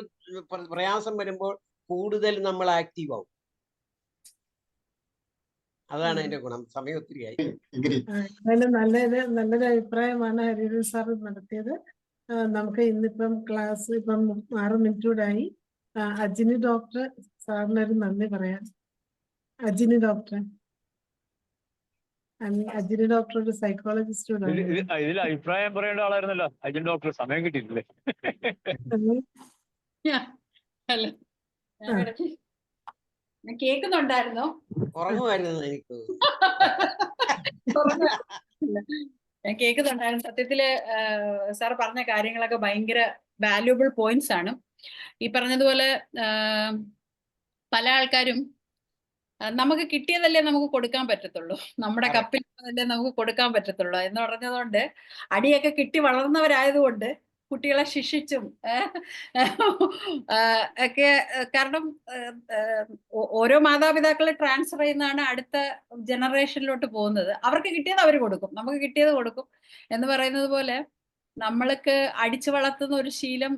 പ്രയാസം വരുമ്പോൾ കൂടുതൽ നമ്മൾ ആക്റ്റീവ് ആവും. അതാണ് അതിന്റെ ഗുണം. സമയം ഒത്തിരിയായി. നല്ലൊരു അഭിപ്രായമാണ് ഹരിഹരൻ സാർ നടത്തിയത്. നമുക്ക് ഇന്നിപ്പം ക്ലാസ് 6 മിനിറ്റ് കൂടെ ആയി. അജിനി ഡോക്ടർ സാറിനൊരു നന്ദി പറയാം. അജിനി ഡോക്ടർ ഒരു സൈക്കോളജിസ്റ്റ് കൂടെ. ഇതിൽ അഭിപ്രായം പറയേണ്ട ആളായിരുന്നല്ലോ അജിൻ ഡോക്ടർ. സമയം കിട്ടിയിട്ടില്ലേ? ഞാൻ കേൾക്കുന്നുണ്ടായിരുന്നോ? ഉറങ്ങുമായിരുന്നു എനിക്ക്. ഞാൻ കേൾക്കുന്നുണ്ടായിരുന്നു. സത്യത്തില് സാർ പറഞ്ഞ കാര്യങ്ങളൊക്കെ ഭയങ്കര വാല്യുബിൾ പോയിന്റ്സ് ആണ്. ഈ പറഞ്ഞതുപോലെ പല ആൾക്കാരും നമുക്ക് കിട്ടിയതല്ലേ നമുക്ക് കൊടുക്കാൻ പറ്റത്തുള്ളൂ, നമ്മുടെ കപ്പിൽ നമുക്ക് കൊടുക്കാൻ പറ്റത്തുള്ളൂ എന്ന് പറഞ്ഞതുകൊണ്ട് അടിയൊക്കെ കിട്ടി വളർന്നവരായതുകൊണ്ട് കുട്ടികളെ ശിക്ഷിച്ചും ഒക്കെ, കാരണം ഓരോ മാതാപിതാക്കളെ ട്രാൻസ്ഫർ ചെയ്യുന്നതാണ് അടുത്ത ജനറേഷനിലോട്ട് പോകുന്നത്. അവർക്ക് കിട്ടിയത് അവർ കൊടുക്കും, നമുക്ക് കിട്ടിയത് കൊടുക്കും എന്ന് പറയുന്നത് പോലെ നമ്മൾക്ക് അടിച്ചു വളർത്തുന്ന ഒരു ശീലം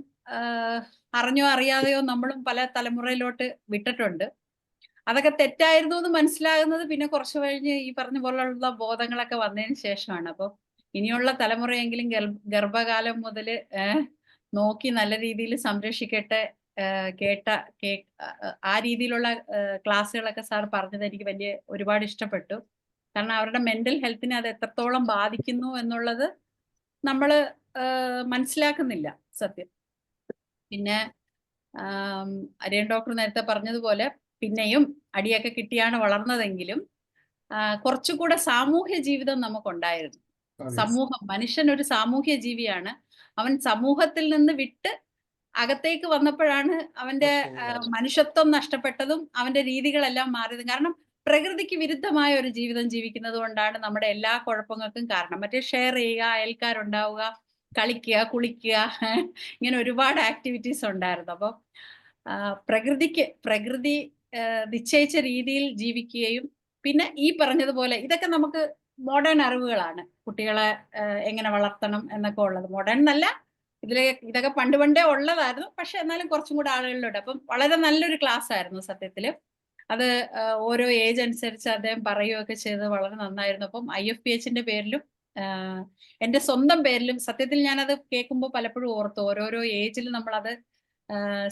അറിഞ്ഞോ അറിയാതെയോ നമ്മളും പല തലമുറയിലോട്ട് വിട്ടിട്ടുണ്ട്. അതൊക്കെ തെറ്റായിരുന്നു എന്ന് മനസ്സിലാകുന്നത് പിന്നെ കുറച്ചു കഴിഞ്ഞ് ഈ പറഞ്ഞ പോലുള്ള ബോധങ്ങളൊക്കെ വന്നതിന് ശേഷമാണ്. അപ്പോൾ ഇനിയുള്ള തലമുറയെങ്കിലും ഗർഭകാലം മുതൽ നോക്കി നല്ല രീതിയിൽ സംരക്ഷിക്കട്ടെ. ആ രീതിയിലുള്ള ക്ലാസ്സുകളൊക്കെ സാർ പറഞ്ഞത് എനിക്ക് ഒരുപാട് ഇഷ്ടപ്പെട്ടു. കാരണം അവരുടെ മെന്റൽ ഹെൽത്തിനെ അത് എത്രത്തോളം ബാധിക്കുന്നു എന്നുള്ളത് നമ്മൾ മനസ്സിലാക്കുന്നില്ല സത്യം. പിന്നെ അരിയൻ ഡോക്ടർ നേരത്തെ പറഞ്ഞതുപോലെ പിന്നെയും അടിയൊക്കെ കിട്ടിയാണ് വളർന്നതെങ്കിലും കുറച്ചുകൂടെ സാമൂഹ്യ ജീവിതം നമുക്കുണ്ടായിരുന്നു. മനുഷ്യൻ ഒരു സാമൂഹ്യ ജീവിയാണ്. അവൻ സമൂഹത്തിൽ നിന്ന് വിട്ട് അകത്തേക്ക് വന്നപ്പോഴാണ് അവന്റെ മനുഷ്യത്വം നഷ്ടപ്പെട്ടതും അവന്റെ രീതികളെല്ലാം മാറിയതും. കാരണം പ്രകൃതിക്ക് വിരുദ്ധമായ ഒരു ജീവിതം ജീവിക്കുന്നത് കൊണ്ടാണ് നമ്മുടെ എല്ലാ കുഴപ്പങ്ങൾക്കും കാരണം. മറ്റേ ഷെയർ ചെയ്യുക, അയൽക്കാരുണ്ടാവുക, കളിക്കുക, കുളിക്കുക, ഇങ്ങനെ ഒരുപാട് ആക്ടിവിറ്റീസ് ഉണ്ടായിരുന്നു. അപ്പോൾ പ്രകൃതി നിശ്ചയിച്ച രീതിയിൽ ജീവിക്കുകയും പിന്നെ ഈ പറഞ്ഞതുപോലെ ഇതൊക്കെ നമുക്ക് മോഡേൺ അറിവുകളാണ്. കുട്ടികളെ എങ്ങനെ വളർത്തണം എന്നൊക്കെ ഉള്ളത് മോഡേൺ എന്നല്ല, ഇതൊക്കെ പണ്ടേ ഉള്ളതായിരുന്നു. പക്ഷെ എന്നാലും കുറച്ചും കൂടെ ആളുകളിലുണ്ട്. അപ്പം വളരെ നല്ലൊരു ക്ലാസ് ആയിരുന്നു സത്യത്തില്. അത് ഓരോ ഏജ് അനുസരിച്ച് അദ്ദേഹം പറയുകയൊക്കെ ചെയ്തത് വളരെ നന്നായിരുന്നു. അപ്പം IFPHന്റെ പേരിലും എൻ്റെ സ്വന്തം പേരിലും സത്യത്തിൽ ഞാനത് കേൾക്കുമ്പോൾ പലപ്പോഴും ഓർത്തു, ഓരോരോ ഏജിൽ നമ്മളത്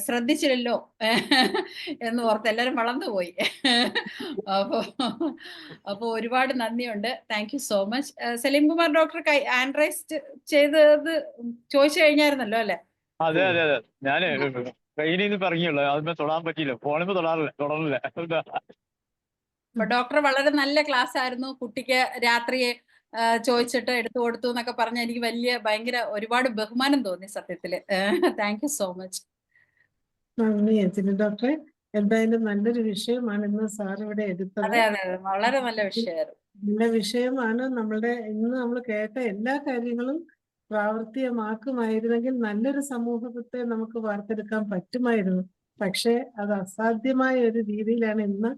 ശ്രദ്ധിച്ചില്ലല്ലോ എന്ന് ഓർത്ത് എല്ലാവരും വളർന്നുപോയി. അപ്പൊ ഒരുപാട് നന്ദിയുണ്ട്. Thank you so much. Saleem Kumar doctor hand raise ചെയ്തത് ചോദിച്ചു കഴിഞ്ഞായിരുന്നല്ലോ അല്ലെ? അതെ അതെ അതെ, ഞാന് ട്രെയിനിൽ പറഞ്ഞുള്ളൂ, അതിന് തൊടാൻ പറ്റിയില്ല, ഫോണിൽ തുടരില്ല. ഡോക്ടർ വളരെ നല്ല ക്ലാസ് ആയിരുന്നു. കുട്ടിക്ക് രാത്രിയെ ചോദിച്ചിട്ട് എടുത്തു കൊടുത്തു എന്നൊക്കെ പറഞ്ഞ എനിക്ക് ഭയങ്കര ഒരുപാട് ബഹുമാനം തോന്നി സത്യത്തില്. Thank you so much. നന്ദി അജിനി ഡോക്ടറെ. എന്തായാലും നല്ലൊരു വിഷയമാണ് ഇന്ന് സാർ ഇവിടെ എടുത്തത്. അതെ അതെ, വളരെ നല്ല വിഷയമായിരുന്നു. നല്ല വിഷയമാണ്. ഇന്ന് നമ്മൾ കേട്ട എല്ലാ കാര്യങ്ങളും പ്രാവർത്തികമാക്കുമായിരുന്നെങ്കിൽ നല്ലൊരു സമൂഹത്തെ നമുക്ക് വാർത്തെടുക്കാൻ പറ്റുമായിരുന്നു. പക്ഷേ അത് അസാധ്യമായ ഒരു രീതിയിലാണ് ഇന്ന്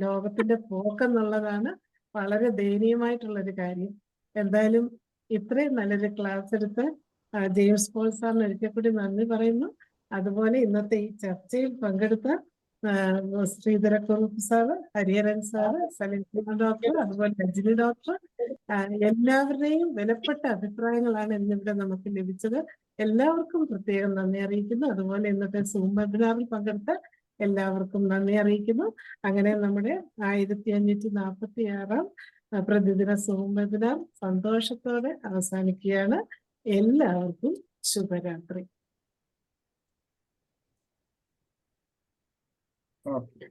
ലോകത്തിന്റെ പോക്കെന്നുള്ളതാണ് വളരെ ദയനീയമായിട്ടുള്ള ഒരു കാര്യം. എന്തായാലും ഇത്രയും നല്ലൊരു ക്ലാസ് എടുത്ത് ജെയിംസ് പോൾ സാറിന് ഒരിക്കൽ കൂടി നന്ദി പറയുന്നു. അതുപോലെ ഇന്നത്തെ ഈ ചർച്ചയിൽ പങ്കെടുത്ത Sreedharakurup sir, Hariharan sir, Salim doctor, അതുപോലെ രജനി ഡോക്ടർ, എല്ലാവരുടെയും വിലപ്പെട്ട അഭിപ്രായങ്ങളാണ് ഇന്നിവിടെ നമുക്ക് ലഭിച്ചത്. എല്ലാവർക്കും പ്രത്യേകം നന്ദി അറിയിക്കുന്നു. അതുപോലെ ഇന്നത്തെ സൂം വെബിനാറിൽ പങ്കെടുത്ത എല്ലാവർക്കും നന്ദി അറിയിക്കുന്നു. അങ്ങനെ നമ്മുടെ 1546 പ്രതിദിന സൂം വെബിനാർ സന്തോഷത്തോടെ അവസാനിക്കുകയാണ്. എല്ലാവർക്കും ശുഭരാത്രി. ഓക്കെ.